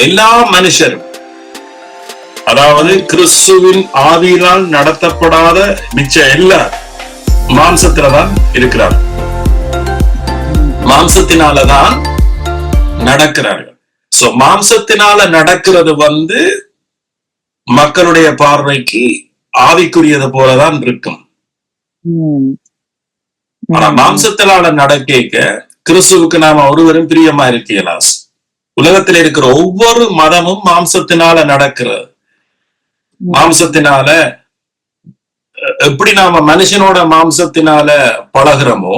எல்லா மனுஷரும், அதாவது கிறிஸ்துவின் ஆவியினால் நடத்தப்படாத மிச்ச எல்லார் மாம்சத்துலதான் இருக்கிறார், மாம்சத்தினாலதான் நடக்கிறார்கள். சோ மாம்சத்தினால நடக்கிறது மக்களுடைய பார்வைக்கு ஆவிக்குரியது போலதான் இருக்கும். ஆனா மாம்சத்தினால நடக்க கிறிஸ்துவுக்கு நாம ஒருவரும் பிரியமா இருக்கீங்களா? உலகத்தில் இருக்கிற ஒவ்வொரு மதமும் மாம்சத்தினால நடக்கிறது. மாம்சத்தினால எப்படி நாம மனுஷனோட மாம்சத்தினால பழகிறோமோ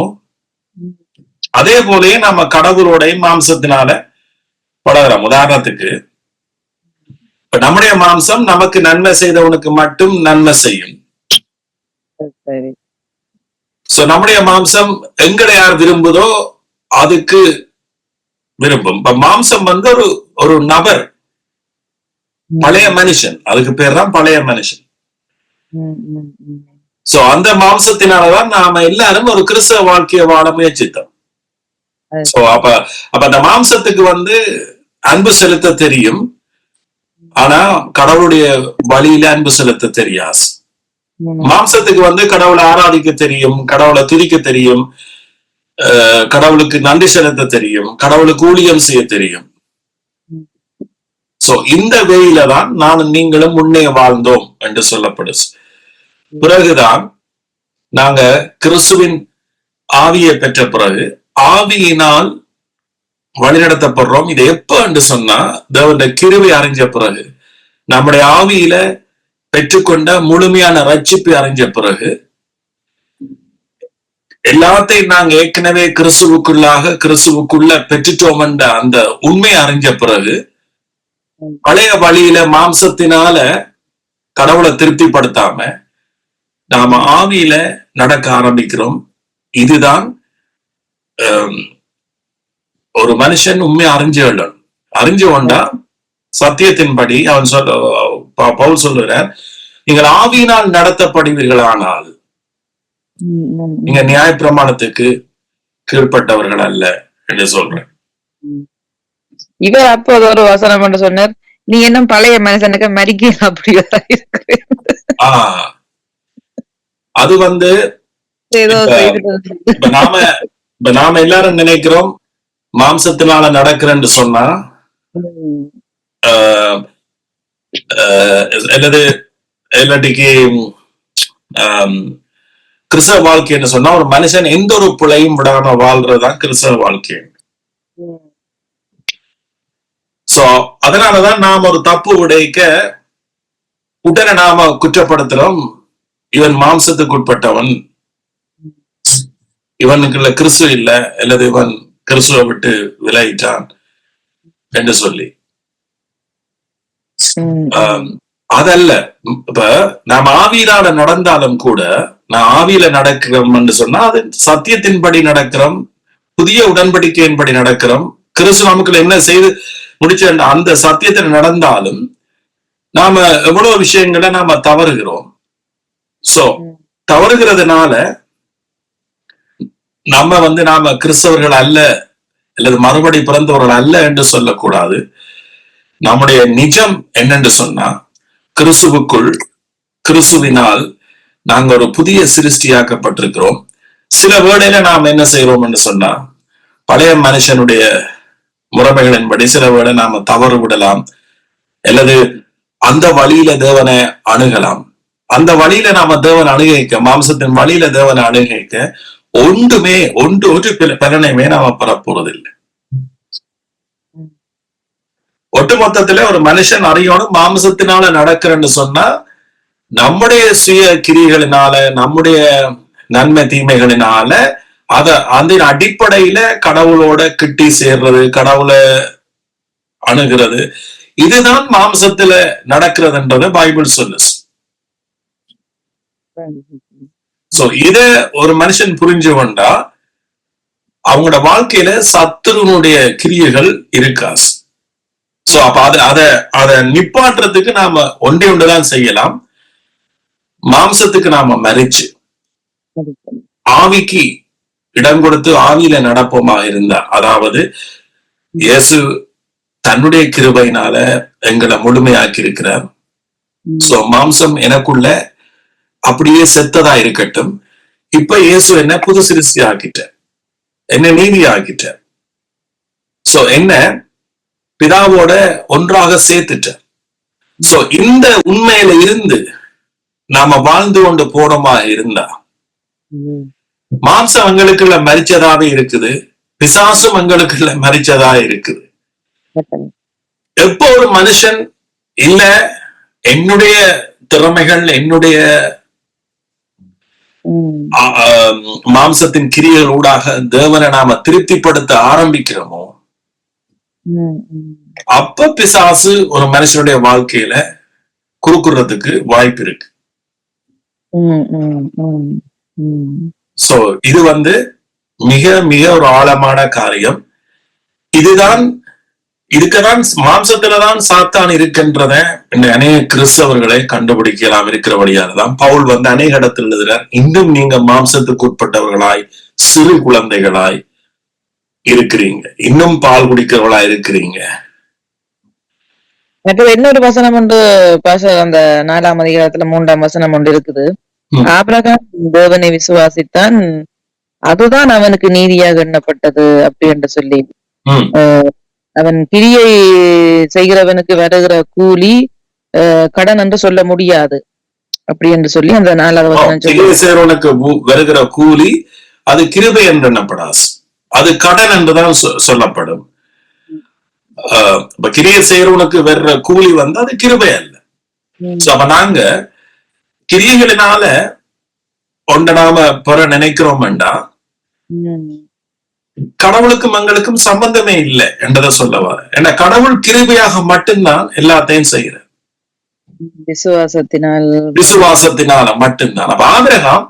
அதே போலயே நாம கடவுளோட மாம்சத்தினால பழகிறோம். உதாரணத்துக்கு இப்ப நம்முடைய மாம்சம் நமக்கு நன்மை செய்தவனுக்கு மட்டும் நன்மை செய்யும். சோ நம்முடைய மாம்சம் எங்களை யார் விரும்புதோ அதுக்கு விரும்பும். இப்ப மாம்சம் ஒரு நபர், பழைய மனுஷன், அதுக்கு பேர் தான் பழைய மனுஷன். சோ அந்த மாம்சத்தினாலதான் நாம எல்லாரும் ஒரு கிறிஸ்தவ வாழ்க்கையை வாழ முயற்சித்தோம். சோ அப்ப அந்த மாம்சத்துக்கு அன்பு செலுத்த தெரியும், ஆனா கடவுளுடைய வழியில அன்பு செலுத்த தெரியாது. மாம்சத்துக்கு கடவுளை ஆராதிக்க தெரியும், கடவுளை துதிக்க தெரியும், கடவுளுக்கு நன்றி செலுத்த தெரியும், கடவுளுக்கு ஊழியம் செய்ய தெரியும். சோ இந்த வேயில தான் நானும் நீங்களும் முன்னே வாழ்ந்தோம் என்று சொல்லப்படுது. பிறகுதான் நாங்க கிறிஸ்துவின் ஆவியை பெற்ற பிறகு ஆவியினால் வழிநடத்தப்படுறோம். இது எப்ப என்று சொன்னா தேவனுடைய கிருபை அறிஞ்ச பிறகு, நம்முடைய ஆவியில பெற்றுக்கொண்ட முழுமையான ரட்சிப்பை அறிஞ்ச பிறகு, எல்லாத்தையும் நாங்க ஏற்கனவே கிறிஸ்துவுக்குள்ள பெற்றுட்டோம் என்ற அந்த உண்மையை அறிஞ்ச பிறகு, பழைய வழியில மாம்சத்தினால கடவுளை திருப்திப்படுத்தாம நாம ஆவியில நடக்க ஆரம்பிக்கிறோம். இதுதான் ஒரு மனுஷன் உண்மையை அறிஞ்சு கொண்டா சத்தியத்தின்படி அவன் பவுல் சொல்லுறார், நீங்கள் ஆவியினால் நடத்தப்படுவீர்களானால் நீங்க நியாயப்பிரமாணத்துக்கு கீழ்பட்டவர்கள் அல்ல என்று சொல்றேன். இவர் அப்போது ஒரு வசனம் என்று சொன்னார், நீ என்ன பழைய மனுஷனுக்கு மறிக்க அப்படி அது நாம எல்லாரும் நினைக்கிறோம் மாம்சத்தினால நடக்கிறேன்னு சொன்னா இல்லாட்டிக்கு கிறிஸ்தவ வாழ்க்கைன்னு சொன்னா ஒரு மனுஷன் எந்த ஒரு பிழையும் விடாம வாழ்றதுதான் கிறிஸ்தவ வாழ்க்கை. சோ அதனாலதான் நாம ஒரு தப்பு உடைக்க உடனே நாம குற்றப்படுத்துறோம், இவன் மாம்சத்துக்கு உட்பட்டவன், இவனுக்குள்ள கிறிஸ்து இல்ல, அல்லது இவன் கிறிஸ்துவை விட்டு விலகிட்டான் என்று சொல்லி. அதல்ல. இப்ப நாம ஆவியிலான நடந்தாலும் கூட, நான் ஆவியில நடக்கிறோம் என்று சொன்னா அது சத்தியத்தின்படி நடக்கிறோம், புதிய உடன்படிக்கையின்படி நடக்கிறோம். கிறிஸ்து நமக்குள்ள என்ன செய்து முடிச்ச அந்த சத்தியத்தில் நடந்தாலும் நாம எவ்வளவு விஷயங்களை நாம தவறுகிறோம். சோ தவறுகிறதுனால நாம கிறிஸ்தவர்கள் அல்ல அல்லது மறுபடி பிறந்தவர்கள் அல்ல என்று சொல்லக்கூடாது. நம்முடைய நிஜம் என்னென்று சொன்னா, கிறிஸ்துவினால் நாங்க ஒரு புதிய சிருஷ்டியாக்கப்பட்டிருக்கிறோம். சில வேளையில நாம் என்ன செய்யறோம் என்று சொன்னா, பழைய மனுஷனுடைய முறைமைகளின்படி சில வேளை நாம தவறு விடலாம், அல்லது அந்த வழியில தேவனை அணுகலாம். அந்த வழியில நாம தேவனை அணுகிக்க, மாம்சத்தின் வழியில தேவனை அணுகிக்க ஒரு பலனையுமே நாம பெறப்போறதில்லை. ஒட்டுமொத்தத்துல ஒரு மனுஷன் அறியணும் மாம்சத்தினால நடக்கிறன்னு சொன்னா, நம்முடைய சுய கிரிகளினால, நம்முடைய நன்மை தீமைகளினால அந்த அடிப்படையில கடவுளோட கிட்டி சேர்றது, கடவுளை அணுகிறது, இதுதான் மாம்சத்துல நடக்கிறதுன்றத பைபிள் சொல்லுது. சோ இத ஒரு மனுஷன் புரிஞ்சு கொண்டா அவங்களோட வாழ்க்கையில சத்துருனுடைய கிரியைகள் இருக்காது. சோ அப்ப அத நிப்பாட்டுறதுக்கு நாம ஒன்றுதான் செய்யலாம். மாம்சத்துக்கு நாம மறிச்சு ஆவிக்கு இடம் கொடுத்து ஆவியில நடப்போமா இருந்தா, அதாவது இயேசு தன்னுடைய கிருபையினால எங்களை முழுமையாக்கி இருக்கிறார். சோ மாம்சம் எனக்குள்ள அப்படியே செத்ததா இருக்கட்டும். இப்ப இயேசு என்ன புது சிருஷ்டி ஆக்கிட்ட, என்ன நீதி ஆக்கிட்ட. சோ என்ன பிதாவோட ஒன்றாக சேர்த்துட்ட. சோ இந்த உண்மையில இருந்து நாம வாழ்ந்து கொண்டு போனோமா இருந்தா, மாம்சம் எங்களுக்குள்ள மரிச்சதாவே இருக்குது, பிசாசும் எங்களுக்குள்ள மரிச்சதா இருக்குது. எப்போ ஒரு மனுஷன் இல்ல என்னுடைய திறமைகள், என்னுடைய மாம்சத்தின் கிரியைகள் ஊடாக தேவனை நாம திருப்திப்படுத்த ஆரம்பிக்கிறோமோ, அப்ப பிசாசு ஒரு மனுஷனுடைய வாழ்க்கையில குறுக்குறதுக்கு வாய்ப்பு இருக்கு. சோ இது மிக மிக ஒரு ஆழமான காரியம். இதுக்குதான் மாம்சத்துலதான் சாத்தான் இருக்கின்றத அநேக கிறிஸ்தவர்களை கண்டுபிடிக்கலாம் இருக்கிறபடியால்தான் பவுல் அநேக இடத்தில் எழுதுறார், இன்னும் நீங்க மாம்சத்துக்கு உட்பட்டவர்களாய் சிறு குழந்தைகளாய் இருக்கிறீங்க, இன்னும் பால் குடிக்கிறவர்களாய் இருக்கிறீங்க. இன்னொரு வசனம் ஒன்று அந்த 4ஆம் அதிகாரத்துல 3ஆம் வசனம் ஒன்று இருக்குது. ஆபிரகாம் தேவனை விசுவாசித்தான், அதுதான் அவனுக்கு நீதியாக எண்ணப்பட்டது அப்படி என்று சொல்லி, அவன் கிரியை செய்கிறவனுக்கு வருகிற கூலி கடன் என்று சொல்ல முடியாது அப்படி என்று சொல்லி அந்த 4ஆவது வசனம் வருகிற கூலி அது கிருபை என்று எண்ணப்படாது, அது கடன் என்றுதான் சொல்லப்படும். கிரியை செய்யறவனுக்கு வர்ற கூலி அது கிருபை அல்ல. அப்ப நாங்க கிரியைகளினால ஒன்றை நாம பெற நினைக்கிறோம் வேண்டாம், கடவுளுக்கும் எங்களுக்கும் சம்பந்தமே இல்லை என்றதை சொல்லவா. ஏன்னா கடவுள் கிருபையாக மட்டும்தான் எல்லாத்தையும் செய்யற, விசுவாசத்தினால மட்டும்தான். அப்ப ஆபிரகாம்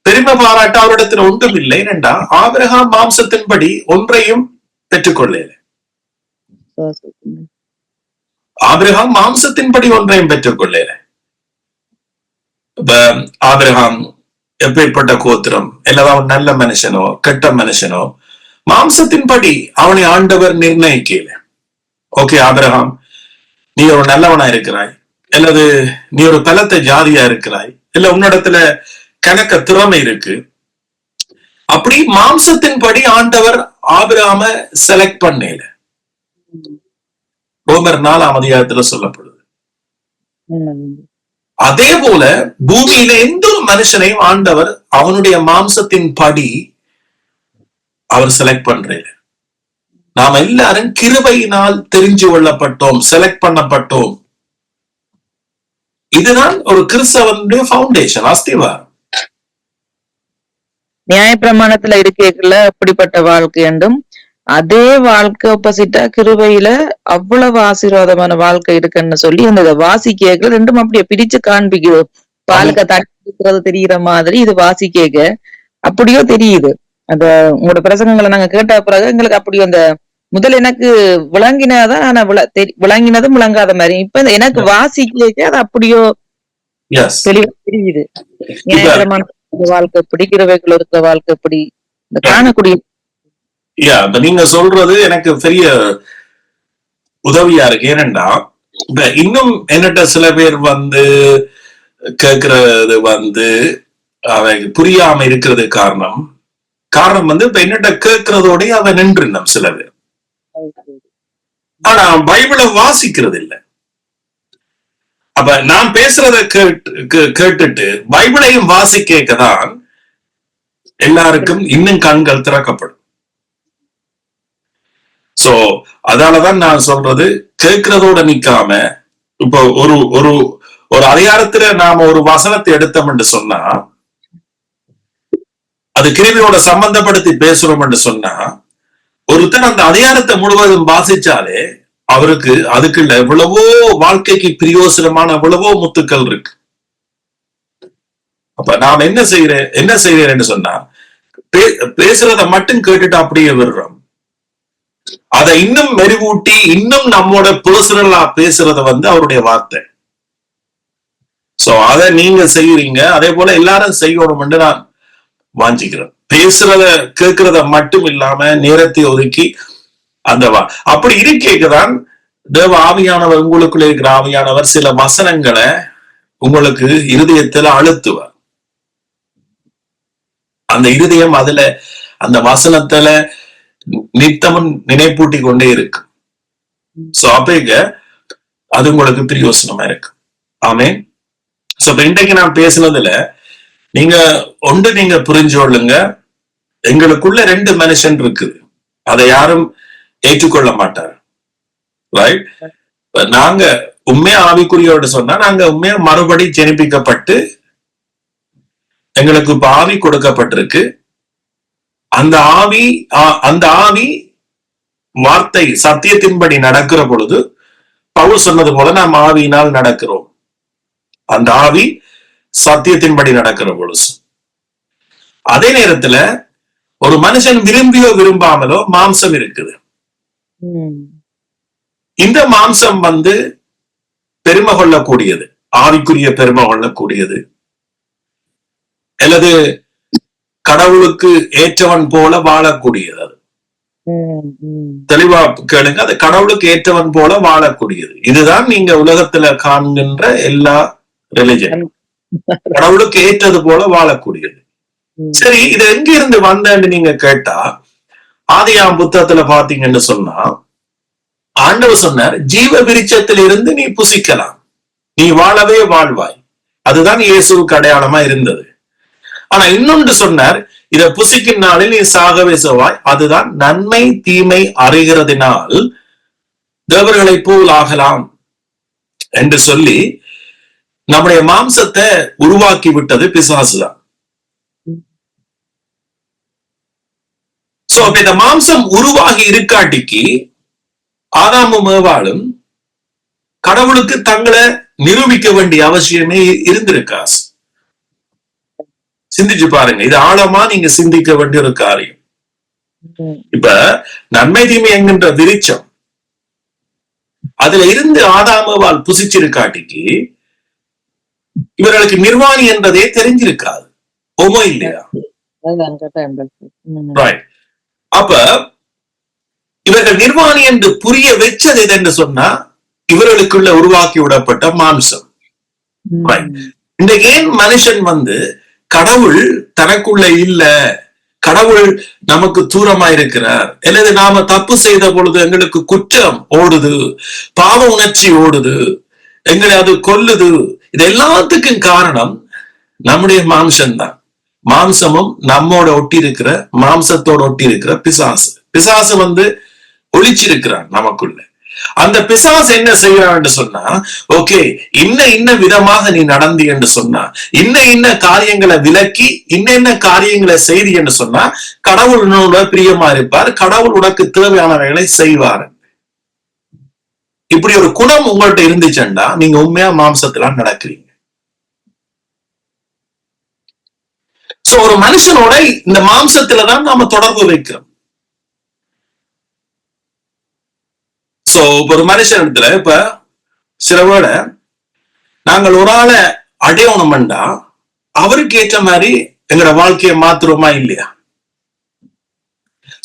பெருமை பாராட்ட அவரிடத்துல ஒன்றும் இல்லை. ஏனென்றா ஆபிரகாம் மாம்சத்தின்படி ஒன்றையும் பெற்றுக்கொள்ள, ஆபிரகாம் மாம்சத்தின்படி ஒன்றையும் பெற்றுக்கொள்ள. ஆபிரகாம் எப்பேற்பட்ட கோத்திரம், எல்லாரும் நல்ல மனுஷனோ கெட்ட மனுஷனோ, மாம்சத்தின்படி அவனை ஆண்டவர் நிர்ணயிக்கல. ஓகே, ஆபிரகாம் நீ ஒரு நல்லவனா இருக்கிறாய், அல்லது நீ ஒரு பலத்த ஜாதியா இருக்கிறாய், இல்ல உன்னிடத்துல கணக்க திறமை இருக்கு, அப்படி மாம்சத்தின்படி ஆண்டவர் ஆபிரகாம செலக்ட் பண்ணல. ரோமர் 4ஆம் அதிகாரத்துல சொல்லப்படுது. அதே போல பூமியில எந்த ஒரு மனுஷனையும் ஆண்டவர் அவனுடைய மாம்சத்தின் படி அவர் செலக்ட் பண்றாரு. நாம எல்லாரும் கிருபையினால் தெரிஞ்சு கொள்ளப்பட்டோம், செலக்ட் பண்ணப்பட்டோம். இதுதான் ஒரு கிறிஸ்தவனுடைய ஃபவுண்டேஷன், அஸ்திவாரம். நியாயப்பிரமாணத்துல இருக்கல அப்படிப்பட்ட வாழ்க்கை என்றும், அதே வாழ்க்கை ஆப்போசிட்டா கிருபையில அவ்வளவு ஆசீர்வாதமான வாழ்க்கை இருக்குன்னு சொல்லி அந்த வாசிக்க ரெண்டும் அப்படியே பிரிச்சு காண்பிக்குது. பாலுக்க தட்டி தெரிகிற மாதிரி இது வாசிக்க அப்படியோ தெரியுது. அந்த உங்களோட பிரசங்கங்களை நாங்க கேட்ட பிறகு எங்களுக்கு அப்படி அந்த முதல் எனக்கு விளங்கினாதான், ஆனா விளங்கினதும் விளங்காத மாதிரி இப்ப எனக்கு வாசிக்க அது அப்படியோ தெளிவா தெரியுது. வாழ்க்கை எப்படி, கிருபைக்குள்ள இருக்கிற வாழ்க்கை எப்படி, இந்த காணக்கூடிய நீங்க சொல்றது எனக்கு பெரிய உதவியா இருக்கு. ஏனென்றா இன்னும் என்னட்ட சில பேர் கேக்குறது அவை புரியாம இருக்கிறது காரணம் இப்ப என்னட்ட கேட்கறதோட அவ நின்றுணும் சில பேர். ஆனா பைபிளை வாசிக்கிறது இல்லை. அப்ப நான் பேசுறத கேட்டுட்டு பைபிளையும் வாசிக்கதான் எல்லாருக்கும் இன்னும் கண்கள் திறக்கப்படும். சோ அதாலதான் நான் சொல்றது, கேட்கிறதோட நிக்காம இப்போ ஒரு அதிகாரத்துல நாம ஒரு வசனத்தை எடுத்தோம் என்று சொன்னா, அது கிருபையோட சம்பந்தப்படுத்தி பேசுறோம் என்று சொன்னா, ஒருத்தன் அந்த அதிகாரத்தை முழுவதும் வாசிச்சாலே அவருக்கு அதுக்குள்ள எவ்வளவோ வாழ்க்கைக்கு பிரயோசனமான எவ்வளவோ முத்துக்கள் இருக்கு. அப்ப நாம் என்ன செய்யறேன்னு சொன்னா, பேசுறத மட்டும் கேட்டுட்டு அப்படியே விடுறோம். அதை இன்னும் மெருகூட்டி இன்னும் நம்மோட பர்சனலா பேசுறத அவருடைய வார்த்தை. சோ அதை நீங்க செய்யறீங்க, அதே போல எல்லாரும் செய்யணும் என்று நான் வாஞ்சிக்கிறேன். பேசுறத கேட்கறத மட்டும் இல்லாம நேரத்தை ஒதுக்கி அந்த அப்படி இருக்கேதான் தேவ ஆவியானவர், உங்களுக்குள்ள இருக்கிற ஆவியானவர் சில வசனங்களை உங்களுக்கு இருதயத்துல அழுத்துவார். அந்த இருதயம் அதுல அந்த வசனத்துல நித்தமும் நினைப்பூட்டி கொண்டே இருக்கு. சோ அப்ப அது உங்களுக்கு பிரயோசனமா இருக்கு. ஆமே. சோ இன்றைக்கு நான் பேசினதுல நீங்க புரிஞ்சு கொள்ளுங்க, எங்களுக்குள்ள ரெண்டு மனுஷன் இருக்குது, அதை யாரும் ஏற்றுக்கொள்ள மாட்டார். ரைட்? நாங்க உண்மையா ஆவிக்குரியோட சொன்னா நாங்க உண்மையா மறுபடி ஜெனிப்பிக்கப்பட்டு எங்களுக்கு இப்ப ஆவி கொடுக்கப்பட்டிருக்கு. அந்த ஆவி வார்த்தை சத்தியத்தின்படி நடக்கிற பொழுது பவுல் சொன்னது போல நாம் ஆவியினால் நடக்கிறோம். அந்த ஆவி சத்தியத்தின்படி நடக்கிற பொழுது, அதே நேரத்துல ஒரு மனுஷன் விரும்பியோ விரும்பாமலோ மாம்சம் இருக்குது. இந்த மாம்சம் பெருமை கொள்ளக்கூடியது, ஆவிக்குரிய பெருமை கொள்ளக்கூடியது, அல்லது கடவுளுக்கு ஏற்றவன் போல வாழக்கூடியது. அது தெளிவா கேளுங்க, அது கடவுளுக்கு ஏற்றவன் போல வாழக்கூடியது. இதுதான் நீங்க உலகத்துல காண்கின்ற எல்லா ரிலிஜன், கடவுளுக்கு ஏற்றது போல வாழக்கூடியது. சரி, இது எங்க இருந்து வந்தேன்னு நீங்க கேட்டா, ஆதியாம் புத்தகத்துல பாத்தீங்கன்னு சொன்னா ஆண்டவர் சொன்னார், ஜீவ விருட்சத்தில் இருந்து நீ புசிக்கலாம், நீ வாழவே வாழ்வாய். அதுதான் இயேசுவுக்கு அடையாளமா இருந்தது. ஆனா இன்னொன்று சொன்னார், இத புசிக்கும் நாளில் நீ சாகவே செவ்வாய், அதுதான் நன்மை தீமை அறிகிறதினால் தேவர்களை போல் ஆகலாம் என்று சொல்லி நம்முடைய மாம்சத்தை உருவாக்கி விட்டது பிசாசுதான். சோ இந்த மாம்சம் உருவாகி இருக்காட்டிக்கு ஆதாமும் ஏவாளும் கடவுளுக்கு தங்களை நிரூபிக்க வேண்டிய அவசியமே இருந்திருக்கா? சிந்திச்சு பாருங்க, இது ஆழமா நீங்க சிந்திக்க வேண்டிய ஒரு காரியம். இப்ப நன்மை தீமை என்கின்ற விருட்சம் அதுல இருந்து ஆதாமவால் புசிச்சிருக்காட்டிக்கு இவர்களுக்கு நிர்வாணி என்றதே தெரிஞ்சிருக்காது. ஓமோ இல்லையா? அப்ப இவர்கள் நிர்வாணி என்று புரிய வச்சது எது சொன்னா இவர்களுக்குள்ள உருவாக்கி விடப்பட்ட மாம்சம். இன்றைக்கு ஏன் மனுஷன் கடவுள் தனக்குள்ள இல்ல, கடவுள் நமக்கு தூரமா இருக்கிறார், அல்லது நாம தப்பு செய்த பொழுது எங்களுக்கு குற்றம் ஓடுது, பாவ உணர்ச்சி ஓடுது, எங்களை அது கொல்லுது, இது எல்லாத்துக்கும் காரணம் நம்முடைய மாம்சம்தான். மாம்சமும் நம்மோட ஒட்டி இருக்கிற, மாம்சத்தோட ஒட்டி இருக்கிற பிசாசு. பிசாசு ஒளிச்சிருக்கிறான் நமக்குள்ள. அந்த பிசாசு என்ன செய்யறான்னு சொன்னா, ஓகே இன்ன விதமாக நீ நடந்தி என்று சொன்னா, இன்ன காரியங்களை விலக்கி இன்ன காரியங்களை செய்தி என்று சொன்னா கடவுள் உன்னோட பிரியமா இருப்பார், கடவுள் உனக்கு தேவையானவைகளை செய்வார். இப்படி ஒரு குணம் உங்கள்ட்ட இருந்துச்சுன்னா நீங்க உண்மையா மாம்சத்துல நடக்கிறீங்க. சோ ஒரு மனுஷனோட இந்த மாம்சத்துலதான் நாம தொடர்பு வைக்கிறோம். சோ ஒரு மனுஷன் இடத்துல இப்ப சில வேளை நாங்கள் ஒரு ஆளை அடையணும்டா அவருக்கு ஏற்ற மாதிரி எங்களோட வாழ்க்கையை மாத்துறோமா இல்லையா?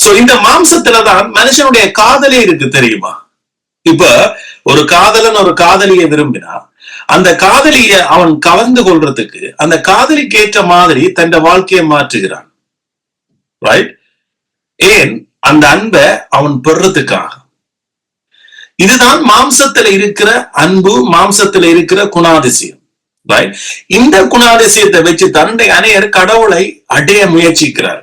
சோ இந்த மாம்சத்துலதான் மனுஷனுடைய காதலே இருக்கு, தெரியுமா? இப்ப ஒரு காதலன் ஒரு காதலியை விரும்பினா அந்த காதலிய அவன் கவர்ந்து கொள்றதுக்கு அந்த காதலிக்கு ஏற்ற மாதிரி தன் வாழ்க்கையை மாற்றுகிறான். ரைட்? ஏன்? அந்த அன்பை அவன் பெறதுக்காக. இதுதான் மாம்சத்துல இருக்கிற அன்பு, மாம்சத்துல இருக்கிற குணாதிசயம். ரைட்? இந்த குணாதிசயத்தை வச்சு தன்னை அநேகர் கடவுளை அடைய முயற்சிக்கிறார்.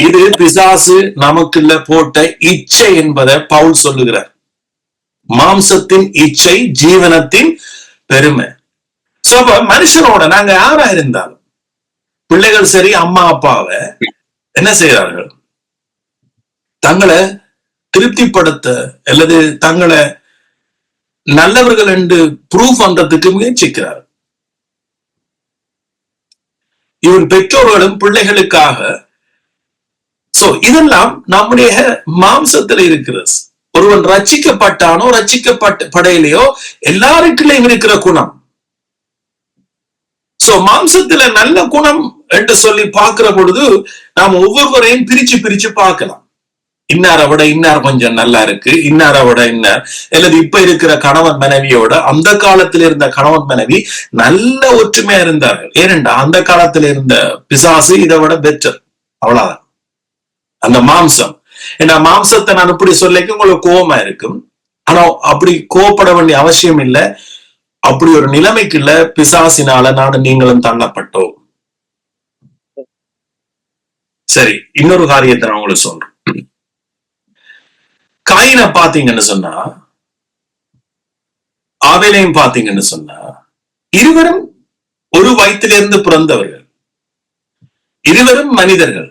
இது பிசாசு நமக்குள்ள போட்ட இச்சை என்பதை பவுல் சொல்லுகிறார். மாம்சத்தின் இச்சை ஜீவனத்தின் பெருமை. சோ மனுஷனோட நாங்க யாரா இருந்தாலும், பிள்ளைகள் சரி, அம்மா அப்பாவை என்ன செய்யறார்கள்? தங்களை திருப்திப்படுத்த அல்லது தங்களை நல்லவர்கள் என்று ப்ரூவ் பண்றதுக்கு முயற்சிக்கிறார். இவன் பெற்றோர்களும் பிள்ளைகளுக்காக. சோ இதெல்லாம் நம்முடைய மாம்சத்துல இருக்கிறது. ஒருவன் ரட்சிக்கப்பட்டானோ ரட்சிக்கப்படையிலையோ எல்லாருக்குள்ளேயும் இருக்கிற குணம். சோ மாம்சத்துல நல்ல குணம் என்று சொல்லி பார்க்கிற பொழுது நாம் ஒவ்வொருவரையும் பிரிச்சு பார்க்கலாம். இன்னாரை விட இன்னார் கொஞ்சம் நல்லா இருக்கு, இன்னாரை விட இன்னார், அல்லது இப்ப இருக்கிற கணவன் மனைவியோட அந்த காலத்துல இருந்த கணவன் மனைவி நல்ல ஒற்றுமையா இருந்தார்கள். ஏனென்றா அந்த காலத்துல இருந்த பிசாசு இதை விட பெட்டர். அவ்வளவுதான். அந்த மாம்சம், ஏன்னா மாம்சத்தை நான் இப்படி சொல்லிக்க உங்களுக்கு கோபமா இருக்கும். ஆனா அப்படி கோவப்பட வேண்டிய அவசியம் இல்லை. அப்படி ஒரு நிலைமைக்கு இல்ல. பிசாசினால நானும் நீங்களும் தள்ளப்பட்டோம். சரி, இன்னொரு காரியத்தை நான் உங்களுக்கு சொல்றேன். காயினை பாத்தீங்கன்னு சொன்னா, ஆபேலையும் பாத்தீங்கன்னு சொன்னா, இருவரும் ஒரு வயிற்றிலிருந்து பிறந்தவர்கள், இருவரும் மனிதர்கள்.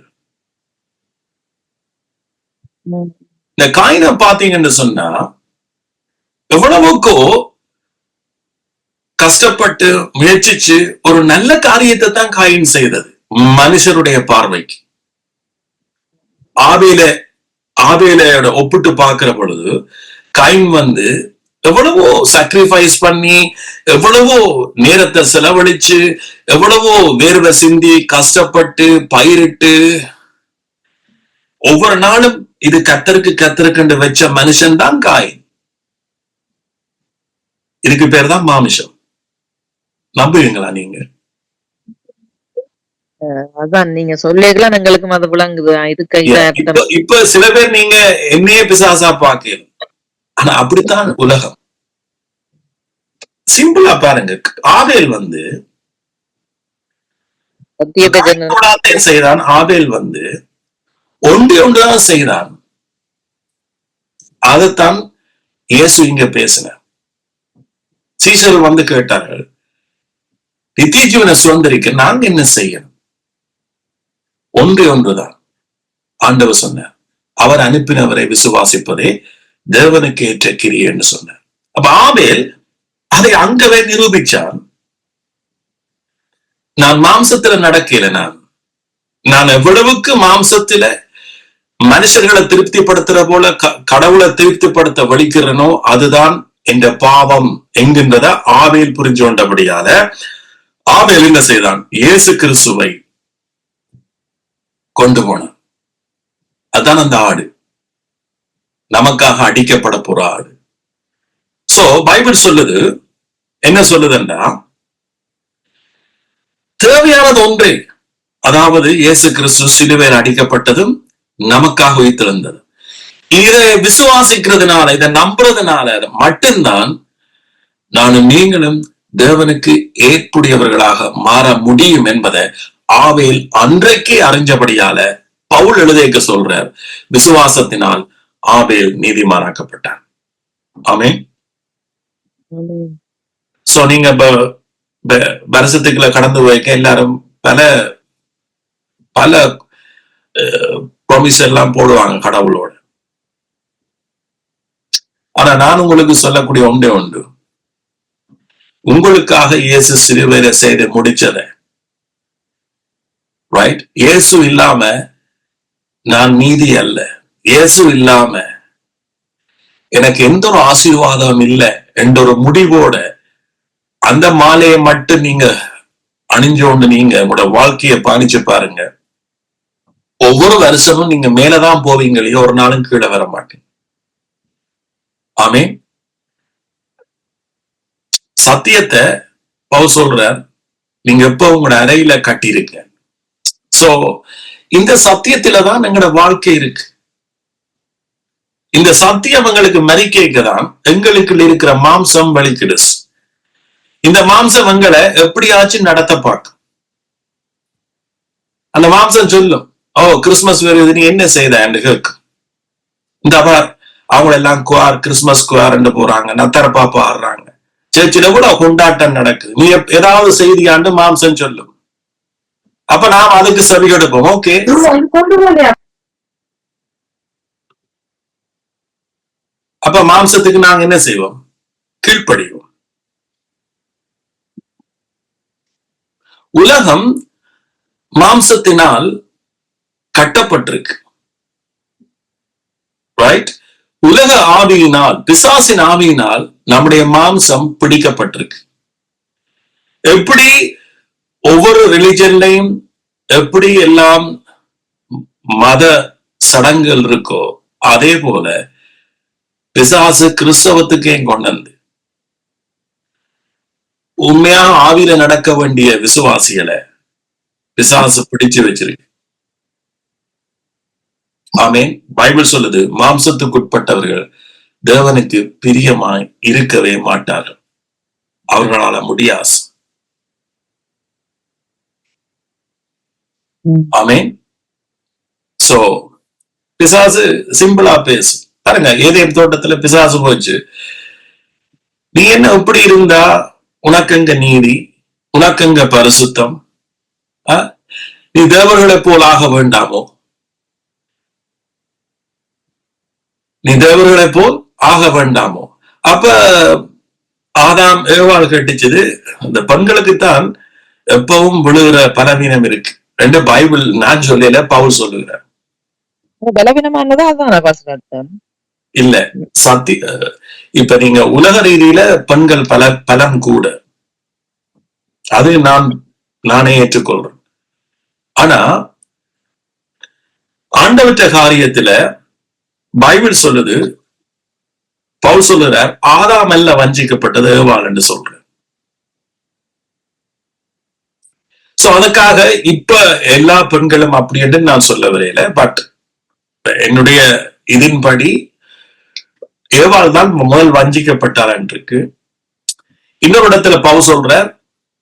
இந்த காயினை பாத்தீங்கன்னு சொன்னா, எவ்வளவுக்கோ கஷ்டப்பட்டு முயற்சிச்சு ஒரு நல்ல காரியத்தை தான் காயின் செய்தது மனுஷருடைய பார்வைக்கு. ஆபேலையோட ஒப்பிட்டு பார்க்கிற பொழுது காயின் எவ்வளவோ சாக்ரிஃபைஸ் பண்ணி, எவ்வளவோ நேரத்தை செலவழிச்சு, எவ்வளவோ வேர்வை சிந்தி கஷ்டப்பட்டு பயிரிட்டு ஒவ்வொரு நாளும் இது கத்தருக்கு வச்ச மனுஷன் தான் காயின். இதுக்கு பேர் தான் மாமிசம். நம்புவீங்களா நீங்க? அதான் நீங்க சொல்லிக்கலாம், எங்களுக்கும் அது விளங்குது. இப்ப சில பேர் நீங்க என்னையே பிசாசா பாக்கலாம், ஆனா அப்படித்தான் உலகம். சிம்பிளா பாருங்க, ஆபேல் செய்தான். ஆபேல் ஒன்றுதான் செய்தான். அதைத்தான் இயேசு இங்க பேசினார். சீஷர்கள் கேட்டார்கள், நித்திய ஜீவனை சுதந்திரிக்க நாங்க என்ன செய்யணும்? ஒன்றுதான் ஆண்டவர் சொன்னார், அவர் அனுப்பினவரை விசுவாசிப்பதே தேவனுக்கு ஏற்ற கிரியை என்று சொன்னார். அப்ப ஆபேல் அதை அங்கவே நிரூபிச்சான். நான் மாம்சத்துல நடக்கல, நான் எவ்வளவுக்கு மாம்சத்துல மனுஷர்களை திருப்திப்படுத்துற போல கடவுளை திருப்திப்படுத்த வலிக்கிறனோ அதுதான் என்ற பாவம் என்கின்றத ஆபேல் புரிஞ்சு கொண்டபடியால ஆபேல் என்ன செய்தான்? இயேசு கிறிஸ்துவை கொண்டு போனான். அதுதான் அந்த ஆடு, நமக்காக அடிக்கப்பட போற ஆடு. சோ பைபிள் சொல்லுது, என்ன சொல்லுதுன்னா, தேவையானது ஒன்றே, அதாவது இயேசு கிறிஸ்து சிலுவையில் அடிக்கப்பட்டதும் நமக்காக உயிர்த்தெழுந்தது. இதை விசுவாசிக்கிறதுனால, இதை நம்புறதுனால மட்டும்தான் நானும் நீங்களும் தேவனுக்கு ஏற்புடையவர்களாக மாற முடியும் என்பதை ஆபேல் அன்றைக்கே அறிஞ்சபடியால பவுல் எழுதிக்க சொல்றார், விசுவாசத்தினால் ஆபேல் நீதிமானாக்கப்பட்டார். ஆமென். சோ நீங்க வருஷத்துக்குள்ள கடந்து வைக்க எல்லாரும் பல பல ப்ராமிஸ் எல்லாம் போடுவாங்க கடவுளோட. ஆனா நான் உங்களுக்கு சொல்லக்கூடிய ஒன்றே உண்டு, உங்களுக்காக இயேசு சிலுவையில செய்து முடிச்சத, ரைட்? இயேசு இல்லாம நான் நீதி அல்ல, இயேசு இல்லாம எனக்கு எந்த ஒரு ஆசீர்வாதம் இல்லை என்ற ஒரு முடிவோட அந்த மாலையை மட்டும் நீங்க அணிஞ்சோண்டு நீங்க உங்களோட வாழ்க்கையை பாணிச்சு பாருங்க. ஒவ்வொரு வருஷமும் நீங்க மேலதான் போவீங்க, ஒரு நாளும் கீழே வர மாட்டீங்க. ஆமே. சத்தியத்தை பவுல் சொல்றார், நீங்க எப்ப உங்களோட அறையில கட்டியிருக்க. சோ இந்த சத்தியத்துலதான் எங்களோட வாழ்க்கை இருக்கு. இந்த சத்தியம் எங்களுக்கு மறிக்கைக்குதான் எங்களுக்கு இருக்கிற மாம்சம் வலிக்குது. இந்த மாம்சம் எங்களை எப்படியாச்சும் நடத்த பார்க்கும். அந்த மாம்சம் சொல்லும், ஓ கிறிஸ்துமஸ் வருது, நீ என்ன செய்த கேட்கும். இந்த அவங்க எல்லாம் கிறிஸ்துமஸ் குவார் போறாங்க, நத்தர பாப்பா ஆடுறாங்க, சர்ச்சில கூட கொண்டாட்டம் நடக்குது, நீ ஏதாவது செய்தியாண்டு மாம்சம் சொல்லும். அப்ப நாம் அதுக்கு செவி கொடுப்போம். ஓகே, அப்ப மாம்சத்துக்கு நாங்க என்ன செய்வோம்? கீழ்ப்படிவோம். உலகம் மாம்சத்தினால் கட்டப்பட்டிருக்கு, ரைட்? உலக ஆவியினால், பிசாசின் ஆவியினால் நம்முடைய மாம்சம் பிடிக்கப்பட்டிருக்கு. எப்படி ஒவ்வொரு ரிலிஜன்லையும் எப்படி எல்லாம் மத சடங்குகள் இருக்கோ, அதே போல பிசாசு கிறிஸ்தவத்துக்கே கொண்டு உண்மையா ஆவியில நடக்க வேண்டிய விசுவாசிகளை பிசாசு பிடிச்சு வச்சிருக்கு. ஆமேன். பைபிள் சொல்லுது, மாம்சத்துக்குட்பட்டவர்கள் தேவனுக்கு பிரியமாய் இருக்கவே மாட்டார்கள், அவர்களால முடியாது. ஆமேன். சோ பிசாசு சிம்பிளா பேசு பாருங்க. ஏதேன் தோட்டத்துல பிசாசு போச்சு, நீ என்ன இப்படி இருந்தா உனக்கெங்க நீதி, உனக்கெங்க பரிசுத்தம், நீ தேவர்களை போல் ஆக வேண்டாமோ, நீ தேவர்களை போல் ஆக வேண்டாமோ. அப்ப ஆதாம் ஏவாள் கட்டிச்சது அந்த பெண்களுக்குத்தான் எப்பவும் விழுகிற பலவீனம் இருக்கு. ரெண்டு பைபிள் நான் சொல்லல, பவுல் சொல்லுகிறார். பலவீனமானதா அதான் இல்ல சத்தி. இப்ப நீங்க உலக ரீதியில பெண்கள் பலம் கூட, அது நானே ஏற்றுக்கொள்றேன். ஆனா ஆண்டவற்ற காரியத்துல பைபிள் சொல்லுது, பவுல் சொல்லுறார், ஆதாம் அல்ல வஞ்சிக்கப்பட்டது ஏவாள் என்று சொல்ற. சோ அதுக்காக இப்ப எல்லா பெண்களும் அப்படி என்று நான் சொல்ல வரையில, பட் என்னுடைய இதன்படி ஏவாள் தான் முதல் வஞ்சிக்கப்பட்டார் இருக்கு. இன்னொரு இடத்துல பவுல் சொல்ற,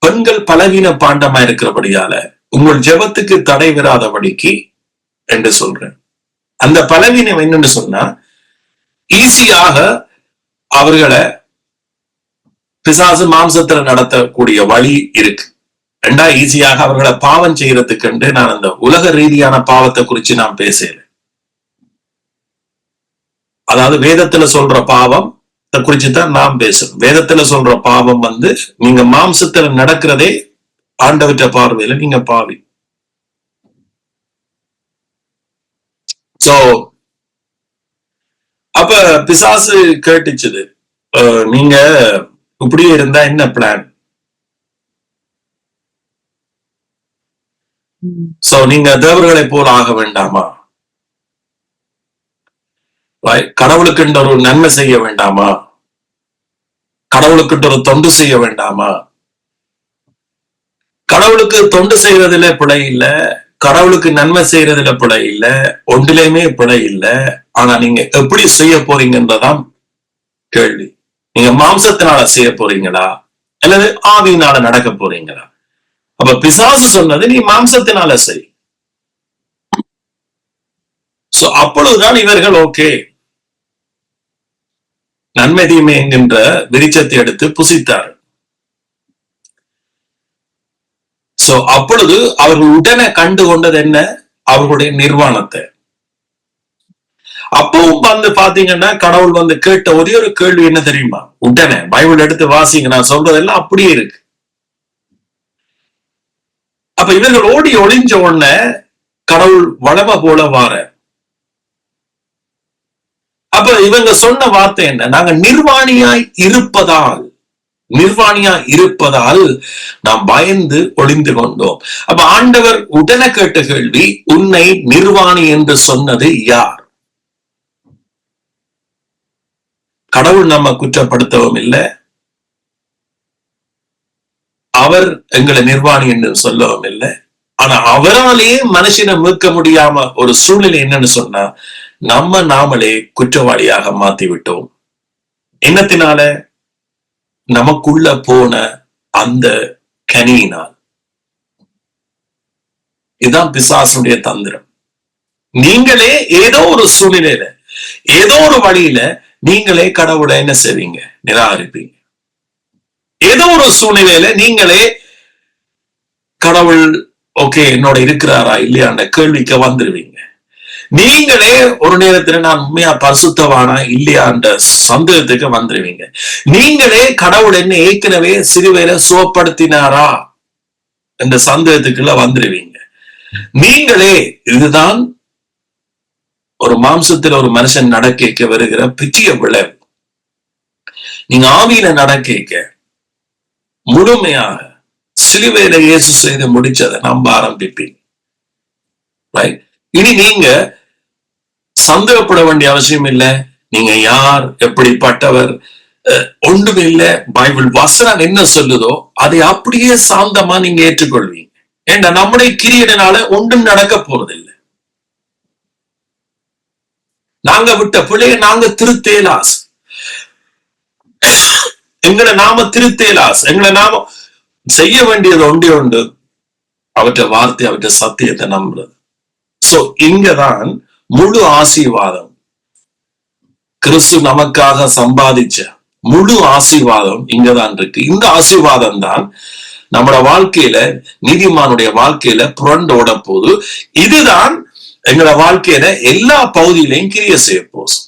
பெண்கள் பலவீன பாண்டமா இருக்கிறபடியால உங்கள் ஜெபத்துக்கு தடை வராதபடிக்கு என்று சொல்றேன். அந்த பலவீனம் என்னன்னு சொன்னா, ஈஸியாக அவர்களை பிசாசு மாம்சத்துல நடத்தக்கூடிய வழி இருக்கு. ரெண்டா ஈஸியாக அவர்களை பாவம் செய்யறதுக்கு நான் அந்த உலக ரீதியான பாவத்தை குறிச்சு நான் பேசல. அதாவது வேதத்துல சொல்ற பாவம் குறிச்சுதான் நாம் பேசுறோம். வேதத்துல சொல்ற பாவம் நீங்க மாம்சத்துல நடக்கிறதே ஆண்டவற்ற பார்வையில நீங்க பாவி. சோ அப்ப பிசாசு கேட்டுச்சுது, நீங்க இப்படியே இருந்தா என்ன பிளான்? சோ நீங்க தேவர்களை போல் ஆக வேண்டாமா? கடவுளுக்கு ஒரு நன்மை செய்ய வேண்டாமா? கடவுளுக்கு ஒரு தொண்டு செய்ய வேண்டாமா? கடவுளுக்கு தொண்டு செய்யறதுல பிழை இல்ல, கடவுளுக்கு நன்மை செய்யறதுல பிழை இல்ல, ஒன்றிலையுமே பிழை இல்ல. ஆனா நீங்க எப்படி செய்ய போறீங்கன்றதான் கேள்வி. நீங்க மாம்சத்தினால செய்ய போறீங்களா அல்லது ஆவியினால நடக்க போறீங்களா? அப்ப பிசாசு சொன்னது நீ மாம்சத்தினால செய். சோ அப்பொழுதுதான் இவர்கள் ஓகே, நன்மை தீமை என்கின்ற விரிச்சத்தை எடுத்து புசித்தார். சோ அப்பொழுது அவர்கள் உடனே கண்டு கொண்டது என்ன? அவர்களுடைய நிர்வாணத்தை. அப்பவும் பாத்தீங்கன்னா கடவுள் கேட்ட ஒரே ஒரு கேள்வி என்ன தெரியுமா? உடனே பைபிள் எடுத்து வாசிங்க, நான் சொல்றதெல்லாம் அப்படியே இருக்கு. அப்ப இவர்கள் ஓடி ஒளிஞ்ச உடனே கடவுள் வளம போல வார. அப்ப இவங்க சொன்ன வார்த்தை என்ன? நாங்க நிர்வாணியாய் இருப்பதால் நாம் பயந்து ஒளிந்து கொண்டோம். அப்ப ஆண்டவர் உடனே கேட்ட கேள்வி, உன்னை நிர்வாணி என்று சொன்னது யார்? கடவுள் நம்ம குற்றப்படுத்தவும் இல்லை, அவர் எங்களை நிர்வாணி என்று சொல்லவும் இல்லை. ஆனா அவராலேயே மனுஷனை மீட்க முடியாம ஒரு சூழ்நிலை என்னன்னு சொன்னா, நாமளே குற்றவாளியாக மாத்தி விட்டோம். என்னத்தினால? நமக்குள்ள போன அந்த கனியினால். இதுதான் பிசாசுடைய தந்திரம். நீங்களே ஏதோ ஒரு சூழ்நிலையில, ஏதோ ஒரு வழியில நீங்களே கடவுளை என்ன செய்வீங்க? நிராகரிப்பீங்க. ஏதோ ஒரு சூழ்நிலையில நீங்களே கடவுள் ஓகே என்னோட இருக்கிறாரா இல்லையாண்ட கேள்விக்கு வந்துருவீங்க. நீங்களே ஒரு நேரத்துல நான் உண்மையா பரிசுத்தவானா இல்லையான்ற சந்தேகத்துக்கு வந்துருவீங்க. நீங்களே கடவுள் என்ன ஏற்கனவே சிறுவையில சுவப்படுத்தினாரா என்ற சந்தேகத்துக்குள்ள வந்துருவீங்க. நீங்களே, இதுதான் ஒரு மாம்சத்துல ஒரு மனுஷன் நடக்க வருகிற பெரிய விளைவு. நீங்க ஆவியில நடக்க முழுமையாக சிலுவையில இயேசு செய்து முடிச்சதை நம்ப ஆரம்பிப்பீங்க. இனி நீங்க சந்தேகப்பட வேண்டிய அவசியம் இல்லை. நீங்க யார், எப்படிப்பட்டவர், ஒன்றும் இல்லை. பைபிள் வசனம் என்ன சொல்லுதோ அதை அப்படியே சாந்தமா நீங்க ஏற்றுக்கொள்வீங்க. ஏன்னா நம்முடைய கிரியனால ஒன்றும் நடக்க போறதில்லை. நாங்க விட்ட பிள்ளைய நாங்க திருத்தேலாஸ், எங்களை நாம திருத்தேலாஸ். எங்களை நாம செய்ய வேண்டியது ஒன்றே உண்டு, அவற்றை வார்த்தை, அவற்றை சத்தியத்தை நம்புறது. சோ இங்கதான் முழு ஆசீர்வாதம், கிறிஸ்து நமக்காக சம்பாதிச்ச முழு ஆசீர்வாதம் இங்கதான் இருக்கு. இந்த ஆசீர்வாதம் தான் நம்மளோட வாழ்க்கையில, நீதிமானுடைய வாழ்க்கையில புரண்டோட போது இதுதான் எங்களோட வாழ்க்கையில எல்லா பகுதியிலையும் கிரிய செய்ய போகுது.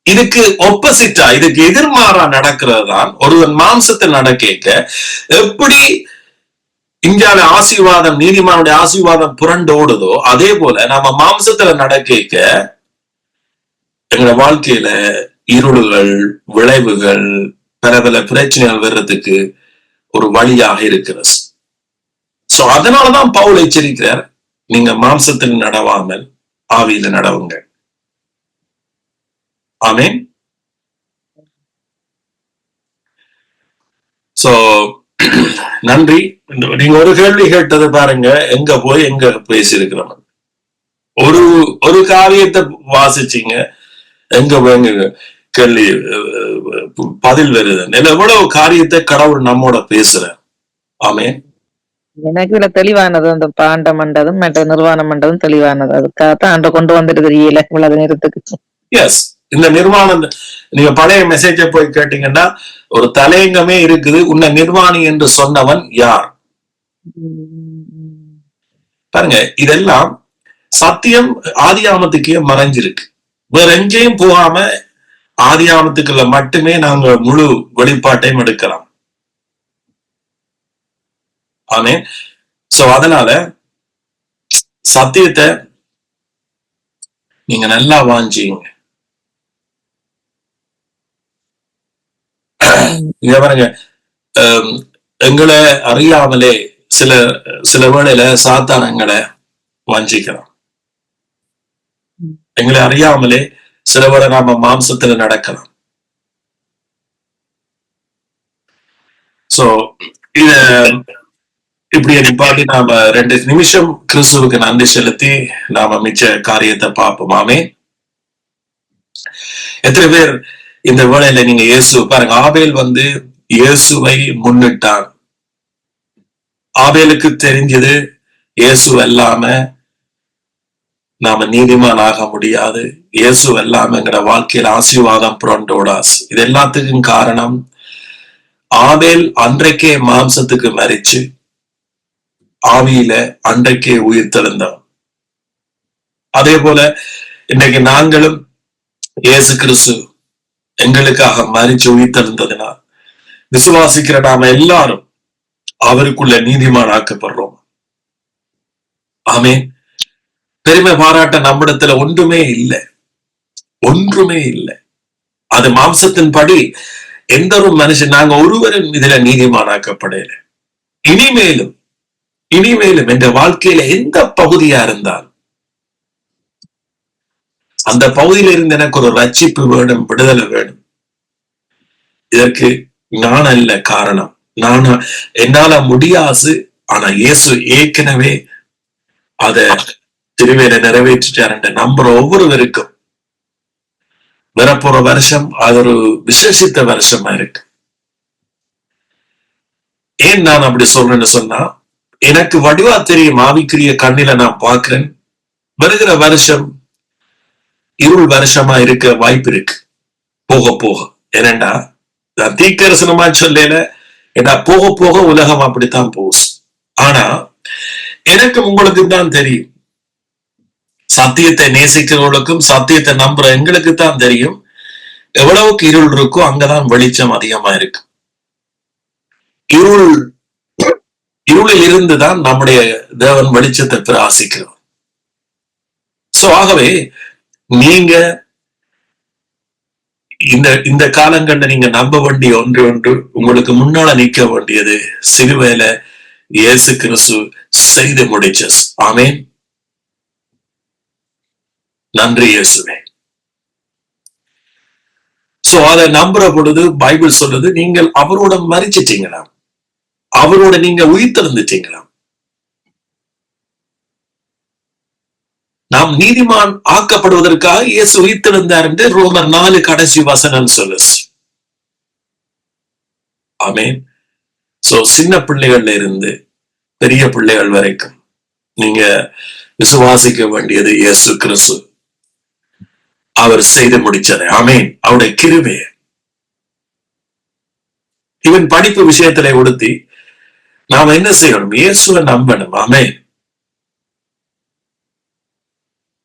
இதுக்கு ஒப்போசிட்டா, இதுக்கு எதிர்மாறா நடக்கிறது தான் ஒருவன் மாம்சத்தில் நடக்க எப்படி இந்தியாவில ஆசீர்வாதம், நீதிமானுடைய ஆசீர்வாதம் புரண்டோடுதோ அதே போல நம்ம மாம்சத்துல நடக்க எங்களோட வாழ்க்கையில இருளுகள், விளைவுகள், பல பல பிரச்சனைகள் வர்றதுக்கு ஒரு வழியாக இருக்கிறது. சோ அதனாலதான் பவுல் எச்சரிக்கிறார், நீங்க மாம்சத்தில் நடவாமல் ஆவியில நடவுங்க. ஆமென். சோ நன்றி. நீங்க ஒரு கேள்வி கேட்டது பாருங்க, எங்க போய் எங்க பேசியிருக்கிறோம். ஒரு காரியத்தை வாசிச்சீங்க, எங்க போய் எங்க கேள்வி பதில் வருது. எவ்வளவு காரியத்தை கடவுள் நம்மோட பேசுற. ஆமென். எனக்கு இதுல தெளிவானது அந்த பாண்ட மண்டதும் மற்ற நிர்வாணம் மண்டதும் தெளிவானது. அதுக்காகத்தான் ஆண்ட கொண்டு வந்துட்டு தெரியல இவ்வளவு நேரத்துக்கு. எஸ், இந்த நிர்வாணம் நீங்க பழைய மெசேஜ போய் கேட்டீங்கன்னா ஒரு தலையங்கமே இருக்குது. உன்னை நிர்வாணி என்று சொன்னவன் யார் பாருங்க. இதெல்லாம் சத்தியம் ஆதியாமத்துக்கே மறைஞ்சிருக்கு. வேற எங்கேயும் போகாம ஆதியாமத்துக்குள்ள மட்டுமே நாங்க முழு வெளிப்பாட்டையும் எடுக்கலாம். ஆமென். சோ அதனால சத்தியத்தை நீங்க நல்லா வாஞ்சிங்க. இங்க பாருங்க, எங்களை அறியாமலே சில வேளையில சாத்தானங்களை வாஞ்சிக்கிறோம். எங்களை அறியாமலே சில வேளை நாம மாம்சத்துல நடக்கலாம். சோ இத இப்படி நிப்பாட்டி நாம 2 நிமிஷம் கிறிஸ்துவுக்கு நன்றி செலுத்தி நாம மிச்ச காரியத்தை பார்ப்போமாமே. எத்தனை பேர் இந்த வேளையில நீங்க இயேசு பாருங்க, ஆபேல் இயேசுவை முன்னிட்டான். ஆபேலுக்கு தெரிஞ்சது இயேசு இல்லாம நாம நீதிமான் ஆக முடியாது, இயேசு இல்லாம எங்கட வாழ்க்கையில ஆசீர்வாதம் புரண்டோடாஸ். இது எல்லாத்துக்கும் காரணம் ஆபேல் அன்றைக்கே மாம்சத்துக்கு மரிச்சு ஆவியில அன்றைக்கே உயிர் தெழுந்தவன். அதே போல இன்னைக்கு நாங்களும் இயேசு கிறிஸ்து எங்களுக்காக மரிச்சு உயிர் தெழுந்ததினால் விசுவாசிக்கிற நாம எல்லாரும் அவருக்குள்ள நீதிமான் ஆக்கப்படுறோம். ஆமென். பெருமை பாராட்ட நம்மிடத்துல ஒன்றுமே இல்லை, ஒன்றுமே இல்லை. அது மாம்சத்தின் படி எந்த ஒரு மனுஷன், நாங்க ஒருவரும் இதுல நீதிமானாக்கப்படல. இனிமேலும் என்ற வாழ்க்கையில எந்த பகுதியா இருந்தாலும் அந்த பகுதியில இருந்து எனக்கு ஒரு ரட்சிப்பு வேணும், விடுதலை வேணும். இதற்கு நான் அல்ல காரணம், என்னால முடியாது. ஆனா இயேசு ஏற்கனவே அத திருவேல நிறைவேற்றிட்டார். நம்புற ஒவ்வொருவருக்கும் வரப்போற வருஷம் அது ஒரு விசேஷித்த வருஷமா இருக்கு. ஏன் நான் அப்படி சொல்றேன்னு சொன்னா, எனக்கு வடிவா தெரியும், ஆவிக்குரிய கண்ணில நான் பாக்குறேன். வருகிற வருஷம் இருள் வருஷமா இருக்க வாய்ப்பு இருக்கு போக போக. ஏனண்டா நான் தீர்க்கதரிசனமா சொல்லல, ஏன்னா போக போக உலகம் அப்படித்தான் போகுது. ஆனா எனக்கு உங்களுக்கு தான் தெரியும், சத்தியத்தை நேசிக்கிறவர்களுக்கும் சத்தியத்தை நம்புற எங்களுக்கு தான் தெரியும், எவ்வளவுக்கு இருள் இருக்கோ அங்கதான் வெளிச்சம் அதிகமா இருக்கு. இருளில் இருந்துதான் நம்முடைய தேவன் வெளிச்சத்தை பெற ஆசிக்கிறோம். சோ ஆகவே நீங்க இந்த காலங்கள்ல நீங்க நம்ப வேண்டிய ஒன்று, உங்களுக்கு முன்னால நிக்க வேண்டியது சிலுவையில இயேசு கிறிஸ்து செய்து முடிச்சஸ். ஆமென். நன்றி இயேசுவே. சோ அதை நம்புற பொழுது பைபிள் சொல்லுது, நீங்கள் அவரோட மரிச்சிட்டீங்களா, அவரோட நீங்க உயிர்த்தெழுந்துட்டீங்களா. நாம் நீதிமான் ஆக்கப்படுவதற்காக இயேசு உயிர்த்தெழுந்தார் என்று ரோமர் 4 கடைசி வசனம் சொல்லு. ஆமென். சோ சின்ன பிள்ளைகள்ல இருந்து பெரிய பிள்ளைகள் வரைக்கும் நீங்க விசுவாசிக்க வேண்டியது இயேசு கிறிஸ்து அவர் செய்து முடிச்சது. ஆமென். அவருடைய கிருபை. இவன் படிப்பு விஷயத்திலே உடுத்தி நாம் என்ன செய்யணும்? இயேசுவை நம்பணும். ஆமென்.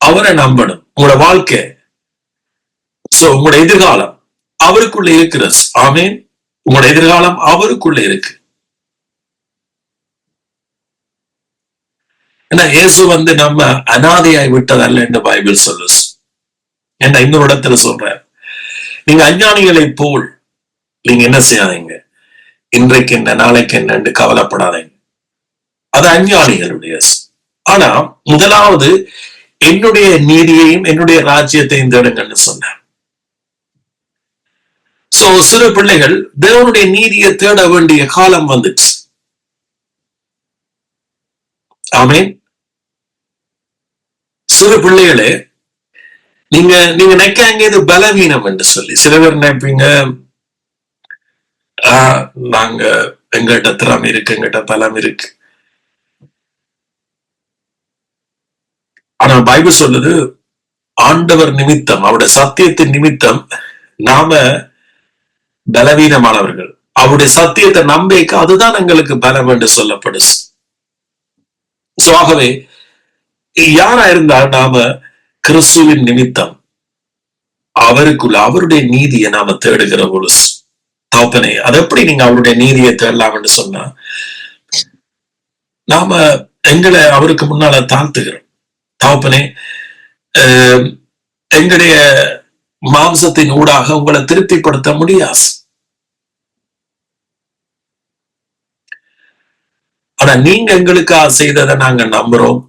அவரை நம்பணும். உங்களோட வாழ்க்கை, சோ உங்களோட எதிர்காலம் அவருக்குள்ள இருக்கிறது. ஆமென். உங்களோட எதிர்காலம் அவருக்குள்ள இருக்கு. ஏன்னா இயேசு நம்ம அனாதையாய் விட்டதல்ல என்று பைபிள் சொல்லு. ஏன்னா இன்னொரு இடத்துல சொல்ற, நீங்க அஞ்ஞானிகளை போல் நீங்க என்ன செய்யாதீங்க, இன்றைக்கு என்ன நாளைக்கு என்னன்னு கவலைப்படாதீங்க. அது அஞ்ஞானிகளுடைய. ஆனா முதலாவது என்னுடைய நீதியையும் என்னுடைய ராஜ்யத்தையும் தேடுங்கன்னு சொன்னார். சோ சிறு பிள்ளைகள் தேவனுடைய நீதியை தேட வேண்டிய காலம் வந்துச்சு. ஆமென். சிறு பிள்ளைகளே, நீங்க நினைக்காங்க இது பலவீனம் என்று சொல்லி. சில பேர் நினைப்பீங்க, நாங்க எங்கிட்ட திறமை இருக்கு, எங்கிட்ட பலம் இருக்கு. ஆனா பைபிள் சொல்லுது, ஆண்டவர் நிமித்தம், அவருடைய சத்தியத்தின் நிமித்தம் நாம பலவீனமானவர்கள். அவருடைய சத்தியத்தை நம்பிக்க அதுதான் எங்களுக்கு பலம் என்று சொல்லப்படுது. சோ ஆகவே யாரா இருந்தால் நாம கிறிஸ்துவின் நிமித்தம் அவருக்குள்ள அவருடைய நீதியை நாம தேடுகிற பொழுது, தகப்பனே அது எப்படி நீங்க அவருடைய நீதியை தேடலாம் என்று சொன்னா, நாம எங்களை அவருக்கு முன்னால தாழ்த்துகிறோம். தகப்பனே, எங்களுடைய மாம்சத்தின் ஊடாக உங்களை திருப்திப்படுத்த முடியாது. ஆனா நீங்க எங்களுக்காக செய்ததை நாங்க நம்புறோம்.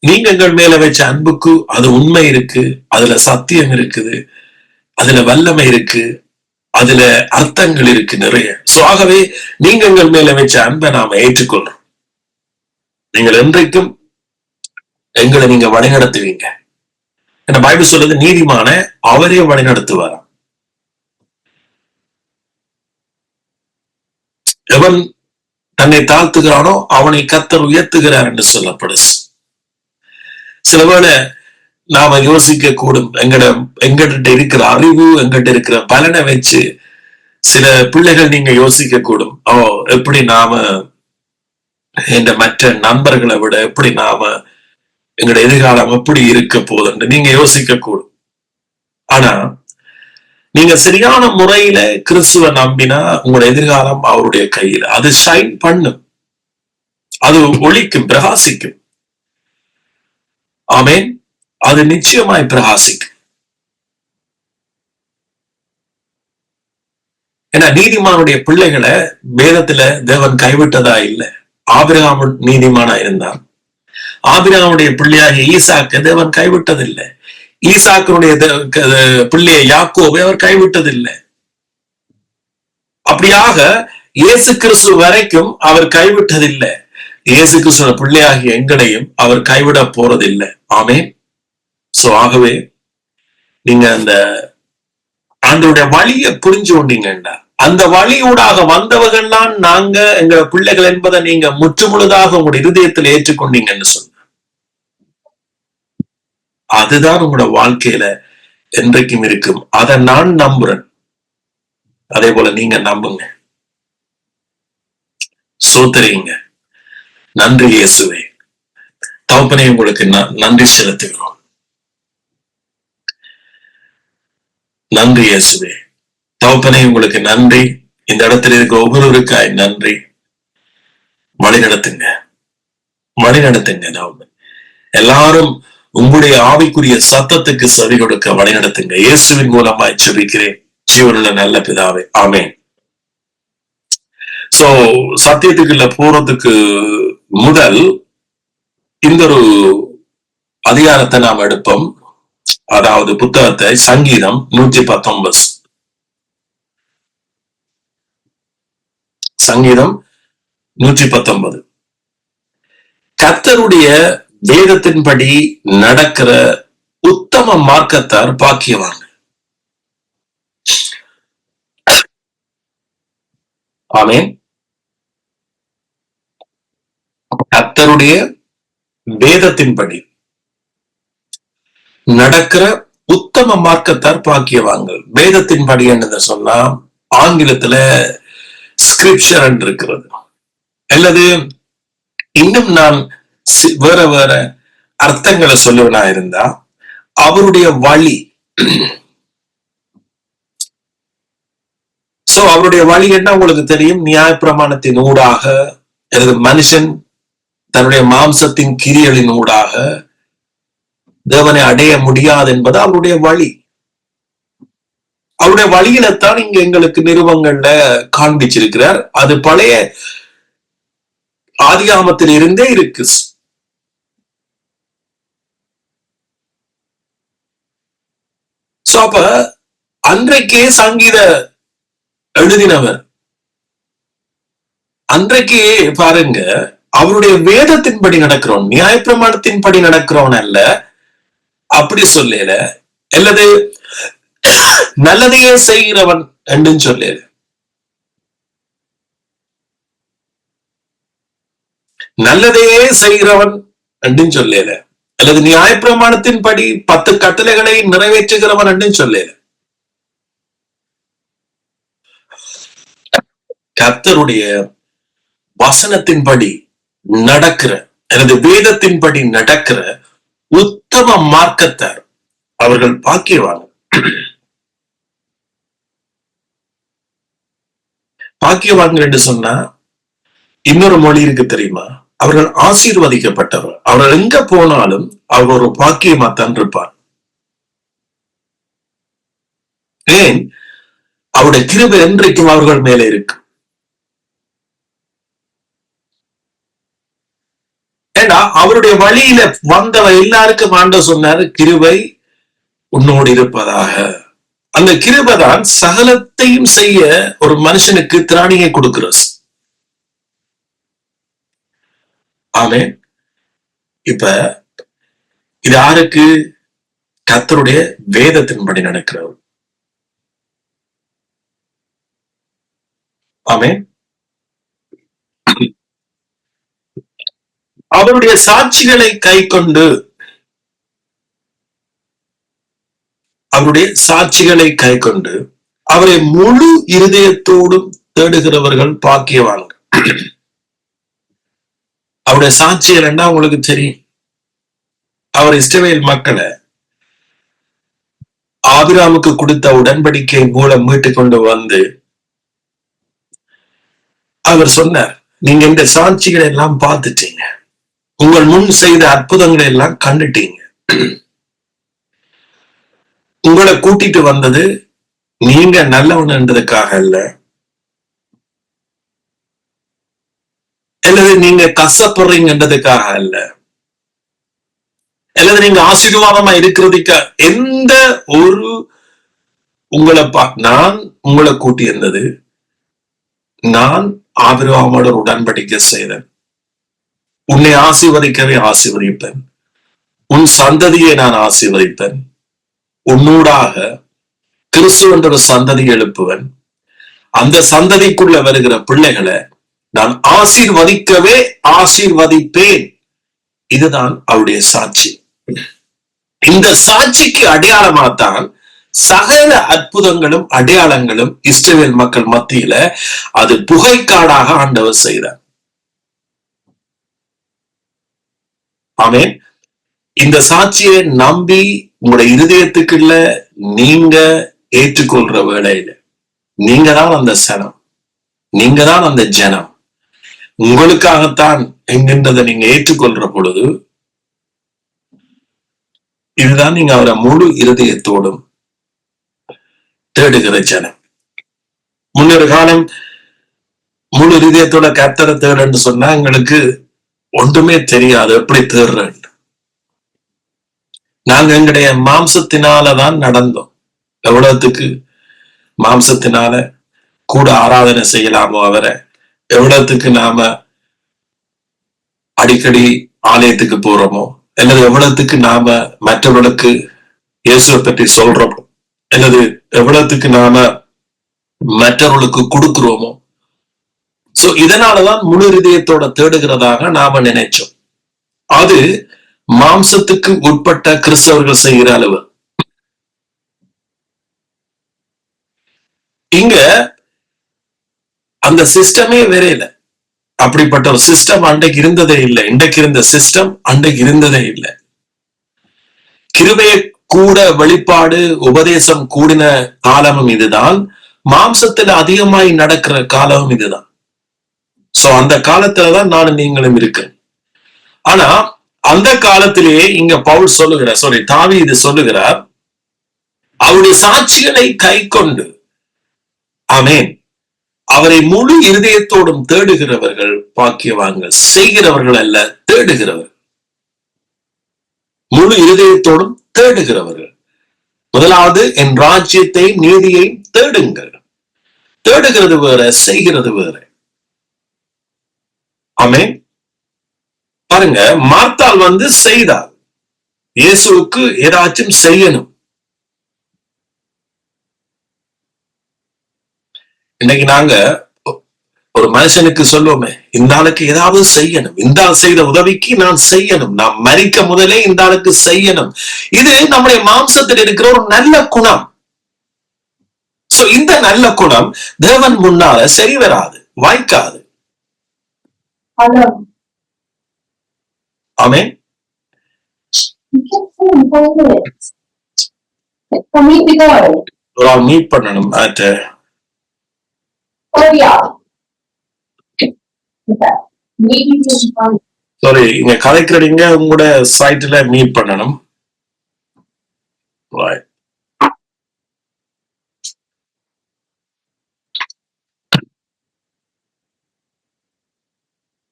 நீங்க எங்கள் மேல வச்ச அன்புக்கு அது உண்மை இருக்கு, அதுல சத்தியம் இருக்குது, அதுல வல்லமை இருக்கு, அதுல அர்த்தங்கள் இருக்கு நிறைய. சோ ஆகவே நீங்க எங்கள் மேல வச்ச அன்பை நாம ஏற்றுக்கொள்றோம். நீங்கள் என்றைக்கும் எங்களை நீங்க வழிநடத்துவீங்க. என்ன பைபிள் சொல்லுது, நீதிமான அவரே வழிநடத்துவாராம். எவன் தன்னை தாழ்த்துகிறானோ அவனை கர்த்தர் உயர்த்துகிறார் என்று சொல்லப்படுது. சில வேளை நாம யோசிக்க கூடும், எங்கிட்ட இருக்கிற அறிவு, எங்கிட்ட இருக்கிற பலனை வச்சு சில பிள்ளைகள் நீங்க யோசிக்க கூடும், எப்படி நாம இந்த மற்ற நண்பர்களை விட எப்படி நாம எங்களோட எதிர்காலம் எப்படி இருக்க போகுதுன்னு நீங்க யோசிக்க கூடும். ஆனா நீங்க சரியான முறையில கிறிஸ்துவ நம்பினா உங்களோட எதிர்காலம் அவருடைய கையில. அது ஷைன் பண்ணும், அது ஒளிக்கும், பிரகாசிக்கும். ஆமென். அது நிச்சயமாய் பிரகாசிக்கும். ஏன்னா நீதிமானுடைய பிள்ளைகளை வேதத்துல தேவன் கைவிட்டதா இல்லை. ஆபிரகாம் நீதிமானா இருந்தான். ஆபிரகாமுடைய பிள்ளையாகிய ஈசாக்கு தேவன் கைவிட்டதில்லை. ஈசாக்கினுடைய பிள்ளைய யாக்கோபை அவர் கைவிட்டதில்லை. அப்படியாக இயேசு கிறிஸ்து வரைக்கும் அவர் கைவிட்டதில்லை. இயேசு கிறிஸ்துவ பிள்ளையாகிய எங்களையும் அவர் கைவிட போறதில்லை. ஆமென். சோ ஆகவே நீங்க அந்த ஆண்டவருடைய வழியை புரிஞ்சு கொண்டீங்கன்னா, அந்த வழியூடாக வந்தவர்கள்லாம் நாங்க எங்க பிள்ளைகள் என்பதை நீங்க முற்றுமுழுதாக உங்களுடைய இருதயத்தில் ஏற்றுக்கொண்டீங்கன்னு சொன்ன, அதுதான் உங்களோட வாழ்க்கையில என்றைக்கும் இருக்கும். அதை நான் நம்புறேன். அதே போல நீங்க நம்புங்க. சோதரிங்க. நன்றி இயேசுவே. தகப்பனே, உங்களுக்கு நன்றி செலுத்துகிறோம். நன்றி இயேசுவே. தகப்பனே, உங்களுக்கு நன்றி. இந்த இடத்துல இருக்கிற ஒவ்வொருவருக்காய் நன்றி. வழி நடத்துங்க, வழி நடத்துங்க. தகப்பன் எல்லாரும் உங்களுடைய ஆவிக்குரிய சத்தத்துக்கு செவி கொடுக்க வழி நடத்துங்க. இயேசுவின் மூலமாய் ஜெபிக்கிறேன் ஜீவனுள்ள நல்ல பிதாவே, ஆமென். சோ சத்தியத்துக்குள்ள போறதுக்கு முதல் இந்த ஒரு அதிகாரத்தை நாம் எடுப்போம். அதாவது புத்தகத்தை சங்கீதம் 119 சங்கீதம் 119 கர்த்தருடைய வேதத்தின்படி நடக்கிற உத்தம மார்க்கத்தார் பாக்கியவாங்க. ஆமென். கர்த்தருடைய வேதத்தின்படி நடக்கிற உத்தம மார்க்கத்தார் பாக்கியவாங்க. வேதத்தின்படி என்னது சொன்னா ஆங்கிலத்துல ஸ்கிரிப்சர் இருக்கிறது, அல்லது இன்னும் நான் வேற வேற அர்த்தங்களை சொல்லுவனா இருந்தா அவருடைய வழி. சோ அவருடைய வழி என்ன உங்களுக்கு தெரியும். நியாயப்பிரமாணத்தின் ஊடாக, அல்லது மனுஷன் தன்னுடைய மாம்சத்தின் கிரியலின் ஊடாக தேவனை அடைய முடியாது என்பது அவருடைய வழி. அவருடைய வழியில்தான் இங்க எங்களுக்கு நிறுவங்கள்ல காண்பிச்சிருக்கிறார். அது பழைய ஆதியாகமத்தில் இருந்தே இருக்கு. சோ அப்ப அன்றைக்கே சங்கீத எழுதினவர் அன்றைக்கே பாருங்க, அவருடைய வேதத்தின்படி நடக்கிறோம், நியாயப்பிரமாணத்தின்படி நடக்கிறோம் அல்ல, அப்படி சொல்லல, அல்லது நல்லதையே செய்கிறவன் என்று சொல்லல. நல்லதையே செய்கிறவன் என்று சொல்லல, அல்லது நியாயப்பிரமாணத்தின்படி 10 கட்டளைகளை நிறைவேற்றுகிறவன் என்று சொல்லல. கர்த்தருடைய வசனத்தின்படி நடக்கிற, அல்லது வேதத்தின்படி நடக்கிற உத்தம மார்க்கத்தார் அவர்கள் பாக்கியவாங்க. பாக்கியவான்கள் என்று சொன்னா இன்னொரு மொழி இருக்கு தெரியுமா, அவர்கள் ஆசீர்வதிக்கப்பட்டவர். அவர்கள் எங்க போனாலும் அவர் ஒரு பாக்கியமாத்தான் இருப்பார். ஏன்? அவருடைய கிருபை என்றைக்கும் அவர்கள் மேலே இருக்கு. ஏன்னா அவருடைய வழியில வந்தவ எல்லாருக்கும் ஆண்டவர் சொன்னாரு, கிருபை உன்னோடு இருப்பதாக. அந்த கிருபை தான் சகலத்தையும் செய்ய ஒரு மனுஷனுக்கு திராணியை கொடுக்கிறது. ஆமே. இப்ப இது யாருக்கு? கர்த்தருடைய வேதத்தின்படி நடக்கிறவர். ஆமே. அவருடைய சாட்சிகளை கை கொண்டு, அவருடைய சாட்சிகளை கை கொண்டு அவரை முழு இருதயத்தோடும் தேடுகிறவர்கள் பாக்கியவான்கள். அவருடைய சாட்சிகள் என்ன உங்களுக்கு தெரியும். அவர் இஸ்ரவேல் மக்களை ஆபிராமுக்கு கொடுத்த உடன்படிக்கை மூலம் மீட்டு கொண்டு வந்து அவர் சொன்னார், நீங்க இந்த சாட்சிகளை எல்லாம் பார்த்துட்டீங்க, உங்கள் முன் செய்த அற்புதங்களை எல்லாம் கண்டுட்டீங்க. உங்களை கூட்டிட்டு வந்தது நீங்க நல்லவன்றதுக்காக அல்ல, அல்லது நீங்க கஷ்டப்படுறீங்கன்றதுக்காக அல்ல, அல்லது நீங்க ஆசீர்வாதமா இருக்கிறதுக்காக. எந்த ஒரு உங்களை நான் உங்களை கூட்டி இருந்தது, நான் ஆபிரகாமோட உடன்படிக்கை செய்தேன், உன்னை ஆசீர்வதிக்கவே ஆசீர்வதிப்பேன், உன் சந்ததியை நான் ஆசீர்வதிப்பேன், உன்னூடாக கிறிஸ்து என்ற ஒரு சந்ததி எழுப்புவன், அந்த சந்ததிக்குள்ள வருகிற பிள்ளைகளை நான் ஆசீர்வதிக்கவே ஆசீர்வதிப்பேன். இதுதான் அவருடைய சாட்சி. இந்த சாட்சிக்கு அடையாளமாத்தான் சகல அற்புதங்களும் அடையாளங்களும் இஸ்ரவேல் மக்கள் மத்தியில அது புகைக்காடாக ஆண்டவர் செய்தார். ஆமென். இந்த சாட்சியை நம்பி உங்களுடைய இருதயத்துக்குள்ள நீங்க ஏற்றுக்கொள்ற வேளையில நீங்க தான் அந்த சனம், நீங்க தான் அந்த ஜனம். உங்களுக்காகத்தான் என்கின்றதை நீங்க ஏற்றுக்கொள்ற பொழுது இதுதான் நீங்க அவரை முழு இருதயத்தோடும் தேடுகிற ஜனம். முன்னொரு காலம் முழு இருதயத்தோட கர்த்தரை தேடுன்னு சொன்னா எங்களுக்கு ஒன்றுமே தெரியாது, எப்படி தேடுறேன். நாங்க எங்களுடைய மாம்சத்தினாலதான் நடந்தோம். எவ்வளவுக்கு மாம்சத்தினால கூட ஆராதனை செய்யலாமோ அவரை, எவ்வளவுக்கு நாம அடிக்கடி ஆலயத்துக்கு போறோமோ, அல்லது எவ்வளவுக்கு நாம மற்றவர்களுக்கு இயேசுவை பற்றி சொல்றோமோ, அல்லது எவ்வளவுக்கு நாம மற்றவர்களுக்கு கொடுக்கிறோமோ. சோ இதனாலதான் முழு இதயத்தோட தேடுகிறதாக நாம நினைச்சோம். அது மாம்சத்துக்கு உட்பட்ட கிறிஸ்தவர்கள் செய்கிற அளவு. இங்க அந்த சிஸ்டமே வேற இல்லை. அப்படிப்பட்ட ஒரு சிஸ்டம் அன்றைக்கு இருந்ததே இல்லை. இன்றைக்கு இருந்த சிஸ்டம் அன்றைக்கு இருந்ததே இல்லை. கிருபையை கூட வெளிப்பாடு உபதேசம் கூடின காலமும் இதுதான். மாம்சத்துல அதிகமாய் நடக்கிற காலமும் இதுதான். சோ அந்த காலத்துலதான் நானும் நீங்களும் இருக்கு. ஆனா அந்த காலத்திலேயே இங்க பவுல் சொல்லுகிறார், தாவீது சொல்லுகிறார், அவருடைய சாட்சிகளை கை கொண்டு, ஆமென், அவரை முழு இருதயத்தோடும் தேடுகிறவர்கள் பாக்கியவான்கள். செய்கிறவர்கள் அல்ல, தேடுகிறவர்கள். முழு இருதயத்தோடும் தேடுகிறவர்கள். முதலாவது, என் ராஜ்யத்தை நீதியை தேடுங்கள். தேடுகிறது வேற, செய்கிறது வேற. ஆமென். பாருங்க, மார்த்தாள் செய்தாள். இயேசுவுக்கு ஏதாச்சும் செய்யணும். இன்னைக்கு நாங்க ஒரு மனுஷனுக்கு சொல்லுவோமே, இந்த ஆளுக்கு ஏதாவது செய்யணும், இந்த ஆள் செய்த உதவிக்கு நான் செய்யணும், நான் மரிக்க முதலே இந்த ஆளுக்கு செய்யணும். இது நம்முடைய மாம்சத்தில் இருக்கிற ஒரு நல்ல குணம். சோ இந்த நல்ல குணம் தேவன் முன்னால சரி வராது, வாய்க்காது. ஆமென். மீட் பண்ணணும். சாரி, இங்க கதைக்கிறீங்க, உங்களோட சைட்ல மீட் பண்ணணும்.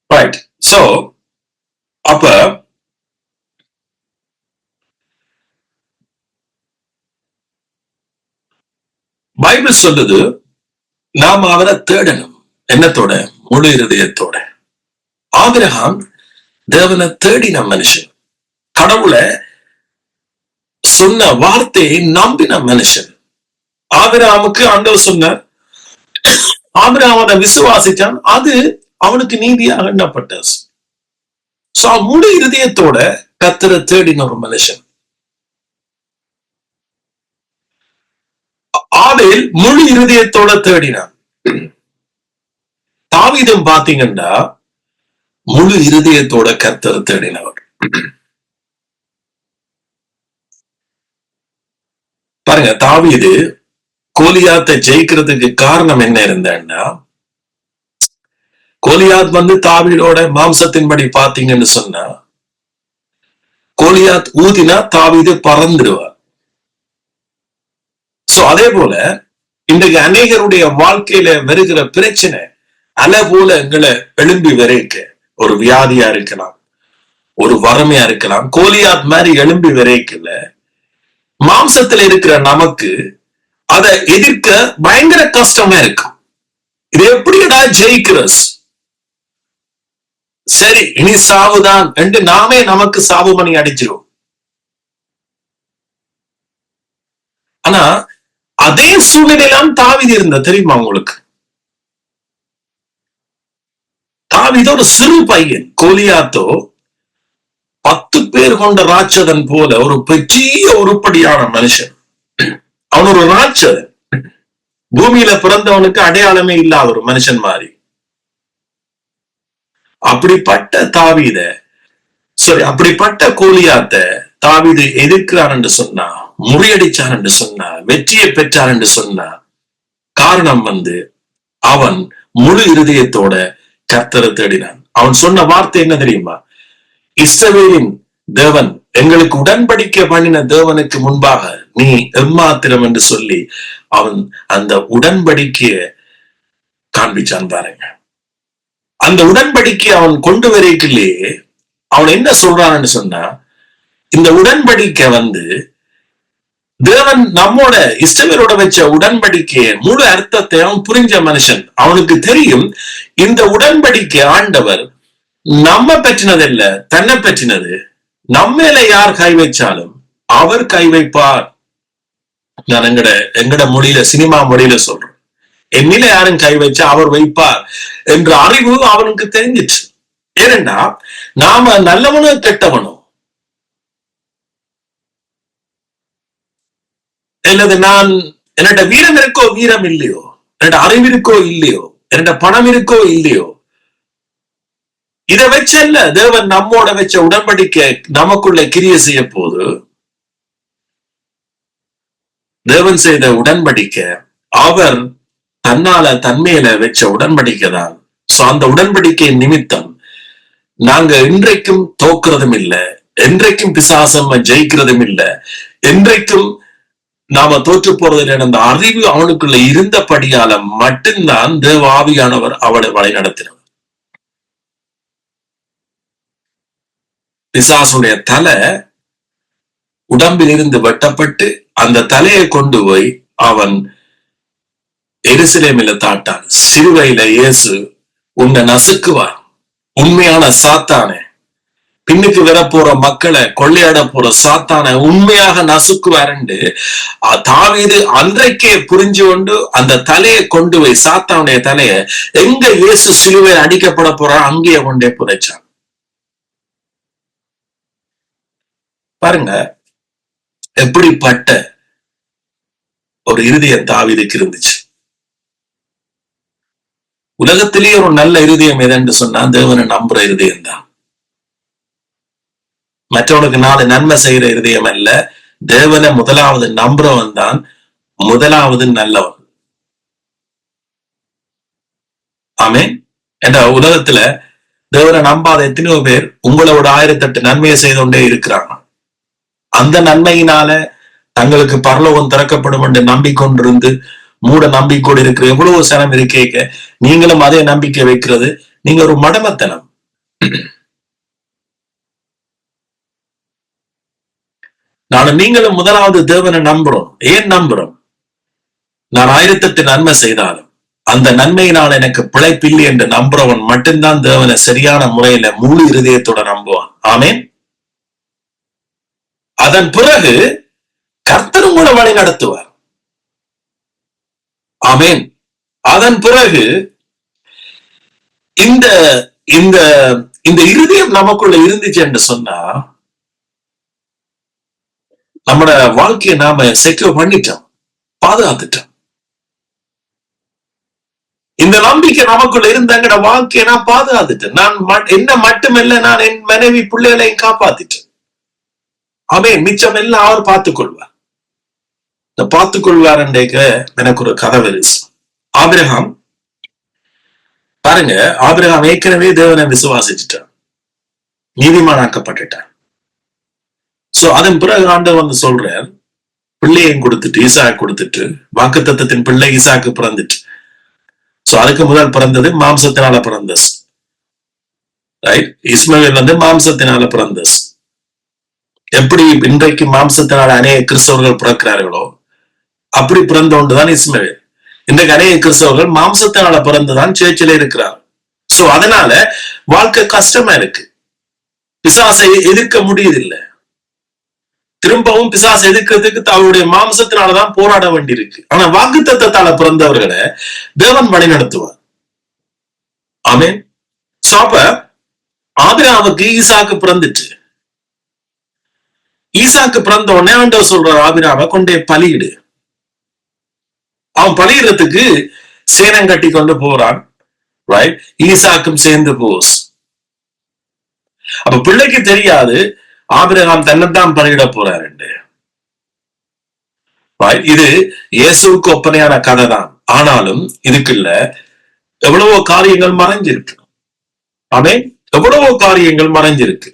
ரைட். சோ அப்ப பைபிள் சொல்லுது, நாம் அவரை தேடணும். என்னத்தோட? முழு இருதயத்தோட. ஆபிரகாம் தேவனை தேடின மனுஷன். கடவுளை சொன்ன வார்த்தையை நம்பின மனுஷன். ஆபிரகாமுக்கு ஆண்டவர் சொன்னார், ஆபிரகாம் அதை விசுவாசிச்சான், அது அவனுக்கு நீதியாக எண்ணப்பட்டது. முழு இருதயத்தோட கர்த்தரை தேடின ஒரு மனுஷன். ஆபேல் முழு இருதயத்தோட தேடினான். தாவீதும் பாத்தீங்கன்னா முழு இருதயத்தோட கர்த்தரை தேடினவர். பாருங்க, தாவீது கோலியாத்தை ஜெயிக்கிறதுக்கு காரணம் என்ன இருந்தான்னா, கோலியாத் தாவீதோட மாம்சத்தின்படி பாத்தீங்கன்னு சொன்னா, கோலியாத் ஊதினா தாவீது பறந்துடுவார். சோ அதே போல இன்றைக்கு அநேகருடைய வாழ்க்கையில வருகிற பிரச்சனை அலை போல எங்களை எழும்பி வரைக்க, ஒரு வியாதியா இருக்கலாம், ஒரு வறுமையா இருக்கலாம், கோலியாத் மாதிரி எழும்பி வரைக்கல மாம்சத்துல இருக்கிற நமக்கு அதை எதிர்க்க பயங்கர கஷ்டமா இருக்கும். இது எப்படிடா ஜெயிக்கிறஸ்? சரி, இனி சாவுதான் என்று நாமே நமக்கு சாவு மணி அடிச்சிரும். ஆனா அதே சூழ்நிலையெல்லாம் தாவீது இருந்த, தெரியுமா உங்களுக்கு? தாவீது ஒரு சிறு பையன். கோலியாத்தோ 10 பேர் கொண்ட ராட்சதன் போல ஒரு பெரிய உருப்படியான மனுஷன். அவன் ஒரு ராட்சதன். பூமியில பிறந்தவனுக்கு அடையாளமே இல்லாத ஒரு மனுஷன் மாதிரி. அப்படிப்பட்ட தாவீத, அப்படிப்பட்ட கோலியாத்த தாவீது எதிர்க்கிறான் என்று சொன்னா, முறியடிச்சான் என்று சொன்னா, வெற்றியை பெற்றான் என்று சொன்னா, காரணம் அவன் முழு இருதயத்தோட கர்த்தரை தேடினான். அவன் சொன்ன வார்த்தை என்ன தெரியுமா? இஸ்ரவேலின் தேவன், எங்களுக்கு உடன்படிக்கை பண்ணின தேவனுக்கு முன்பாக நீ எம்மாத்திரம் என்று சொல்லி அவன் அந்த உடன்படிக்கைய காண்பிச்சான். பாருங்க, அந்த உடன்படிக்கை அவன் கொண்டு வரைக்கிலேயே அவன் என்ன சொல்றான்னு சொன்னா, இந்த உடன்படிக்கை தேவன் நம்மோட இஸ்ரவேலோட வச்ச உடன்படிக்கைய முழு அர்த்தத்தை அவன் புரிஞ்ச மனுஷன். அவனுக்கு தெரியும் இந்த உடன்படிக்கை ஆண்டவர் நம்ம பற்றினது இல்ல, தன்னை பற்றினது. நம்மேல யார் கை வச்சாலும் அவர் கை வைப்பார். நான் எங்கட மொழியில, சினிமா மொழியில சொல்றேன், என்னில யாரும் கை வச்சா அவர் வைப்பார் என்ற அறிவு அவனுக்கு தெரிஞ்சிச்சு. ஏனென்றா நாம நல்லவனோ கெட்டவனோ, அல்லது நான் என்னோட வீரம் இருக்கோ வீரம் இல்லையோ, என்னோட அறிவு இருக்கோ இல்லையோ, என்னோட பணம் இருக்கோ இல்லையோ, இதை வச்சல்ல தேவன் நம்மோட வச்ச உடன்படிக்கை நமக்குள்ள கிரிய செய்ய போது. தேவன் செய்த உடன்படிக்கை அவர் தன்னால தன்மையில வச்ச உடன்படிக்கை தான். சோ அந்த உடன்படிக்கை நிமித்தம் நாங்க இன்றைக்கும் தோக்குறதும் இல்லை, என்றைக்கும் பிசாசம் ஜெயிக்கிறதும் இல்லை, என்றைக்கும் நாம தோற்று போறதில்லை. அந்த அறிவு அவனுக்குள்ள இருந்தபடியால மட்டும்தான் தேவ ஆவியானவர் அவளை வழி நடத்தினார். பிசாசுடைய தலை உடம்பில் இருந்து வெட்டப்பட்டு அந்த தலையை கொண்டு போய் அவன் எருசலேமில தாட்டான். சிலுவையில இயேசு உன்னை நசுக்குவார், உண்மையான சாத்தானே, பின்னுக்கு வரப்போற மக்களை கொள்ளையாட போற சாத்தான உண்மையாக நசுக்குவாருண்டு தாவீது அன்றைக்கே புரிஞ்சு கொண்டு அந்த தலையை கொண்டு போய், சாத்தானுடைய தலைய எங்க இயேசு சிலுவையில் அடிக்கப்பட போறான் அங்கேயே கொண்டே புதைச்சான். பாருங்க எப்படிப்பட்ட ஒரு இருதயம் தாவீதுக்கு இருந்துச்சு. உலகத்திலேயே ஒரு நல்ல இருதயம் எதென்று சொன்னா தேவனை நம்புற இருதயம் தான். மற்றவனுக்கு 4 நன்மை செய்யற இருதயம் அல்ல, தேவனை முதலாவது நம்புறவன் தான் முதலாவது நல்லவன். ஆமென். என்ற உலகத்துல தேவனை நம்பாத எத்தனையோ பேர் உங்களோட 1008 நன்மையை செய்து கொண்டே இருக்கிறாங்க. அந்த நன்மையினால தங்களுக்கு பரலோகம் திறக்கப்படும் என்று நம்பிக்கொண்டிருந்து மூட நம்பிக்கையோடு இருக்கிற எவ்வளவு சனம் இருக்கேக்க நீங்களும் அதே நம்பிக்கை வைக்கிறது நீங்க ஒரு மடமத்தனம். நானும் நீங்களும் முதலாவது தேவனை நம்புறோம். ஏன் நம்புறோம்? நான் 1008 நன்மை செய்தாலும் அந்த நன்மையினால் எனக்கு பிழைப்பில்லை என்று நம்புறவன் மட்டும்தான் தேவனை சரியான முறையில முழு இருதயத்தோட நம்புவான். ஆமேன். அதன் பிறகு கர்த்தர் உங்களை வழி நடத்துவார். ஆமேன். அதன் பிறகு இந்த இந்த இந்த இருதயம் நமக்குள்ள இருந்துச்சு என்று சொன்னா நம்மட வாழ்க்கையை நாம செக்யூர் பண்ணிட்டோம், பாதுகாத்துட்டோம். இந்த நம்பிக்கை நமக்குள்ள இருந்தாங்க, வாழ்க்கையை நான் பாதுகாத்துட்டேன். நான் என்ன மட்டுமல்ல, நான் என் மனைவி பிள்ளைகளையும் காப்பாத்திட்டேன். அவன் மிச்சம் எல்லாம் அவர் பார்த்துக்கொள்வார். இந்த பார்த்துக்கொள்வார் எனக்கு ஒரு கதை வருது. ஆபிரகாம் பாருங்க, ஆபிரகாம் ஏற்கனவே தேவனை விசுவாசிச்சுட்டான், நீதிமானாக்கப்பட்டுட்டான். சோ அதன் பிறகு ஆண்டவர் வந்து சொல்றார், பிள்ளையும் கொடுத்துட்டு ஈசாக்கு கொடுத்துட்டு, வாக்குத்தத்தத்தின் பிள்ளை ஈசாக்கு பிறந்துட்டு. சோ அதுக்கு முதல் பிறந்தது மாம்சத்தினால பிறந்தஸ், ரைட்? இஸ்மவேல் வந்து மாம்சத்தினால பிறந்தஸ். எப்படி இன்றைக்கு மாம்சத்தினால அநேக கிறிஸ்தவர்கள் பிறக்கிறார்களோ அப்படி பிறந்த ஒன்றுதான் இஸ்மவேல். இன்றைக்கு அநேக கிறிஸ்தவர்கள் மாம்சத்தினால பிறந்துதான் சேர்ச்சில இருக்கிறார். சோ அதனால வாழ்க்கை கஷ்டமா இருக்கு, பிசாசை எதிர்க்க முடியதில்லை. திரும்பவும் பிசாசை எதிர்க்கிறதுக்கு அவருடைய மாம்சத்தினாலதான் போராட வேண்டியிருக்கு. ஆனா வாக்குத்தத்தத்தால பிறந்தவர்களை தேவன் வழி நடத்துவார். ஆமேன். சோ அப்ப ஆபிரகாமுக்கு ஈசாக்கு பிறந்துட்டு, ஈசாக்கு பிறந்த உடனே ஆண்டவர் சொல்றார், ஆபிரகாமை கொண்டே பலியிடு. அவன் பலியிடத்துக்கு சேனம் கட்டி கொண்டு போறான், ரைட்? ஈசாக்கும் சேர்ந்து போஸ். அப்ப பிள்ளைக்கு தெரியாது ஆபிரகாம் தன்னைத்தான் பலியிட போறாரு. இது இயேசுவுக்கு ஒப்பனையான கதை தான். ஆனாலும் இதுக்குள்ள எவ்வளவோ காரியங்கள் மறைஞ்சிருக்கு. ஆமே, எவ்வளவோ காரியங்கள் மறைஞ்சிருக்கு.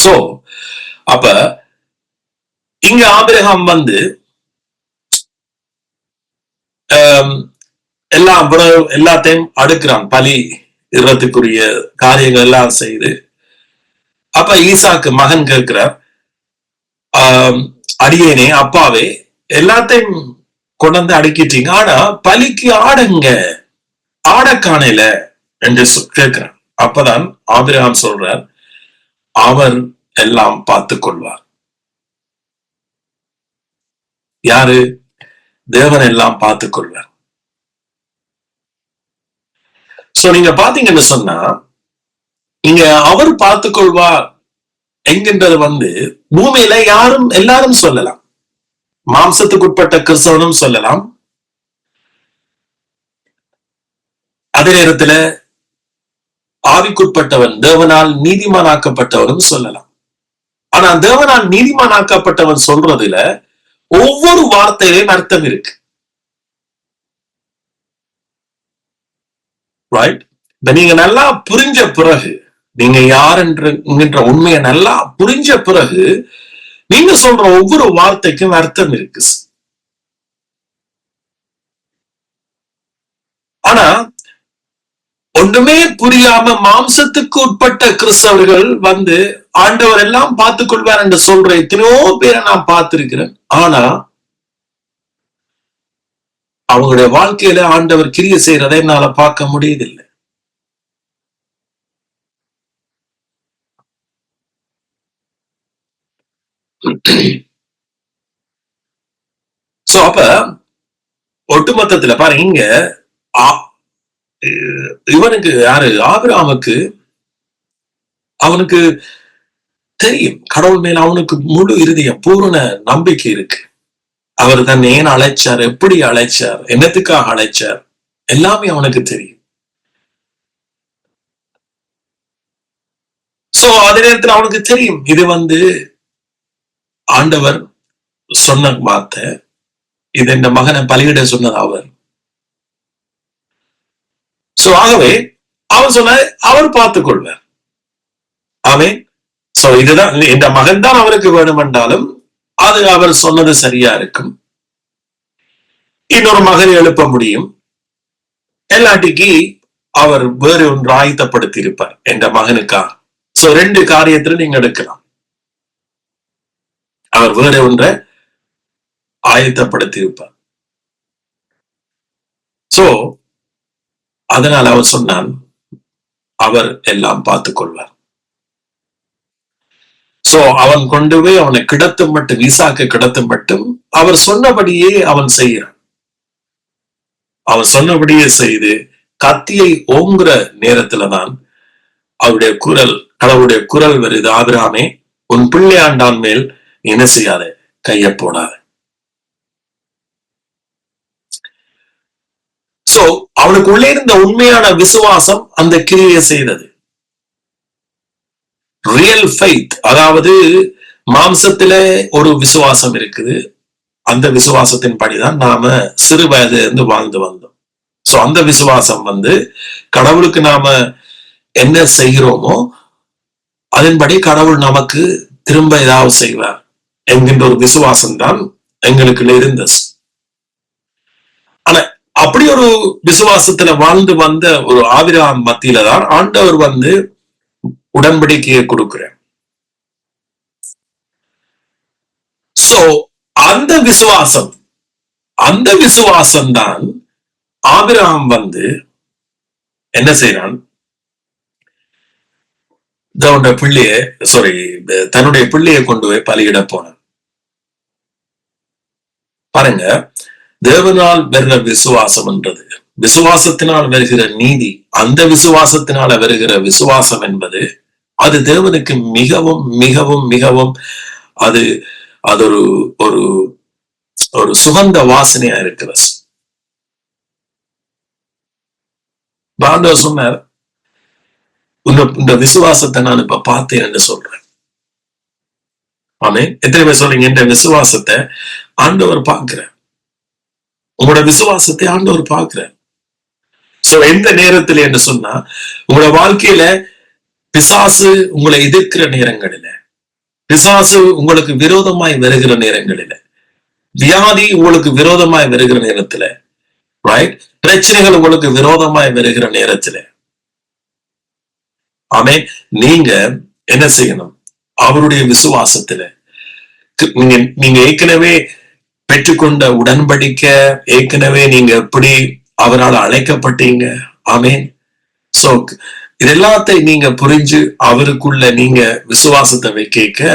சோ அப்ப இங்க ஆபிரகாம் வந்து எல்லாத்தையும் அடுக்கிறான், பலி இறத்துக்குரிய காரியங்கள் எல்லாம் செய்து அப்ப ஈசாக்கு மகன் கேட்கிறார், அடியேனே அப்பாவே எல்லாத்தையும் கொண்டு வந்து அடுக்கிட்டீங்க, ஆனா பலிக்கு ஆடுங்க, ஆட காணையில என்று கேட்கிறார். அப்பதான் ஆபிரகாம் சொல்றார், அவர் எல்லாம் பார்த்து கொள்வார். யாரு? தேவன் எல்லாம் பார்த்து கொள்வார். சோ நீங்க பாத்தீங்கன்னு சொன்னா, நீங்க அவர் பார்த்து கொள்வார் என்கின்றது பூமியில எல்லாரும் சொல்லலாம். மாம்சத்துக்கு உட்பட்ட கிறிஸ்தவனும் சொல்லலாம், அதே நேரத்துல ஆவிக்குட்பட்டவன் தேவனால் நீதிமானாக்கப்பட்டவனும் சொல்லலாம். ஆனா தேவனால் நீதிமானாக்கப்பட்டவன் சொல்றதுல ஒவ்வொரு வார்த்தையிலும் அர்த்தம் இருக்கு. ரைட்? நீங்க நல்லா புரிஞ்ச பிறகு, நீங்க யார் என்கின்ற உண்மையை நல்லா புரிஞ்ச பிறகு, நீங்க சொல்ற ஒவ்வொரு வார்த்தைக்கும் அர்த்தம் இருக்கு. ஆனா ஒன்றுமே புரியாம மாம்சத்துக்கு உட்பட்ட கிறிஸ்தவர்கள் ஆண்டவர் எல்லாம் பார்த்துக் கொள்வார் என்று சொல்ற எத்தனையோ பேரை நான் பார்த்திருக்கிறேன். ஆனா அவங்களுடைய வாழ்க்கையில ஆண்டவர் கிரியை செய்யறதை என்னால பார்க்க முடியதில்லை. சோ அப்ப ஒட்டுமொத்தத்துல பாருங்க, இவனுக்கு யாரு? ஆபிரகாமுக்கு அவனுக்கு தெரியும் கடவுள் மேல அவனுக்கு முழு இருதயம் பூரண நம்பிக்கை இருக்கு. அவர் தன்னை ஏன் அழைச்சார், எப்படி அழைச்சார், என்னத்துக்காக அழைச்சார், எல்லாமே அவனுக்கு தெரியும். சோ அதே நேரத்தில் அவனுக்கு தெரியும் இது ஆண்டவர் சொன்ன வார்த்தை, இது இந்த மகனை பலியிட சொன்னது அவர். சோ ஆகவே அவர் சொன்ன அவர் பார்த்துக் கொள்வார். ஆமென். சோ இதுதான், இந்த மகன் தான் அவருக்கு வேணும் என்றாலும் அது அவர் சொன்னது சரியா இருக்கும். இன்னொரு மகனை எழுப்ப முடியும், எல்லாட்டிக்கு அவர் வேறு ஒன்று ஆயத்தப்படுத்தி இருப்பார் என்ற மகனுக்காக. சோ 2 காரியத்துல நீங்க எடுக்கலாம். அவர் வேறு ஒன்றை ஆயத்தப்படுத்தி இருப்பார். சோ அதனால் அவர் சொன்னான், அவர் எல்லாம் பார்த்துக் கொள்வார். சோ அவன் கொண்டு போய் அவனை கிடத்தும் மட்டும், ஈசாக்கு கிடத்தும் மட்டும் அவர் சொன்னபடியே அவன் செய்கிறான். அவன் சொன்னபடியே செய்து கத்தியை ஓங்குற நேரத்துலதான் அவருடைய குரல், கடவுளுடைய குரல் வருது, ஆபிரகாமே உன் பிள்ளையாண்டான் மேல் என்ன செய்யாத, கைய போடாத. சோ அவனுக்கு உள்ளே இருந்த உண்மையான விசுவாசம் அந்த கிரியை செய்தது. ரியல் ஃபெய்த், அதாவது மாம்சத்திலே ஒரு விசுவாசம் இருக்குது, அந்த விசுவாசத்தின் படிதான் நாம சிறு வயதுல இருந்து வாழ்ந்து வந்தோம். சோ அந்த விசுவாசம் கடவுளுக்கு நாம என்ன செய்கிறோமோ அதன்படி கடவுள் நமக்கு திரும்ப ஏதாவது செய்வார் என்கின்ற ஒரு விசுவாசம் தான் எங்களுக்குள்ள இருந்தது. ஆனா அப்படி ஒரு விசுவாசத்துல வாழ்ந்து வந்த ஒரு ஆபிரகாம் மத்தியில தான் ஆண்டவர் உடன்படிக்கையை கொடுக்கிறார். சோ அந்த விசுவாசம் தான் ஆபிரகாம் என்ன செய்யறான், தன்னுடைய பிள்ளையை கொண்டு போய் பலியிட போனான். பாருங்க, தேவனால் வருகிற விசுவாசம் என்றது, விசுவாசத்தினால் வருகிற நீதி, அந்த விசுவாசத்தினால வருகிற விசுவாசம் என்பது அது தேவனுக்கு மிகவும் மிகவும் மிகவும் அது ஒரு ஒரு சுகந்த வாசனையா இருக்கிறது. ஆண்டவர் சொன்னார், இந்த விசுவாசத்தை நான் இப்ப பார்த்தேன் என்று சொல்றேன். ஆமென். எத்தனை பேர் சொல்றீங்க, இந்த விசுவாசத்தை ஆண்டவர் பார்க்கிறார், உங்களோட விசுவாசத்தை ஆண்டவர் பார்க்கிறார். சோ எந்த நேரத்துல என்று சொன்னா, உங்களோட வாழ்க்கையில பிசாசு உங்களை எதிர்க்கிற நேரங்களில, பிசாசு உங்களுக்கு விரோதமாய் வருகிற நேரங்களில, வியாதி உங்களுக்கு விரோதமாய் வருகிற நேரத்துல, ரைட், பிரச்சனைகள் உங்களுக்கு விரோதமாய் வருகிற நேரத்துல, ஆமென், நீங்க என்ன செய்யணும்? அவருடைய விசுவாசத்துல நீங்க ஏற்கனவே பெற்றுக்கொண்ட உடன்படிக்க, ஏற்கனவே நீங்க எப்படி அவரால் அழைக்கப்பட்டீங்க. ஆமேன். சோ இது எல்லாத்தையும் நீங்க புரிஞ்சு அவருக்குள்ள நீங்க விசுவாசத்தை வைக்க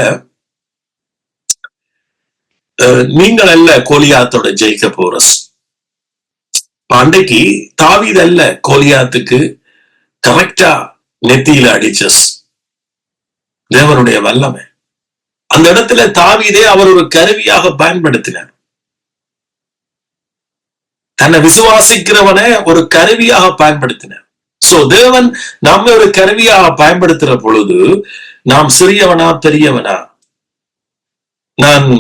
நீங்கள் அல்ல கோலியாத்தோட ஜெயிக்க போறஸ். அன்றைக்கு தாவீது அல்ல கோலியாத்துக்கு கரெக்டா நெத்தியில அடிச்சஸ், தேவனுடைய வல்லமை. அந்த இடத்துல தாவீதே அவர் ஒரு கருவியாக பயன்படுத்தினார். தன்னை விசுவாசிக்கிறவனை ஒரு கருவியாக பயன்படுத்தினார். சோ தேவன் நம்ம ஒரு கருவியாக பயன்படுத்துற பொழுது நாம் சிறியவனா பெரியவனா, நான்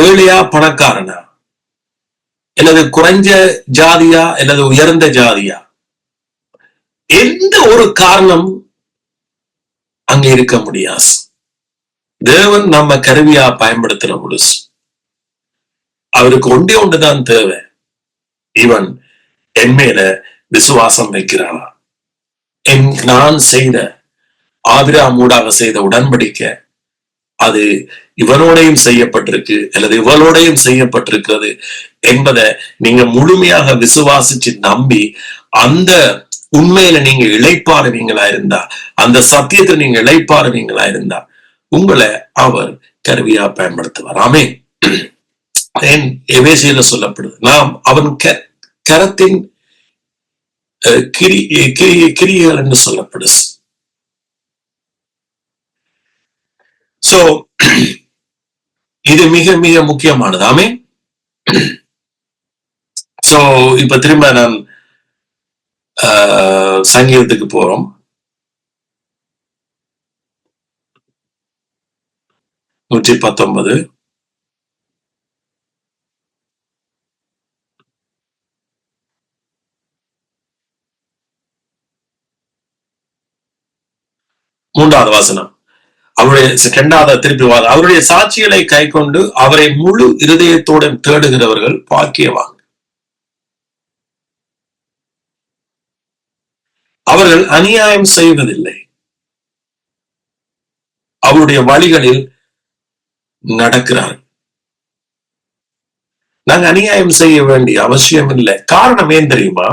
ஏழையா பணக்காரனா, அல்லது குறைஞ்ச ஜாதியா அல்லது உயர்ந்த ஜாதியா, எந்த ஒரு காரணம் அங்க இருக்க முடியாது. தேவன் நம்ம கருவியா பயன்படுத்துற பொழுது அவருக்கு ஒன்றே ஒன்றுதான் தேவை, இவன் என் மேல விசுவாசம் வைக்கிறானா, நான் செய்த ஆபிரகாமோடாக செய்த உடன்படிக்கை அது இவனோடையும் செய்யப்பட்டிருக்கு அல்லது இவளோடையும் செய்யப்பட்டிருக்கிறது என்பதை நீங்க முழுமையாக விசுவாசிச்சு நம்பி அந்த உண்மையில நீங்க இளைப்பாறுவீங்களா இருந்தா, அந்த சத்தியத்தை நீங்க இளைப்பாறுவீங்களா இருந்தா உங்களை அவர் கருவியா பயன்படுத்துவார். ஆமே. எபேசியில சொல்லப்படுது, நாம் அவன் கரத்தின் கிரியைகள் என்று சொல்லப்படுது. சோ இது மிக மிக முக்கியமானது. ஆமே. சோ இப்ப திரும்ப நான் சங்கீதத்துக்கு போறோம். 119. மூன்றாவது வாசனம். அவருடைய இரண்டாவது திருப்பி அவருடைய சாட்சிகளை கை கொண்டு அவரை முழு இருதயத்தோடு தேடுகிறவர்கள் பாக்கியவாங்க. அவர்கள் அநியாயம் செய்வதில்லை, அவருடைய வழிகளில் நடக்கிறார்கள். நாங்க அநியாயம் செய்ய வேண்டிய அவசியம் இல்லை. காரணம் ஏன் தெரியுமா?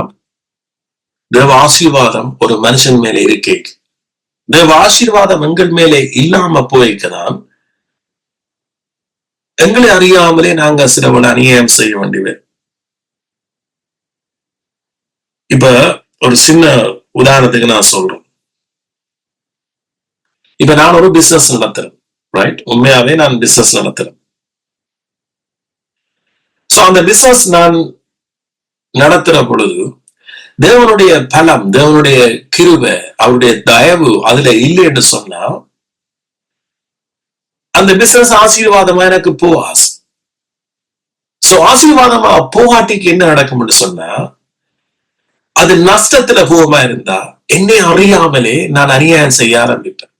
தேவ ஆசீர்வாதம் ஒரு மனுஷன் மேலே இருக்கே, தேவ ஆசீர்வாதம் எங்கள் மேலே இல்லாம போய்க்குதான் எங்களை அறியாமலே நாங்க சிலவள அநியாயம் செய்ய வேண்டியது. இப்ப ஒரு சின்ன உதாரணத்துக்கு நான் சொல்றேன். இப்ப நான் ஒரு பிசினஸ் நடத்துறேன், ரைட்? உண்மையாவே நான் பிசினஸ் நடத்துறேன். சோ அந்த பிசினஸ் நான் நடத்துற பொழுது தேவனுடைய பலம், தேவனுடைய கிருபை, அவருடைய தயவு அதுல இல்லை என்று சொன்னா அந்த பிசினஸ் ஆசீர்வாதமா எனக்கு போகாது. சோ ஆசீர்வாதமா போகாட்டிக்கு என்ன நடக்கும்னு சொன்னா அது நஷ்டத்துல போகமா இருந்தா என்னை அறியாமலே நான் அநியாயம் செய்ய ஆரம்பிப்பேன்.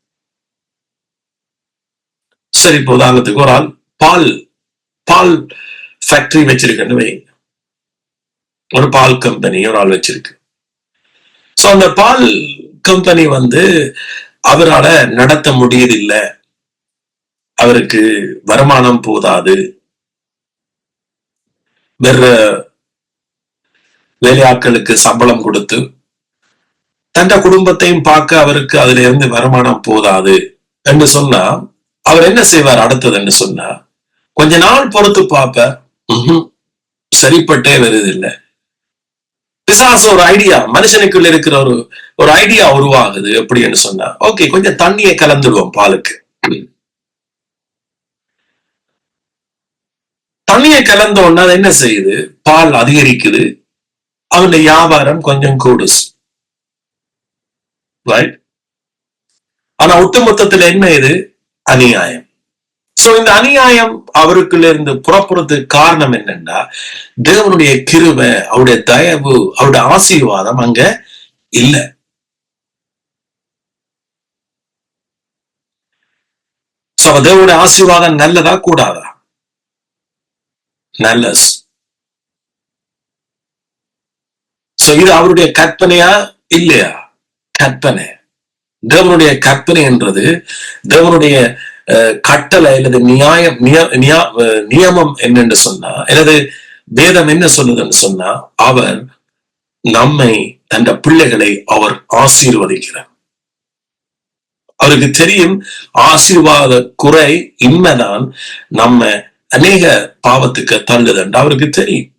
சரி, இப்போ உதாரணத்துக்கு ஒரு ஆள் பால் ஃபேக்டரி வச்சிருக்கேன்னு வைங்க, ஒரு பால் கம்பெனி ஒரு ஆள் வச்சிருக்கு. சோ அந்த பால் கம்பெனி அவரால நடத்த முடியதில்லை, அவருக்கு வருமானம் போதாது, வேற வேலையாட்களுக்கு சம்பளம் கொடுத்து தன் குடும்பத்தையும் பார்க்க அவருக்கு அதுல இருந்து வருமானம் போதாது என்று சொன்னா அவர் என்ன செய்வார்? அடுத்தது என்று சொன்னா கொஞ்ச நாள் பொறுத்து பார்ப்ப, சரிப்பட்டே வருது இல்லை. பிசாசு ஒரு ஐடியா, மனுஷனுக்குள்ள இருக்கிற ஒரு ஐடியா உருவாகுது. எப்படின்னு சொன்னா, ஓகே கொஞ்சம் தண்ணியை கலந்துடுவோம் பாலுக்கு. தண்ணியை கலந்தோன்னா அது என்ன செய்யுது? பால் அதிகரிக்குது, அவனுடைய வியாபாரம் கொஞ்சம் கூடுஸ், ரைட்? ஆனா ஒட்டுமொத்தத்துல என்ன இது? அநியாயம். சோ இந்த அநியாயம் அவருக்குள்ள இருந்து புறப்படுறதுக்கு காரணம் என்னன்னா தேவனுடைய கிருபை, அவருடைய தயவு, அவருடைய ஆசீர்வாதம் அங்க இல்ல. சோ தேவனுடைய ஆசீர்வாதம் நல்லதா கூடாதா? நல்லது. சோ இது அவருடைய கற்பனையா இல்லையா? கற்பனை. தேவனுடைய கற்பனை என்றது தேவனுடைய கட்டளை அல்லது நியமம் என்னென்று சொன்னா, அல்லது வேதம் என்ன சொல்லுதுன்னு சொன்னா, அவர் நம்மை தந்த பிள்ளைகளை அவர் ஆசீர்வதிக்கிறார். அவருக்கு தெரியும் ஆசீர்வாத குறை இன்மைதான் நம்ம அநேக பாவத்துக்கு தள்ளுதுன்னு அவருக்கு தெரியும்.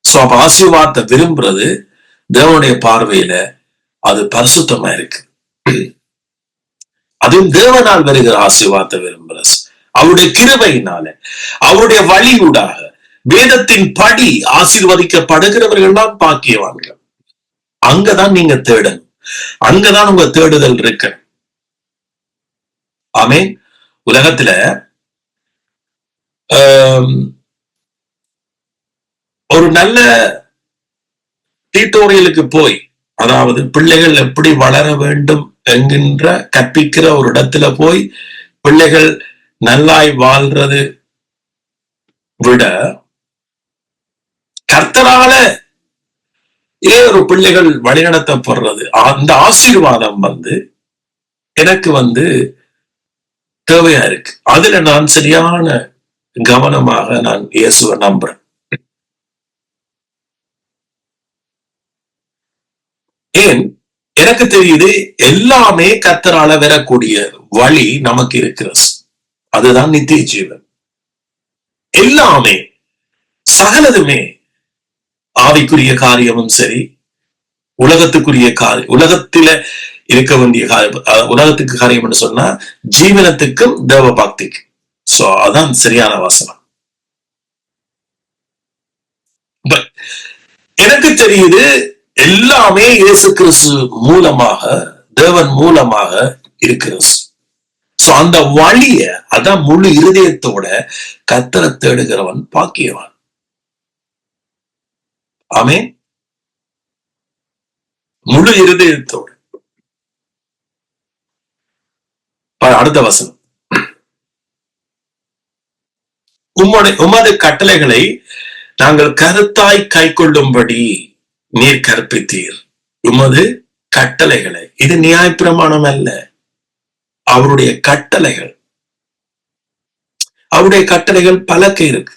சோ அப்ப ஆசீர்வாதத்தை விரும்புறது தேவனுடைய பார்வையில அது பரிசுத்தமா இருக்கு. அதுவும் தேவனால் வருகிற ஆசீர்வாதத்தை விரும்புறது அவருடைய கிருபையினால, அவருடைய வழியூடாக வேதத்தின் படி ஆசீர்வதிக்கப்படுகிறவர்கள் தான் பாக்கியவான்கள். அங்கதான் நீங்க தேடணும், அங்கதான் உங்க தேடுதல் இருக்கு. ஆமென். உலகத்துல ஒரு நல்ல டியூட்டோரியலுக்கு போய், அதாவது பிள்ளைகள் எப்படி வளர வேண்டும் என்கின்ற கற்பிக்கிற ஒரு இடத்துல போய் பிள்ளைகள் நல்லாய் வாழ்றது விட, கர்த்தரால ஒரு பிள்ளைகள் வழிநடத்தப்படுறது, அந்த ஆசீர்வாதம் எனக்கு தேவையா இருக்கு. அதுல நான் சரியான கவனமாக நான் இயேசுவை நம்புறேன். ஏன் எனக்கு தெரியுது, எல்லாமே கர்த்தரால வரக்கூடிய வழி நமக்கு இருக்கிறது. அதுதான் நித்திய ஜீவன். எல்லாமே சகலதுமே ஆவிக்குரிய காரியமும் சரி, உலகத்துக்குரிய காரியம், உலகத்தில இருக்க வேண்டிய உலகத்துக்கு காரியம் என்று சொன்னா ஜீவனத்துக்கும் தேவ பக்திக்கும். சோ அதான் சரியான வசனம். எனக்கு தெரியுது எல்லாமே இயேசு கிறிஸ்து மூலமாக, தேவன் மூலமாக இருக்கிறது. சோ அந்த வழிய, அதான் முழு இருதயத்தோட கர்த்தரை தேடுகிறவன் பாக்கியவான். ஆமென். முழு இருதயத்தோடு. அடுத்த வசனம், உமது கட்டளைகளை நாங்கள் கருத்தாய் கை கொள்ளும்படி நீர் கற்பித்தீர். உமது கட்டளைகளை, இது நியாயப்பிரமாணம் அல்ல, அவருடைய கட்டளைகள். அவருடைய கட்டளைகள் பலக்க இருக்கு.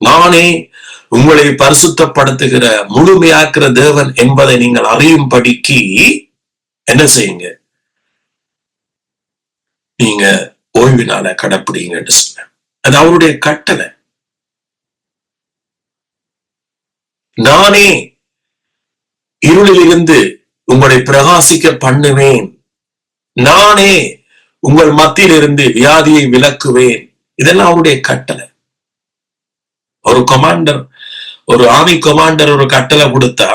நானே உங்களை பரிசுத்தப்படுத்துகிற முழுமையாக்குற தேவன் என்பதை நீங்கள் அறியும்படிக்கு என்ன செய்யுங்க, நீங்க ஓய்வினால கடைப்பிடிங்கன்னு சொன்ன. அது அவருடைய கட்டளை. நானே இருளில் இருந்து உங்களை பிரகாசிக்க பண்ணுவேன், நானே உங்கள் மத்தியில் இருந்து வியாதியை விலக்குவேன். இதெல்லாம் அவருடைய கட்டளை. ஒரு கமாண்டர், ஒரு ஆர்மி கமாண்டர் ஒரு கட்டளை கொடுத்தா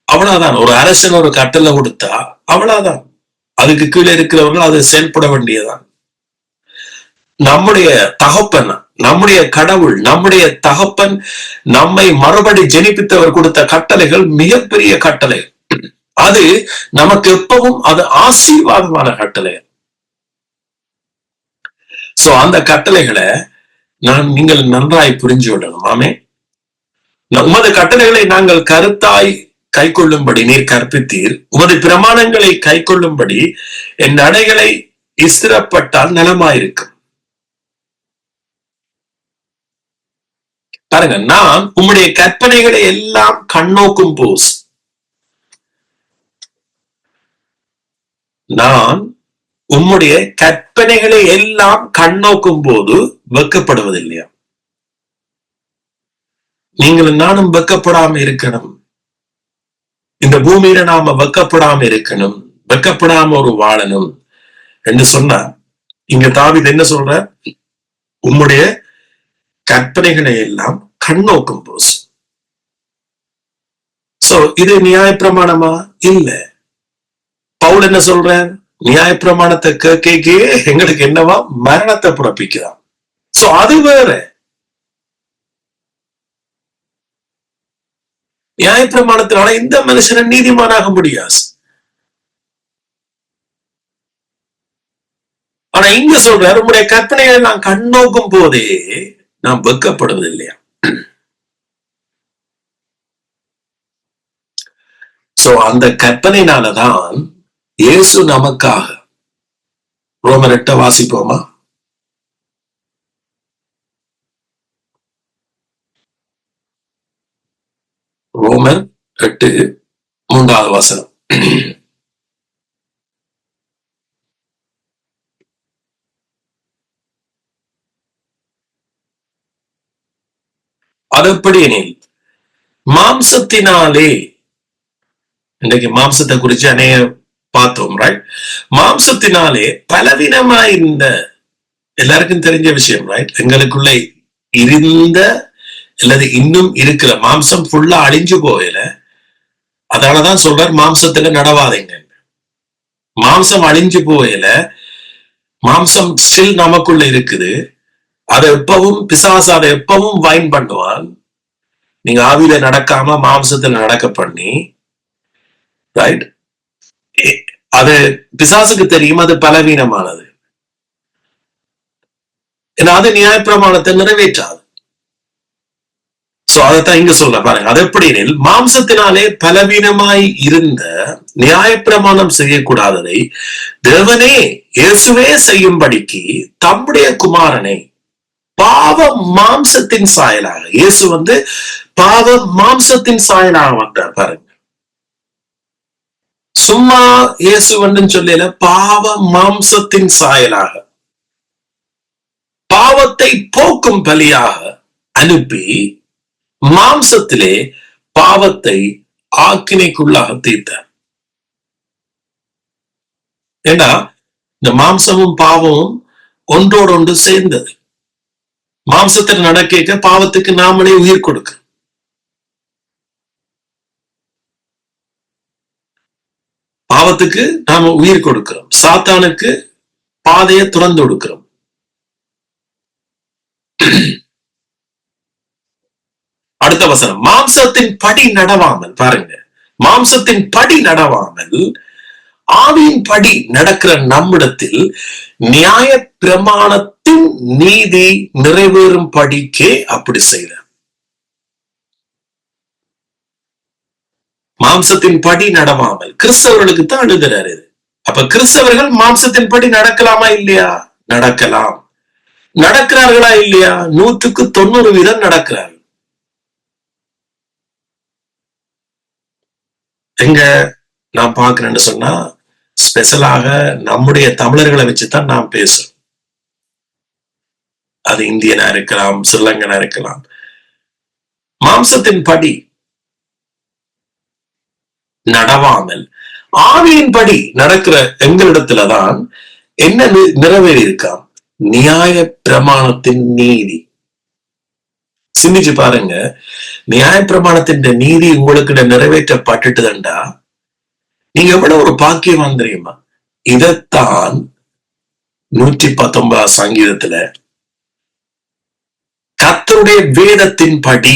அவ்வளவுதான். ஒரு அரசன் ஒரு கட்டளை கொடுத்தா அவ்வளவுதான். அதுக்கு கீழே இருக்கிறவர்கள் அது செயல்பட வேண்டியதான். நம்முடைய தகப்பன், நம்முடைய கடவுள், நம்முடைய தகப்பன் நம்மை மறுபடி ஜெனிப்பித்தவர் கொடுத்த கட்டளைகள் மிகப்பெரிய கட்டளை. அது நமக்கு எப்பவும் அது ஆசீர்வாதமான கட்டளை. சோ அந்த கட்டளைகளை நீங்கள் நன்றாய் புரிஞ்சு கொள்ளணும். ஆமே. உமது கட்டளைகளை நாங்கள் கருத்தாய் கை கொள்ளும்படி நீர் கற்பித்தீர். உமது பிரமாணங்களை கை கொள்ளும்படி என் நடைகளை ஸ்திரப்பட்டால் நலமாயிருக்கும். பாருங்க, நான் உம்முடைய கற்பனைகளை எல்லாம் கண்ணோக்கும் போஸ், நான் உம்முடைய கற்பனைகளை எல்லாம் கண்ணோக்கும் போது வெட்கப்படுவதில்லையா? நீங்களும் நானும் வெட்கப்படாம இருக்கணும். இந்த பூமியில நாம வெட்கப்படாம இருக்கணும், வெட்கப்படாம ஒரு வாழணும் என்று சொன்னா, இங்க தாவீது என்ன சொல்ற? உம்முடைய கற்பனைகளை எல்லாம் கண்ணோக்கும் போஸ். சோ இது நியாயப்பிரமாணமா? இல்ல. பவுல் என்ன சொல்ற? நியாயப்பிரமாணத்தை கேட்க எங்களுக்கு என்னவா? மரணத்தை பிறப்பிக்கிறான். சோ அது வேற. நியாயப்பிரமாணத்தினால இந்த மனுஷனை நீதிமானாக முடியாது. ஆனா இங்க சொல்ற உங்களுடைய கற்பனைகளை நான் கண்ணோக்கும் போதே நான் வெட்கப்படுவது இல்லையா? சோ அந்த கற்பனையினாலதான் இயேசு நமக்காக, ரோமர் 8 வாசிப்போமா? ரோமர் 8 3வது வசனம். அதப்படி எனில் மாம்சத்தினாலே, இன்றைக்கு மாம்சத்தை குறிச்சு அநேக பார்த்தோம், ரைட்? மாம்சத்தினாலே பலவீனமாயிருந்த, எல்லாருக்கும் தெரிஞ்ச விஷயம், ரைட்? எங்களுக்குள்ள இருந்த அல்லது இன்னும் இருக்கிற மாம்சம் ஃபுல்லா அழிஞ்சு போகல. அதனாலதான் சொல்றார் மாம்சத்துல நடவாதீங்க. மாம்சம் அழிஞ்சு போகல, மாம்சம் ஸ்டில் நமக்குள்ள இருக்குது. அதை எப்பவும் பிசாசு அதை எப்பவும் வைன் பண்ணுவான். நீங்க ஆவியில நடக்காம மாம்சத்துல நடக்க பண்ணி, ரைட்? அது பிசாசுக்கு தெரியும் அது பலவீனமானது. ஏன்னா அது நியாயப்பிரமாணத்தை நிறைவேற்றாது. சோ அதைத்தான் இங்க சொல்ற பாருங்க. அது எப்படி மாம்சத்தினாலே பலவீனமாய் இருந்த நியாயப்பிரமாணம் செய்யக்கூடாததை தேவனே இயேசுவே செய்யும்படிக்கு தம்முடைய குமாரனை பாவ மாம்சத்தின் சாயலாக, இயேசு பாவ மாம்சத்தின் சாயலாக வந்தார் பாருங்க. சும்மா இயேசு சொல்லல, பாவ மாம்சத்தின் சாயலாக பாவத்தை போக்கும் பலியாக அனுப்பி மாம்சத்திலே பாவத்தை ஆக்கினைக்குள்ளாக தீர்த்தார். ஏன்னா இந்த மாம்சமும் பாவமும் ஒன்றோடொன்று சேர்ந்தது. மாம்சத்தில் நடக்க பாவத்துக்கு நாமளே உயிர் கொடுக்க, பாவத்துக்கு நாம உயிர் கொடுக்கிறோம், சாத்தானுக்கு பாதையை திறந்து கொடுக்கிறோம். அடுத்த வசனம், மாம்சத்தின் படி நடவாமல், பாருங்க, மாம்சத்தின் படி நடவாமல் ஆவியின் படி நடக்கிற நம்மிடத்தில் நியாய பிரமாணத்தின் நீதி நிறைவேறும் படிக்கே அப்படி செய்யற. மாம்சத்தின் படி நடவாமல் கிறிஸ்தவர்களுக்கு தான் எழுதுறாரு இது. அப்ப கிறிஸ்தவர்கள் மாம்சத்தின் படி நடக்கலாமா இல்லையா? நடக்கலாம். நடக்கிறார்களா இல்லையா? 100% நடக்கிறார்கள். எங்க நான் பாக்குறேன்னு சொன்னா, ஸ்பெஷலாக நம்முடைய தமிழர்களை வச்சுதான் நான் பேசுறேன். அது இந்தியனா இருக்கலாம், ஸ்ரீலங்கனா இருக்கலாம். மாம்சத்தின் படி நடவாமல் ஆவியின் படி நடக்கிற எங்களிடத்துலதான் என்ன நிறைவேறி இருக்கா? நியாய பிரமாணத்தின் நீதி. சிந்திச்சு பாருங்க, நியாய பிரமாணத்தின் நீதி உங்களுக்கு நிறைவேற்றப்பட்டுட்டுதண்டா நீங்க எவ்வளவு ஒரு பாக்கியம் தெரியுமா? இதத்தான் 119 சங்கீதத்துல கர்த்தருடைய வேதத்தின் படி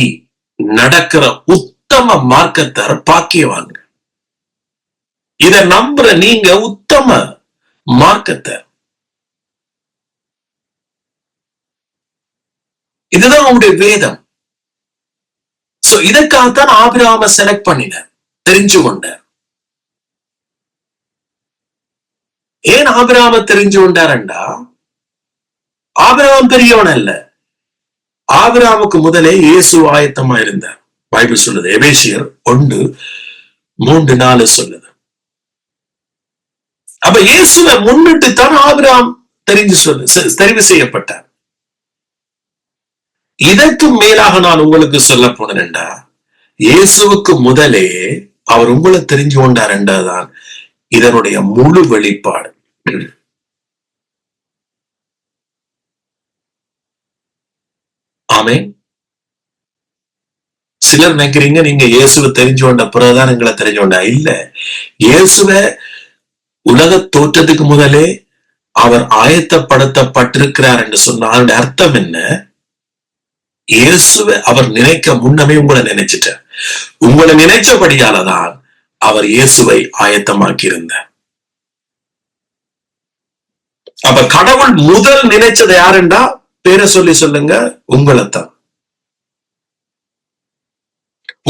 நடக்கிற உத்தம மார்க்கத்தார் பாக்கியவாங்க. இத நம்புற நீங்க உத்தம மார்க்கத்தார். இதுதான் உங்களுடைய வேதம். சோ இதற்காகத்தான் ஆபிரகாம செலக்ட் பண்ணினார், தெரிஞ்சு கொண்டார். ஏன் ஆபிரகாம தெரிஞ்சு கொண்டாரண்டா, ஆபிரகாம் பெரியவன் அல்ல. ஆபிரகாமுக்கு முதலே இயேசு ஆயத்தமா இருந்தார். பைபிள் சொல்லுது, எபேசியர் 1:3-4 சொல்லுது. அப்ப இயேசுவை முன்னிட்டு தான் ஆபிரகாம் தெரிவு செய்யப்பட்டார். இதற்கு மேலாக நான் உங்களுக்கு சொல்ல போனேன்டா, இயேசுவுக்கு முதலே அவர் உங்களை தெரிஞ்சு கொண்டார் என்றதான் இதனுடைய முழு வெளிப்பாடு. ஆமென். சிலர் நினைக்கிறீங்க நீங்க இயேசுவை தெரிஞ்சு கொண்ட பிறகுதான் எங்களை தெரிஞ்சு கொண்டா. இல்ல, இயேசுவை உலக தோற்றத்துக்கு முதலே அவர் ஆயத்தப்படுத்தப்பட்டிருக்கிறார் என்று சொன்னால் அர்த்தம் என்ன? இயேசுவை அவர் நினைக்க முன்னமே உங்களை நினைச்சிட்டார். உங்களை நினைச்சபடியாலதான் அவர் இயேசுவை ஆயத்தமாக்கி இருந்தார். அப்ப கடவுள் முதல் நினைச்சது யாருண்டா? பேரை சொல்லி சொல்லுங்க, உங்களைத்தான்.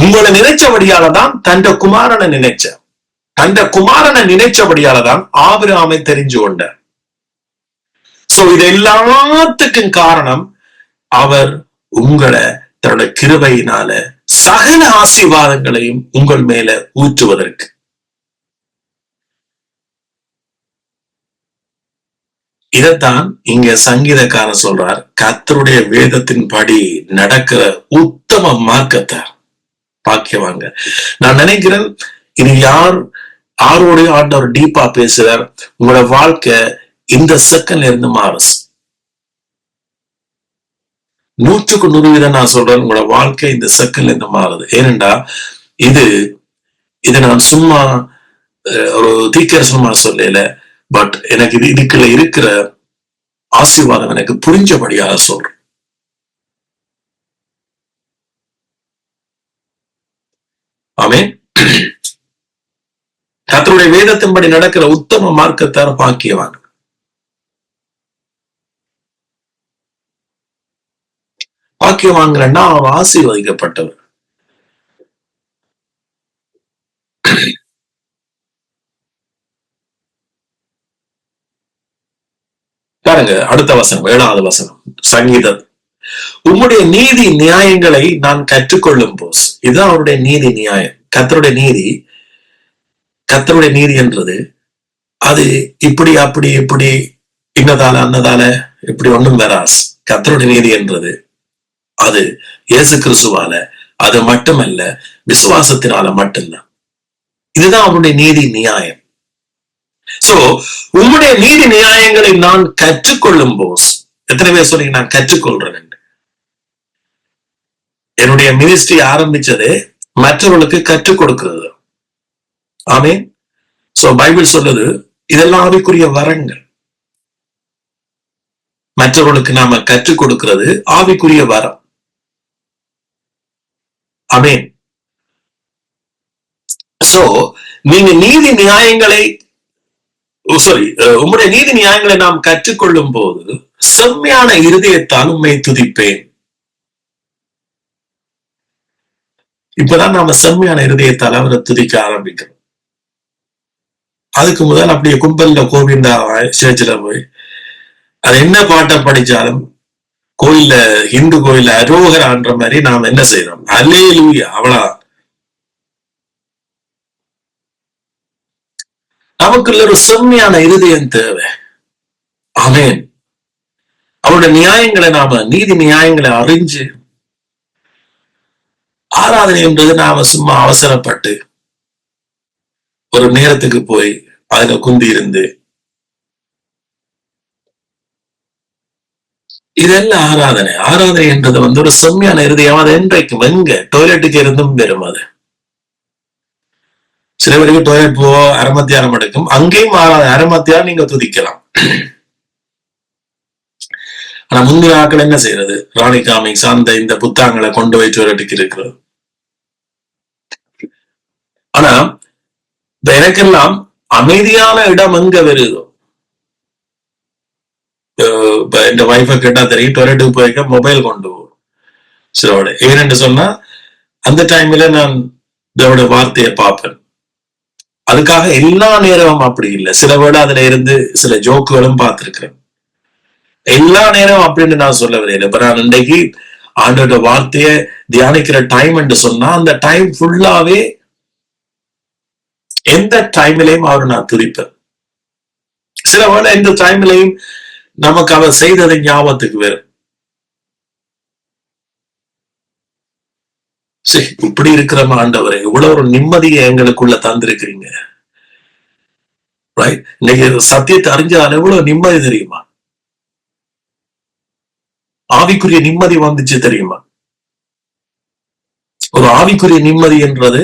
உங்களை நினைச்சபடியாலதான் தண்ட குமாரனை நினைச்சார். தண்ட குமாரனை நினைச்சபடியாலதான் ஆபிரகாமை தெரிஞ்சு கொண்டார். சோ இது எல்லாத்துக்கும் காரணம் அவர் உங்களை தன்னுடைய கிருபையினால சகல ஆசீர்வாதங்களையும் உங்கள் மேல ஊற்றுவதற்கு. இதைத்தான் இங்க சங்கீதக்காரன் சொல்றார், கர்த்தருடைய வேதத்தின்படி நடக்கிற உத்தம மார்க்கத்தார் பாக்கியவாங்க. நான் நினைக்கிறேன் இது யாரோடைய ஆண்டவர் டீப்பா பேசுறார். உங்களோட வாழ்க்கை இந்த செகண்ட்ல இருந்து மாறும். 100% நான் சொல்றேன், உங்களோட வாழ்க்கை இந்த செகண்ட்ல இருந்து மாறுது. ஏனென்றா இது நான் சும்மா ஒரு தீக்கரசமா சொல்லல, பட் எனக்கு இதுக்குள்ள இருக்கிற ஆசீர்வாதம் எனக்கு புரிஞ்சபடியாக சொல்றேன். ஆமென். கர்த்தருடைய வேதத்தின்படி நடக்கிற உத்தம மார்க்கத்தார் பாக்கியவான். பாக்கியவான்கிறன்னா அவன் ஆசீர்வதிக்கப்பட்டவர். பாருங்க அடுத்த வசனம், 7வது வசனம் சங்கீதம். உம்முடைய நீதி நியாயங்களை நான் கற்றுக்கொள்ளும் போஸ். இதுதான் அவருடைய நீதி நியாயம். கர்த்தருடைய நீதி என்றது அது இப்படி அப்படி இப்படி இன்னதால அன்னதால இப்படி ஒண்ணும் வராஸ். கர்த்தருடைய நீதி என்றது அது இயேசு கிறிஸ்துவால, அது மட்டுமல்ல விசுவாசத்தினால மட்டும்தான். இதுதான் அவருடைய நீதி நியாயம். சோ உம்முடைய நீதி நியாயங்களை நான் கற்றுக்கொள்ளும் போஸ். எத்தனை பேர் சொன்னீங்க நான் கற்றுக்கொள்றேன்? என்னுடைய மினிஸ்ட்ரி ஆரம்பிச்சதே மற்றவர்களுக்கு கற்றுக் கொடுக்கிறது. ஆமென். சோ பைபிள் சொல்லுது இதெல்லாம் ஆவிக்குரிய வரங்கள். மற்றவர்களுக்கு நாம கற்றுக் கொடுக்கிறது ஆவிக்குரிய வரம். ஆமென். சோ நீங்க நீதி நியாயங்களை உம்முடைய நீதி நியாயங்களை நாம் கற்றுக்கொள்ளும் போது செம்மையான இருதயத்தால் உம்மை துதிப்பேன். இப்பதான் நாம செம்மையான இருதயத்தால் அவரை துதிக்க ஆரம்பிக்கிறோம். அதுக்கு முதல் அப்படியே கும்பல்ல கோவிந்தா சேர்ச்சில போய் அது என்ன பாட்டை படிச்சாலும் கோயில்ல இந்து கோயில்ல அரோகரான்ற மாதிரி நாம் என்ன செய்யறோம்? அல்லேலூயா, அவ்வளவுதான். நமக்குள்ள ஒரு செம்மையான இருதயம் தேவை. ஆமென். அவருடைய நியாயங்களை நாம நீதி நியாயங்களை அறிஞ்சு ஆராதனை என்றது நாம சும்மா அவசரப்பட்டு ஒரு நேரத்துக்கு போய் அதுல குந்தி இருந்து இதெல்லாம் ஆராதனை என்றது ஒரு செம்மையான இருதயம். அது என்றைக்கும் எங்க டாய்லெட்டுக்கு இருந்தும் பெறும். அது சில பேருக்கு டாய்லெட் போ அரமத்தியாரம் எடுக்கும், அங்கேயும் அரமத்தியாரம் நீங்க துதிக்கலாம். ஆனா முந்தைய ஆக்கள் என்ன செய்யறது? ராணி காமிக்ஸ் அந்த இந்த புத்தகங்களை கொண்டு போய் டாய்லெட்டுக்கு இருக்கிறது. ஆனா எனக்கெல்லாம் அமைதியான இடம் எங்க வருதோ, இந்த வைஃபை கேட்டா தெரியும், டாய்லெட்டுக்கு போய்க்க மொபைல் கொண்டு போகும் சிலோட. ஏன்னு சொன்னா அந்த டைம்ல நான் இதோட வார்த்தையை பார்ப்பேன். அதுக்காக எல்லா நேரமும் அப்படி இல்லை. சில வேட அதுல இருந்து சில ஜோக்குகளும் பார்த்திருக்கிறேன். எல்லா நேரம் அப்படின்னு நான் சொல்ல வரையில. இப்ப நான் இன்றைக்கு ஆண்டோட வார்த்தையை தியானிக்கிற டைம் என்று சொன்னா அந்த டைம் ஃபுல்லாவே எந்த டைம்லயும் அவரை நான் துதிப்பேன். சில வேளை எந்த டைம்லயும் நமக்கு அவர் செய்ததை ஞாபகத்துக்கு வரும். சரி, இப்படி இருக்கிற ஆண்டவரை இவ்வளவு ஒரு நிம்மதியை எங்களுக்குள்ள தந்திருக்கிறீங்க. ரைட்? இன்னைக்கு சத்தியத்தை அறிஞ்சால் எவ்வளவு நிம்மதி தெரியுமா? ஆவிக்குரிய நிம்மதி வந்துச்சு தெரியுமா? ஒரு ஆவிக்குரிய நிம்மதி என்றது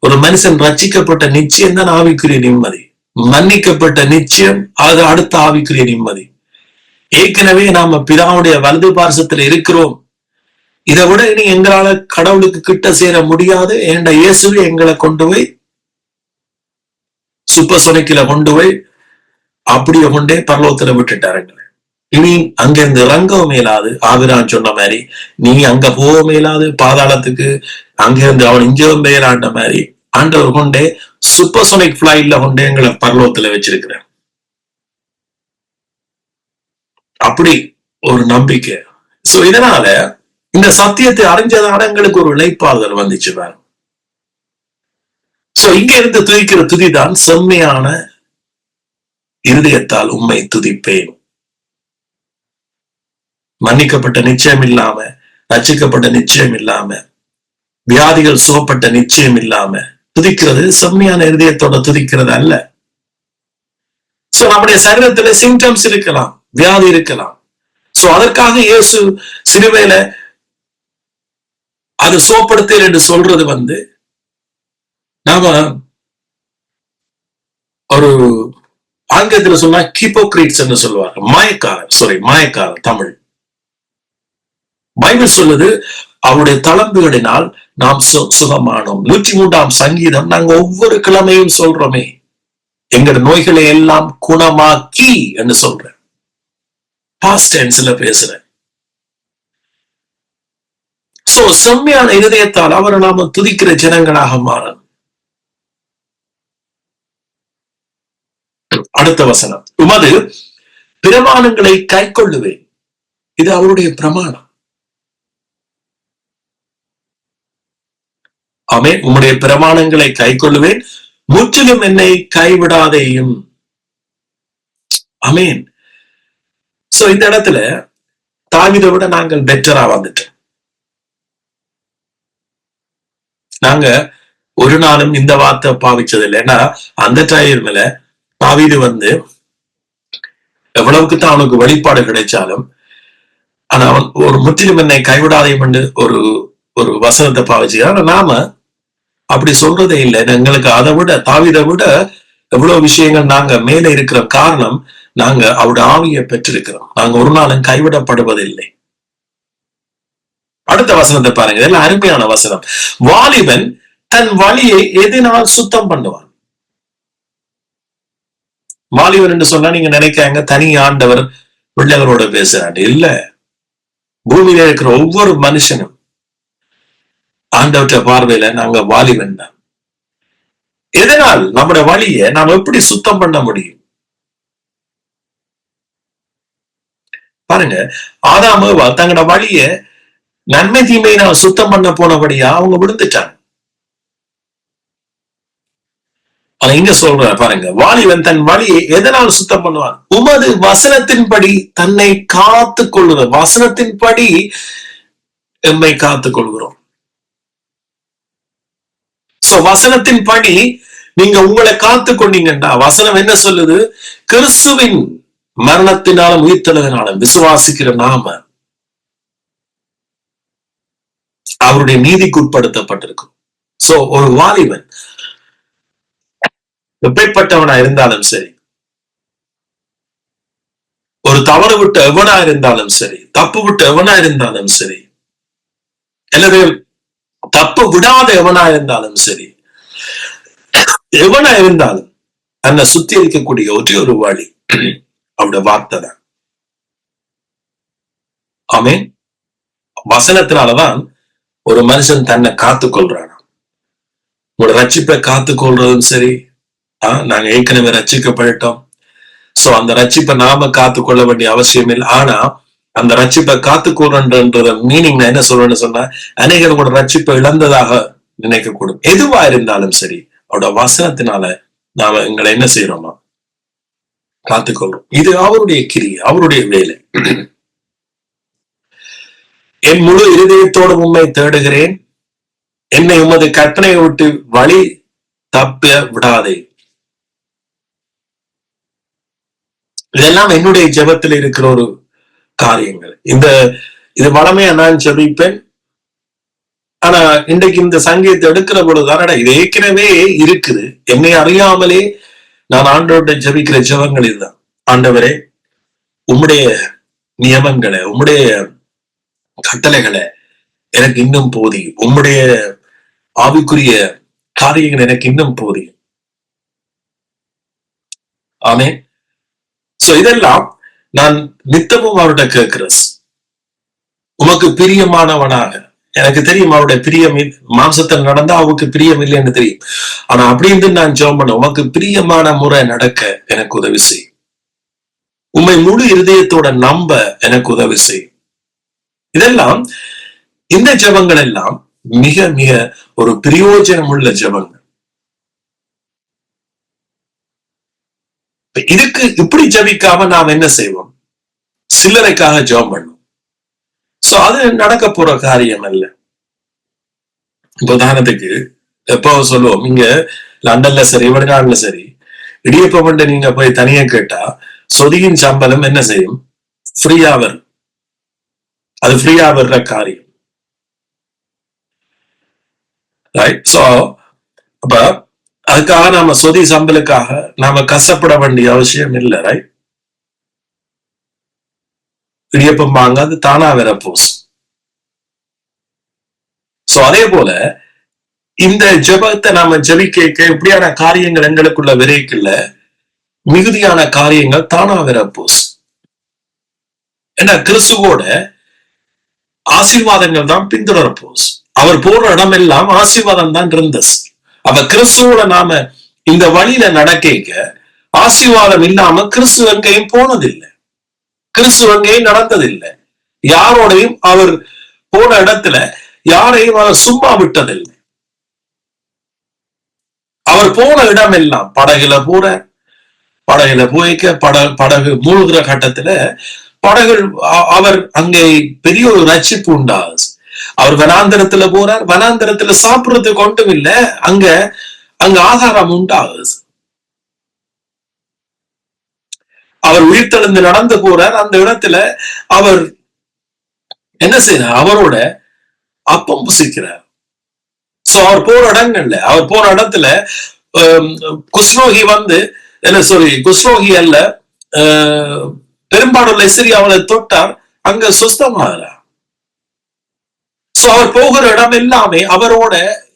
ஒரு மனுஷன் ரட்சிக்கப்பட்ட நிச்சயம் தான் ஆவிக்குரிய நிம்மதி. மன்னிக்கப்பட்ட நிச்சயம் அது அடுத்த ஆவிக்குரிய நிம்மதி. ஏற்கனவே நாம பிதாவுடைய வலது பார்சத்துல இருக்கிறோம். இதை விட இனி எங்களால கடவுளுக்கு கிட்ட சேர முடியாது. ஏண்ட இயேசுவே எங்களை கொண்டு போய் சூப்பர்சோனிக்ல கொண்டு போய் அப்படியே கொண்டே பரலோகத்துல விட்டுட்டாருங்க. இனி அங்கிருந்து இறங்கவும் மேலாது. ஆபிரகாம் சொன்ன மாதிரி நீ அங்க போக மேலாது, பாதாளத்துக்கு அங்கிருந்து அவன் இஞ்சவும் பெயர் ஆண்ட மாதிரி ஆண்டவர் கொண்டே சூப்பர்சோனிக் பிளைட்ல கொண்டே எங்களை பரலோகத்துல வச்சிருக்கிறார். அப்படி ஒரு நம்பிக்கை. சோ இதனால இந்த சத்தியத்தை அறிஞ்சதான எங்களுக்கு ஒரு இளைப்பாறுதல் வந்துச்சு. சோ இங்க இருந்து துதிக்கிற துதிதான் செம்மையான இருதயத்தால் உம்மை துதிப்பேன். மன்னிக்கப்பட்ட நிச்சயம் இல்லாம, ரட்சிக்கப்பட்ட நிச்சயம் இல்லாம, வியாதிகள் சுகப்பட்ட நிச்சயம் இல்லாம துதிக்கிறது செம்மையான இருதயத்தோட துதிக்கிறது அல்ல. சோ நம்முடைய சரீரத்துல சிம்டம்ஸ் இருக்கலாம், வியாதி இருக்கலாம். சோ அதற்காக இயேசு சிலுவையில அது சுகப்படுத்தல் என்று சொல்றது நாம ஒரு ஆங்கிலத்துல சொன்னா ஹிப்போக்ரீட்ஸ் என்று சொல்லுவாங்க, மாயக்காரர் தமிழ். பைபிள் சொல்லுது அவருடைய தளம்புகளினால் நாம் சுகமானோம். 103ஆம் சங்கீதம் நாங்க ஒவ்வொரு கிழமையும் சொல்றோமே, எங்க நோய்களை எல்லாம் குணமாக்கி என்று சொல்றேன். பாஸ்ட் டென்ஸ்ல பேசுறேன். சோ செம்மையான இருதயத்தால் அவரை நாம துதிக்கிற ஜனங்களாக மாறணும். அடுத்த வசனம், உமது பிரமாணங்களை கை கொள்ளுவேன். இது அவருடைய பிரமாணம். ஆமென். உம்முடைய பிரமாணங்களை கை கொள்ளுவேன், முற்றிலும் என்னை கைவிடாதேயும். ஆமென். சோ இந்த இடத்துல தாவீதை விட நாங்கள் பெட்டரா வந்துட்டோம். நாங்க ஒரு நாளும் இந்த வார்த்தை பாவிச்சது இல்லை. ஏன்னா அந்த டைம்ல தாவீது எவ்வளவுக்கு தான் அவனுக்கு வெளிப்பாடு கிடைச்சாலும், ஆனா அவன் ஒரு முற்றிலும் என்னை கைவிடாதையும் என்று ஒரு வசனத்தை பாவிச்சுக்கிறான். நாம அப்படி சொல்றதே இல்லை. எங்களுக்கு அதை விட தாவீதை விட எவ்வளவு விஷயங்கள் நாங்க மேலே இருக்கிற காரணம், நாங்க அவருடைய ஆவியை பெற்றிருக்கிறோம். நாங்க ஒரு நாளும் கைவிடப்படுவதில்லை. அடுத்த வசனத்தை பாருங்க, இதெல்லாம் அருமையான வசனம். வாலிபன் தன் வழியை எதனால் சுத்தம் பண்ணுவான்? வாலிபன் என்று சொன்னா நீங்க நினைக்காங்க தனி ஆண்டவர் பிள்ளைகளோட பேசுறாண்டு. இல்ல, பூமியில இருக்கிற ஒவ்வொரு மனுஷனும் ஆண்டவற்ற பார்வையில நாங்க வாலிபன் தான். எதனால் நம்முடைய வழியை நாம் எப்படி சுத்தம் பண்ண முடியும்? பாருங்க, ஆதாம் ஏவாள் தங்களோட வழிய நன்மை தீமையை நான் சுத்தம் பண்ண போனபடியா அவங்க விழுந்துட்டாங்க. ஆனா இங்க சொல்ற பாருங்க, வாலிபன் தன் வழியை எதனால் சுத்தம் பண்ணுவான்? உமது வசனத்தின்படி தன்னை காத்துக் கொள்ளுவது. வசனத்தின்படி எம்மை காத்துக் கொள்கிறோம். சோ வசனத்தின்படி நீங்க உங்களை காத்து கொண்டீங்கன்னா, வசனம் என்ன சொல்லுது? கிறிஸ்துவின் மரணத்தினாலும் உயிர்த்தெழுதனாலும் விசுவாசிக்கிற நாம அவருடைய நீதிக்கு உட்படுத்தப்பட்டிருக்கும். சோ ஒரு வாலிபன் எப்படிப்பட்டவனா இருந்தாலும் சரி, ஒரு தவறு விட்டு எவனா இருந்தாலும் சரி, தப்பு விட்டு எவனா இருந்தாலும் சரி, அல்லது தப்பு விடாத எவனா இருந்தாலும் சரி, எவனா இருந்தாலும் தன்னை சுத்தி இருக்கக்கூடிய ஒரே ஒரு வழி அவருடைய வார்த்தை தான். ஆமென். வசனத்தினாலதான் ஒரு மனுஷன் தன்னை காத்துக் கொள்றான். உங்களோட ரட்சிப்பை காத்துக் கொள்றதும் சரி, நாங்க ஏற்கனவே ரட்சிக்கப்பட்டோம். சோ அந்த ரட்சிப்பை நாம காத்துக்கொள்ள வேண்டிய அவசியம் இல்லை. ஆனா அந்த ரட்சிப்பை காத்துக்கொள்றன்ற மீனிங் நான் என்ன சொல்றேன்னு சொன்னா, அநேகர் கூட ரட்சிப்பை இழந்ததாக நினைக்கக்கூடும். எதுவா இருந்தாலும் சரி, அவரோட வசனத்தினால நாம எங்களை என்ன செய்யறோமா காத்துக்கொள்றோம். இது அவருடைய கிரியை, அவருடைய வேலை. என் முழு இருதயத்தோடு உம்மை தேடுகிறேன், என்னை உமது கற்பனையை விட்டு வழி தப்ப விடாதே. இதெல்லாம் என்னுடைய ஜெபத்தில் இருக்கிற ஒரு காரியங்கள். இது வளமையா நான் ஜெபிப்பேன். ஆனா இன்றைக்கு இந்த சங்கீதத்தை எடுக்கிற பொழுதுதானடா இது ஏற்கனவே இருக்குது. என்னை அறியாமலே நான் ஆண்டவர்கிட்ட ஜெபிக்கிற ஜெபங்கள் இதுதான். ஆண்டவரே, உம்முடைய நியமங்களை, உம்முடைய கட்டளைகளை எனக்கு இன்னும் போதியும். உம்முடைய ஆவிக்குரிய காரியங்கள் எனக்கு இன்னும் போதியும். ஆமே. சோ இதெல்லாம் நான் நித்தமும் அவர்கிட்ட கேட்கிறேன். உமக்கு பிரியமானவனாக எனக்கு தெரியும் அவருடைய பிரியம் மாம்சத்தில் நடந்தா அவருக்கு பிரியம் இல்லைன்னு தெரியும். ஆனா அப்படின்னு நான் ஜெபம் பண்ண, உமக்கு பிரியமான முறை நடக்க எனக்கு உதவி செய். உம்மை முழு இருதயத்தோட நம்ப எனக்கு உதவி செய். இதெல்லாம், இந்த ஜெபங்கள் எல்லாம் மிக மிக ஒரு பிரயோஜனம் உள்ள ஜெபங்கள். இதுக்கு இப்படி ஜெபிக்காம நாம் என்ன செய்வோம்? சில்லறைக்காக ஜெபம் பண்ணும். சோ அது நடக்க போற காரியம் அல்ல. உதாரணத்துக்கு எப்போ சொல்லுவோம், இங்க லண்டன்ல சரி வெளிநாடுல சரி இடியப்பம் நீங்க போய் தனியா கேட்டா சொதியின் சம்பளம் என்ன செய்யும்? ஃப்ரீயா வரும். அது ஃப்ரீயா வர்ற காரியம். ரைட்? சோ அப்ப அதுக்காக நாம சொதி சம்பளுக்காக நாம கஷ்டப்பட வேண்டிய அவசியம் இல்லை. ரைட்? இடியப்பம் வாங்க அது தானா வேற போஸ். சோ அதே போல இந்த ஜெபத்தை நாம ஜெபிக்க இப்படியான காரியங்கள் எங்களுக்குள்ள விரைக்குள்ள மிகுதியான காரியங்கள் தானா வேற போஸ். ஏன்னா கிறிஸ்துவோட ஆசீர்வாதங்கள் தான் பின்தொடர போஸ். அவர் போற இடமெல்லாம் ஆசீர்வாதம் தான் இருந்தது. அவ கிறிஸ்துவோட நாம இந்த வழியில நடக்க ஆசீர்வாதம் இல்லாம கிறிஸ்துவ எங்கேயும் போனதில்லை, கிறிஸ்துவ எங்கேயும் நடந்ததில்லை. யாரோடையும் அவர் போன இடத்துல யாரையும் அவர் சும்மா விட்டதில்லை. அவர் போன இடம் எல்லாம் படகுல போய்க்க படகு மூழ்கிற கட்டத்துல படகு அவர் அங்கே பெரிய ஒரு ரட்சிப்பு உண்டாது. அவர் வனாந்தரத்துல போறார், வனாந்தரத்துல சாப்பிடுறதுக்கு ஒன்றும் இல்ல, அங்க ஆதாரம் உண்டாகுது. அவர் உயிர்த்தெழுந்து நடந்து போறார், அந்த இடத்துல அவர் என்ன செய்யறார்? அவரோட அப்பம் புசிக்கிறார். சோ அவர் போற இடத்துல குஸ்ரோகி குஸ்ரோகி அல்ல, பெரும்பாலுள்ள இஸ்ரீ அவளை தொட்டார், அங்க சுஸ்தமாகிறார். சோ அவர் போகிற இடம் எல்லாமே அவரோட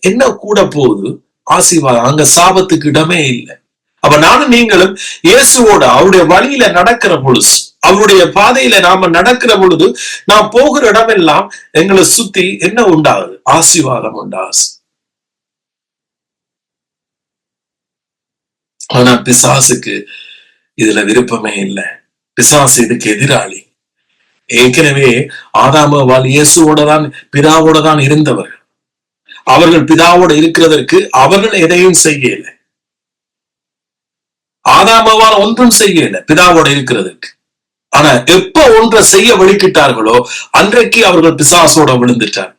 என்ன கூட போகுது? ஆசீர்வாதம். அங்க சாபத்துக்கு இடமே இல்லை. அப்ப நானும் நீங்களும் இயேசுவோட அவருடைய வழியில நடக்கிற பொழுது, அவருடைய பாதையில நாம நடக்கிற பொழுது, நாம் போகிற இடமெல்லாம் எங்களை சுத்தி என்ன உண்டாகுது? ஆசீர்வாதம் உண்டாகுது. ஆனா பிசாசுக்கு இதுல விருப்பமே இல்லை. பிசாசு இதுக்கு எதிராளி. ஏற்கனவே ஆதாமவால் இயேசுவோட தான் பிதாவோட தான் இருந்தவர்கள். அவர்கள் பிதாவோட இருக்கிறதற்கு அவர்கள் எதையும் செய்யல. ஆதாமவால் ஒன்றும் செய்யல பிதாவோட இருக்கிறதற்கு. ஆனா எப்ப ஒன்றை செய்ய வழிக்கிட்டார்களோ அன்றைக்கு அவர்கள் பிசாசோட விழுந்துட்டார்.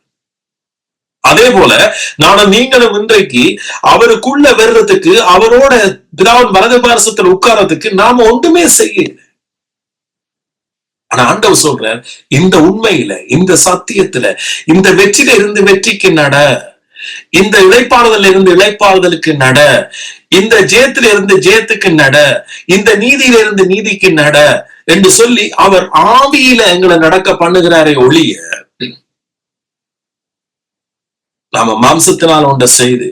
அதே போல நானும் நீங்களும் இன்றைக்கு அவருக்குள்ள வர்றதுக்கு, அவரோட பிதாவின் வலது பாரசத்தில் உட்கார்றதுக்கு நாம ஒன்றுமே செய்யல. ஆனா ஆண்டவர் சொல்றார், இந்த உண்மையில, இந்த சத்தியத்துல, இந்த வெற்றியில இருந்து வெற்றிக்கு நட, இந்த இளைப்பாறுதல் இருந்து இளைப்பாறுதலுக்கு நட, இந்த ஜெயத்தில இருந்து ஜெயத்துக்கு நட, இந்த நீதியில இருந்து நீதிக்கு நட என்று சொல்லி அவர் ஆவியில எங்களை நடக்க பண்ணுகிறாரே ஒழிய, நாம மாம்சத்தினால் ஒன்றை செய்து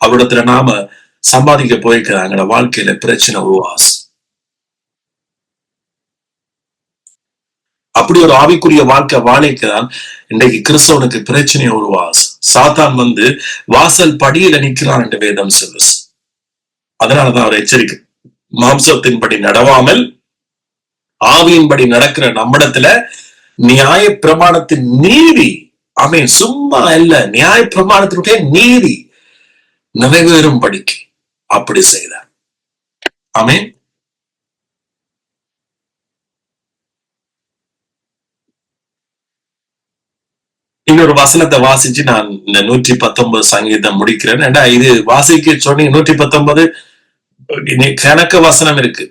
அவரிடத்துல நாம சம்பாதிக்க போய்க்கிறாங்க. வாழ்க்கையில பிரச்சனை உருவாசு. அப்படி ஒரு ஆவிக்குரிய வாழ்க்கை வாழைக்குதான் இன்றைக்கு கிறிஸ்தவனுக்கு பிரச்சனை உருவாசு. சாத்தான் வாசல் படியில நிற்கிறான் என்று வேதம் சொல்லுது. அதனாலதான் அவர் எச்சரிக்கை, மாம்சத்தின்படி நடவாமல் ஆவியின்படி நடக்கிற நம்மிடத்துல நியாய பிரமாணத்தின் நீதி, அவன் சும்மா இல்ல, நியாய பிரமாணத்தினுடைய நீதி நிறைவேறும் படிக்கு அப்படி செய்தார். ஆமென். இன்னொரு வசனத்தை வாசிச்சு நான் இந்த 119 சங்கீதம் முடிக்கிறேன். ஏண்டா இது வாசிக்க சொன்னீங்க 119 கணக்கு வசனம் இருக்கு.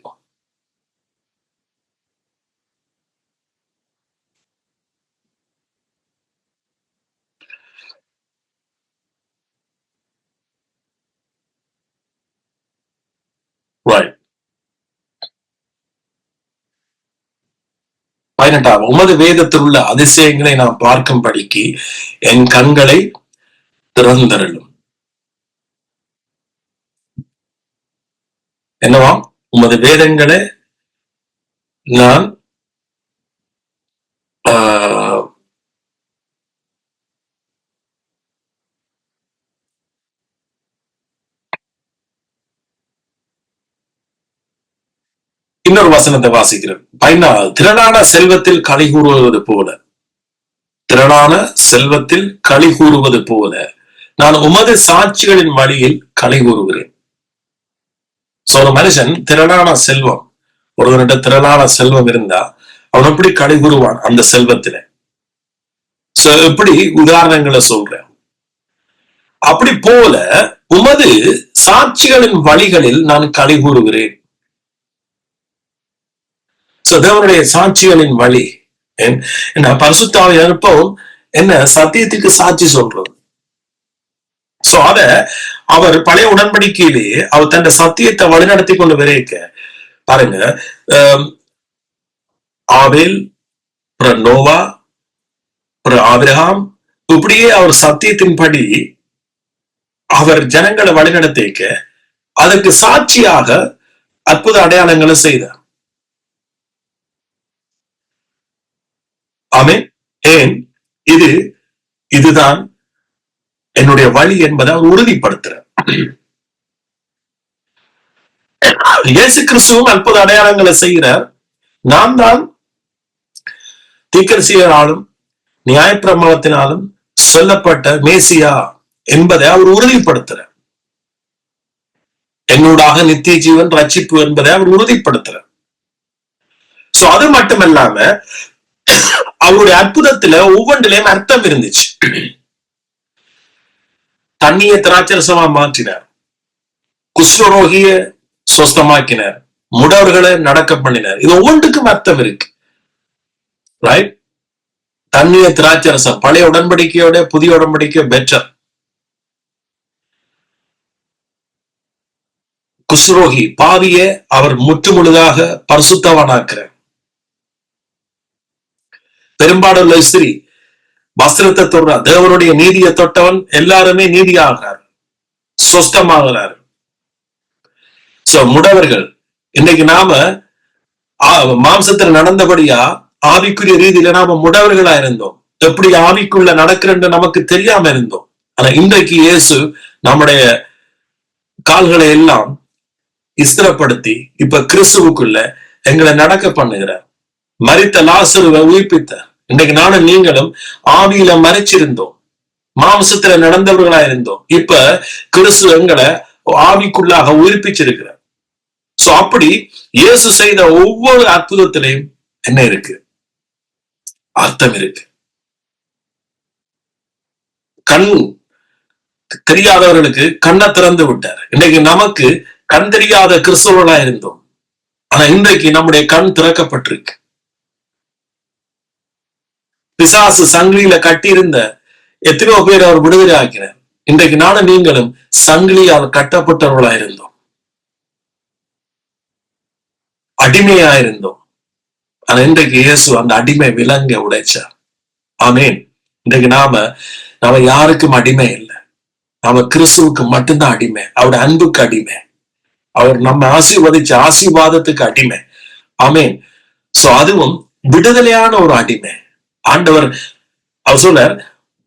Right. 18 உமது வேதத்தில் உள்ள அதிசயங்களை நான் பார்க்கும்படிக்கு என் கண்களை திறந்தருளும். என்னவா? உமது வேதங்களை நான் இன்னொரு வசனத்தை வாசிக்கிறேன். 14, திரளான செல்வத்தில் களி கூறுவது போல, திரளான செல்வத்தில் களி கூறுவது போல நான் உமது சாட்சிகளின் வழியில் களி கூறுகிறேன். ஒரு மனுஷன் திரளான செல்வம், ஒருவர்கிட்ட திரளான செல்வம் இருந்தா அவன் எப்படி களி கூறுவான் அந்த செல்வத்தில? எப்படி உதாரணங்களை சொல்றேன். அப்படி போல உமது சாட்சிகளின் வழிகளில் நான் களி கூறுகிறேன். தேவனுடைய சாட்சிகளின் வழி என்ன? பரிசுத்த ஆவியானவர் எப்பவும் என்ன சத்தியத்துக்கு சாட்சி சொல்றது. அத அவர் பழைய உடன்படிக்கையிலே அவர் தன் சத்தியத்தை வழிநடத்தி கொண்டு விரைக்க பாருங்க, ஆபேல், நோவா, ஆபிரகாம், இப்படியே அவர் சத்தியத்தின்படி அவர் ஜனங்களை வழிநடத்திக்க அதற்கு சாட்சியாக அற்புத அடையாளங்களை செய்தார். ஆமென். ஏன்? இதுதான் என்னுடைய வழி என்பதை அவர் உறுதிப்படுத்துறார். இயேசு கிறிஸ்துவும் அற்புத அடையாளங்களை செய்கிறார். நாம் தான் தீர்க்கதரிசிகளாலும் நியாயப்பிரமாணத்தினாலும் சொல்லப்பட்ட மேசியா என்பதை அவர் உறுதிப்படுத்துறார். என்னூடாக நித்திய ஜீவன் ரட்சிப்பு என்பதை அவர் உறுதிப்படுத்துறார். அது மட்டுமல்லாம அவருடைய அற்புதத்துல ஒவ்வொன்றிலையும் அர்த்தம் இருந்துச்சு. தண்ணியை திராட்சரசமா மாற்றினார், குஷ்டரோகிய சொஸ்தமாக்கினார், முடவர்களை நடக்க பண்ணினார். இது ஒவ்வொன்றுக்கும் அர்த்தம் இருக்கு. ரைட்? தண்ணிய திராட்சரசம் பழைய உடன்படிக்கையோட புதிய உடன்படிக்கை பெட்டர். குஷ்டரோகி பாவிய அவர் முற்று முழுதாக பரிசுத்தவானாக்குறார். பெரும்பாடுள்ள ஸ்திரீ வஸ்திரத்தை தொடுறா, தேவனுடைய நீதியை தொட்டவன் எல்லாருமே நீதியாகிறார், சொஸ்தமாகிறார். முடவர்கள், இன்னைக்கு நாம மாம்சத்தில் நடந்தபடியா ஆவிக்குரிய ரீதியில நாம முடவர்களா இருந்தோம். எப்படி ஆவிக்குள்ள நடக்கிறன்னு நமக்கு தெரியாம இருந்தோம். ஆனா இன்றைக்கு இயேசு நம்முடைய கால்களை எல்லாம் இஸ்திரப்படுத்தி இப்ப கிறிஸ்துவுக்குள்ள எங்களை நடக்க பண்ணுகிறார். மரித்த லாசருவை உயிர்ப்பித்தார். இன்றைக்கு நானும் நீங்களும் ஆவியில மறைச்சிருந்தோம், மாம்சத்துல நடந்தவர்களா இருந்தோம். இப்ப கிறிஸ்து எங்களை ஆவிக்குள்ளாக உயிர்ப்பிச்சிருக்கிறார். அப்படி இயேசு செய்த ஒவ்வொரு அற்புதத்திலையும் என்ன இருக்கு? அர்த்தம் இருக்கு. கண் தெரியாதவர்களுக்கு கண்ணை திறந்து விட்டார். இன்னைக்கு நமக்கு கண் தெரியாத கிறிஸ்தவர்களா இருந்தோம், ஆனா இன்றைக்கு நம்முடைய கண் திறக்கப்பட்டிருக்கு. பிசாசு சங்கிலியில கட்டியிருந்த எத்தனையோ பேர் அவர் விடுதலை ஆக்கினார். இன்றைக்கு நானும் நீங்களும் சங்கிலியால் கட்டப்பட்டவர்களா இருந்தோம், அடிமையா இருந்தோம். ஆனா இன்றைக்கு இயேசு அந்த அடிமை விலங்க உடைச்சார். ஆமேன். இன்றைக்கு நாம யாருக்கும் அடிமை இல்லை, நாம கிறிஸ்துவுக்கு மட்டும்தான் அடிமை, அவருடைய அன்புக்கு அடிமை, அவர் நம்ம ஆசீர்வதிச்ச ஆசீர்வாதத்துக்கு அடிமை. ஆமேன். அதுவும் விடுதலையான ஒரு அடிமை. ஆண்டவர் அவர் சொல்றார்,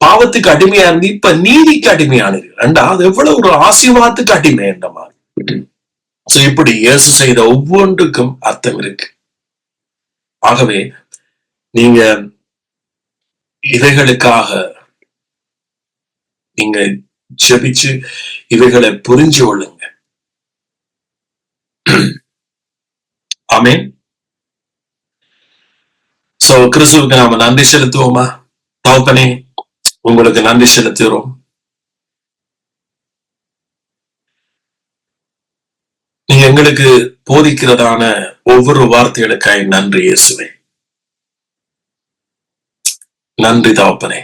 பாவத்துக்கு அடிமையா இருந்து இப்ப நீதிக்கு அடிமையானீர்கள். அது எவ்வளவு ஒரு ஆசீர்வாதத்துக்கு அடிமை என்ற மாதிரி. இப்படி இயேசு செய்த ஒவ்வொன்றுக்கும் அர்த்தம் இருக்கு. ஆகவே நீங்க இவைகளுக்காக நீங்க ஜெபிச்சு இவைகளை புரிஞ்சு கொள்ளுங்க. ஆமென். கிறிஸ்துவுக்கு நாம நன்றி செலுத்துவோமா? தகப்பனே, உங்களுக்கு நன்றி செலுத்துகிறோம். நீங்க எங்களுக்கு போதிக்கிறதான ஒவ்வொரு வார்த்தைகளுக்காய் நன்றி இயேசுவே. நன்றி தகப்பனே.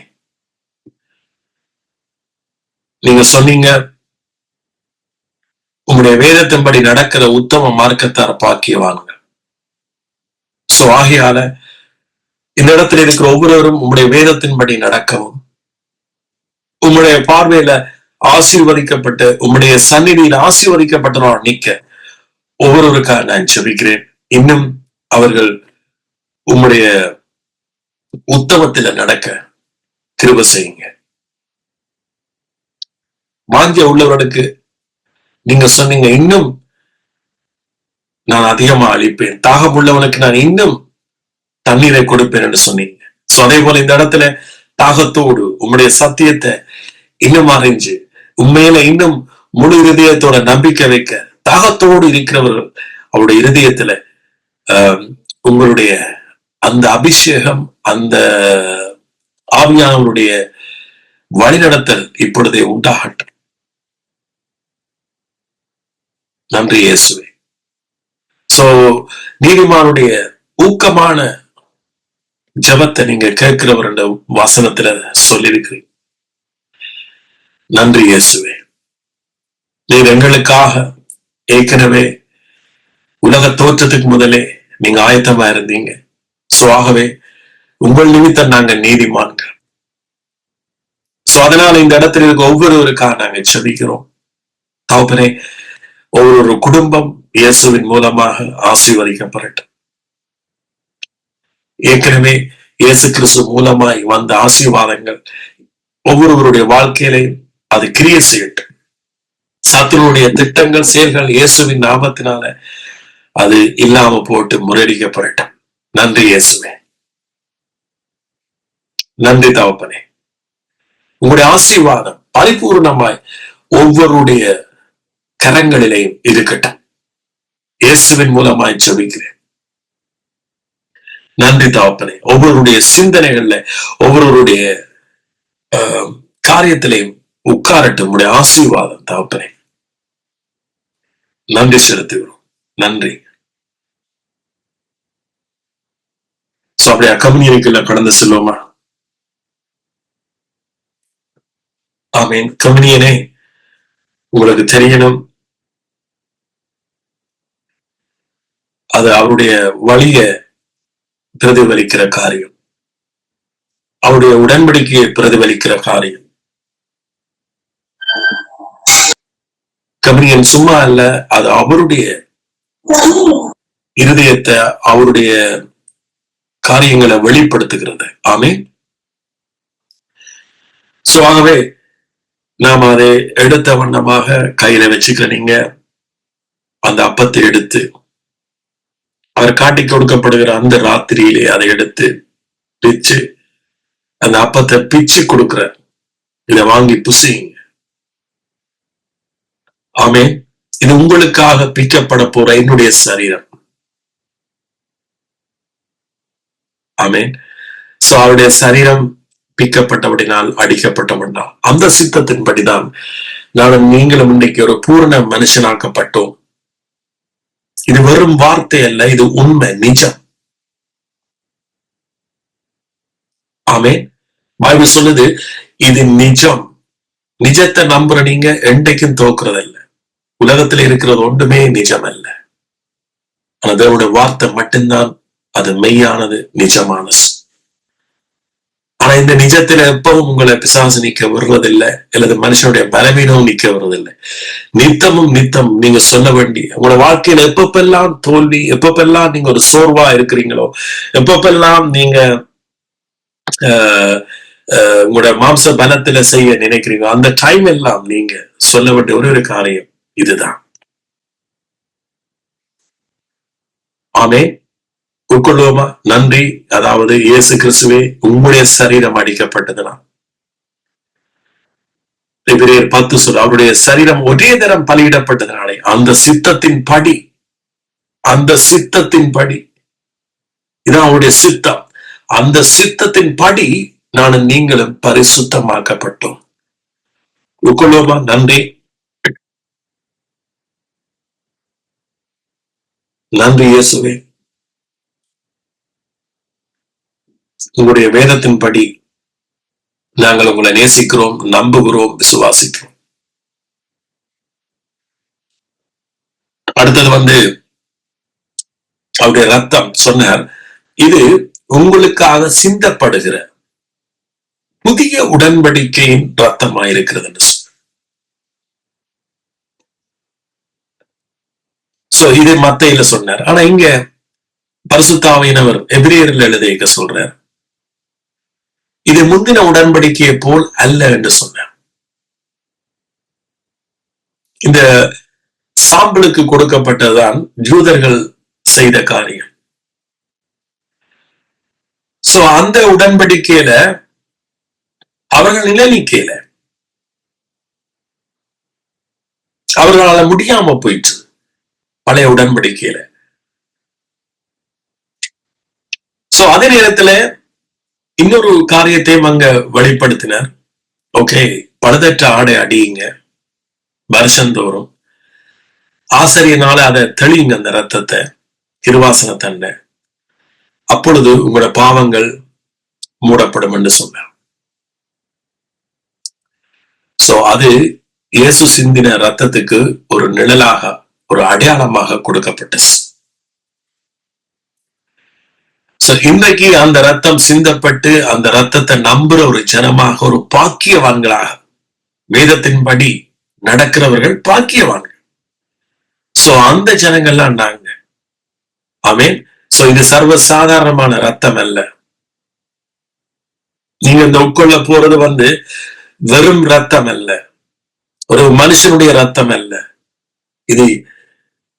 நீங்க சொன்னீங்க, உங்களுடைய வேதத்தின்படி நடக்கிற உத்தம மார்க்கத்தார் பாக்கியவான்கள். ஆகையால இந்த இடத்துல இருக்கிற ஒவ்வொருவரும் உங்களுடைய வேதத்தின்படி நடக்கவும், உங்களுடைய பார்வையில ஆசீர்வதிக்கப்பட்டு உங்களுடைய சந்நிதியில் ஆசீர்வதிக்கப்பட்ட நிக்க ஒவ்வொருவருக்காக நான் ஜெபிக்கிறேன். இன்னும் அவர்கள் உங்களுடைய உத்தமத்துல நடக்க கிருபை செய்யுங்க. வாஞ்ச உள்ளவர்களுக்கு நீங்க சொன்னீங்க, இன்னும் நான் அதிகமா அளிப்பேன், தாகம் உள்ளவனுக்கு நான் இன்னும் தண்ணீரை கொடுப்பேன் என்று சொன்னீங்க. சோ அதே போல இந்த இடத்துல தாகத்தோடு உம்முடைய சத்தியத்தை இன்னும் அறிஞ்சு உண்மையில இன்னும் முழு இருதயத்தோட நம்பிக்கை வைக்க தாகத்தோடு இருக்கிறவர்கள் அவருடைய இருதயத்துல உங்களுடைய அந்த அபிஷேகம், அந்த ஆவியானவருடைய வழிநடத்தல் இப்பொழுதே உண்டாகட்டும். நன்றி இயேசுவே. சோ நீதிமானுடைய ஊக்கமான ஜபத்தை நீங்க கேட்கிறவர் என்ற வசனத்துல சொல்லியிருக்கிறீங்க. நன்றி இயேசுவே. நீர் எங்களுக்காக ஏற்கனவே உலக தோற்றத்துக்கு முதலே நீங்க ஆயத்தமா இருந்தீங்க. சோ ஆகவே உங்கள் நிமித்தம் நாங்க நீதிமான்கள். சோ அதனால இந்த இடத்துல இருக்க ஒவ்வொருவருக்காக நாங்க செபிக்கிறோம். தகப்பனே, ஒவ்வொரு குடும்பம் இயேசுவின் மூலமாக ஆசீர்வதிக்கப்படட்டும். ஏற்கனவே இயேசு கிறிஸ்து மூலமாய் வந்த ஆசீர்வாதங்கள் ஒவ்வொருவருடைய வாழ்க்கையிலையும் அது கிரியை செய்யட்டும். சாத்தானுடைய திட்டங்கள், செயல்கள் இயேசுவின் நாமத்தினால அது இல்லாம போட்டு முறியடிக்கப்படட்டும். நன்றி இயேசுவே. நன்றி தகப்பனே. உங்களுடைய ஆசீர்வாதம் பரிபூர்ணமாய் ஒவ்வொருடைய கரங்களிலேயும் இருக்கட்டும். இயேசுவின் மூலமாய் ஜெபிக்கிறேன். நன்றி தகப்பனே. ஒவ்வொருடைய சிந்தனைகள்ல, ஒவ்வொருடைய காரியத்திலையும் உட்காரட்டும் உங்களுடைய ஆசீர்வாதம் தகப்பனே. நன்றி செலுத்துகிறோம். நன்றி. அப்படியே கம்யூனிக்குள்ள கடந்து செல்வோமா? ஆமீன். கம்யூனியனே, உங்களுக்கு தெரியணும், அது அவருடைய வழிய பிரதிபலிக்கிற காரியம், அவருடைய உடன்படிக்கையை பிரதிபலிக்கிற காரியம். கம்யூனியன் சும்மா அல்ல, அது அவருடைய இருதயத்தை, அவருடைய காரியங்களை வெளிப்படுத்துகிறது. ஆமீன். சோ ஆகவே நாம் அதை எடுத்த வண்ணமாக கையில வச்சுக்க, நீங்க அந்த அப்பத்தை எடுத்து அவர் காட்டி கொடுக்கப்படுகிற அந்த ராத்திரியிலே அதை எடுத்து பிச்சு அந்த அப்பத்தை பிச்சு கொடுக்கிற, இதை வாங்கி புசிங்க. ஆமீன். இது உங்களுக்காக பிக்கப்பட போற என்னுடைய சரீரம். ஆமீன். சோ அவருடைய சரீரம் பிக்கப்பட்டபடினால், அடிக்கப்பட்டபடினால் அந்த சித்தத்தின்படிதான் நானும் நீங்களும் இன்னைக்கு ஒரு பூரண மனுஷனாக்கப்பட்டோம். இது வெறும் வார்த்தை அல்ல, இது உண்மை, நிஜம். ஆமீன். பைபிள் சொல்லுது இது நிஜம். நிஜத்தை நம்புற நீங்க என்றைக்கும் தோக்குறதில்ல. உலகத்துல இருக்கிறது ஒன்றுமே நிஜம் அல்ல. அதோட வார்த்தை மட்டும்தான் அது மெய்யானது, நிஜமானது. ஆனா இந்த நிஜத்துல எப்பவும் உங்களை பிசாசு நிக்க விடுறதில்லை, அல்லது மனுஷனுடைய பலவீனமும் நிக்க விடுறதில்லை. நித்தமும் நித்தம் நீங்க சொல்ல வேண்டிய, உங்களோட வாழ்க்கையில எப்பப்பெல்லாம் தோல்வி, எப்பப்பெல்லாம் நீங்க ஒரு சோர்வா இருக்கிறீங்களோ, எப்பப்பெல்லாம் நீங்க உங்களோட மாம்ச பலத்துல செய்ய நினைக்கிறீங்க, அந்த டைம் எல்லாம் நீங்க சொல்ல வேண்டிய ஒரு காரியம் இதுதான். ஆமே. உட்கொள்வோமா? நன்றி. அதாவது இயேசு கிறிஸ்துவே, உங்களுடைய சரீரம் அடிக்கப்பட்டதுனா, எபிரேயர் 10 சொல்ல, அவருடைய சரீரம் ஒரே தரம் பலியிடப்பட்டதுனாலே அந்த சித்தத்தின் படி, அந்த சித்தத்தின் படி, இதான் அவருடைய சித்தம். அந்த சித்தத்தின் படி நானும் நீங்களும் பரிசுத்தமாக்கப்பட்டோம். உட்கொள்வோமா? நன்றி. நன்றி இயேசுவே. உங்களுடைய வேதத்தின்படி நாங்கள் உங்களை நேசிக்கிறோம், நம்புகிறோம், விசுவாசிக்கிறோம். அடுத்தது அவருடைய ரத்தம் சொன்னார், இது உங்களுக்காக சிந்தப்படுகிற புதிய உடன்படிக்கையின் ரத்தமாயிருக்கிறது என்று சொன்னார். சோ இது மத்தையில சொன்னார். ஆனா இங்க பரிசுத்த ஆவியானவர் எபிரேயரில் எழுதிக்க சொல்றார், இது முந்தின உடன்படிக்கையை போல் அல்ல என்று சொன்னார். இந்த சாம்பிளுக்கு கொடுக்கப்பட்டதுதான் யூதர்கள் செய்த காரியம். சோ அந்த உடன்படிக்கையில அவர்கள் நிலைநிக்கையில அவர்களால முடியாம போயிட்டு பழைய உடன்படிக்கையில. சோ அதே நேரத்துல இன்னொரு காரியத்தையும் அங்க வெளிப்படுத்தினார். ஓகே, பழுதற்ற ஆடை அடியுங்க வருஷந்தோறும், ஆசிரியனால அதை தெளியுங்க அந்த ரத்தத்தை, கிருவாசன தண்டை, அப்பொழுது உங்களோட பாவங்கள் மூடப்படும் என்று சொன்னார். சோ அது இயேசு சிந்தின ரத்தத்துக்கு ஒரு நிழலாக, ஒரு அடையாளமாக கொடுக்கப்பட்டுச்சு. இன்றைக்கு அந்த ரத்தம் சிந்தப்பட்டு அந்த ரத்தத்தை நம்புற ஒரு ஜனமாக, ஒரு பாக்கியவான்களாக, வேதத்தின்படி நடக்கிறவர்கள் பாக்கியவான்கள். சோ அந்த ஜனங்கள்லாம் நாங்க. ஆமென். சோ இது சர்வ சாதாரணமான ரத்தம் அல்ல. நீங்க இந்த உட்கொள்ள போறது வெறும் ரத்தம் அல்ல, ஒரு மனுஷனுடைய ரத்தம் அல்ல, இது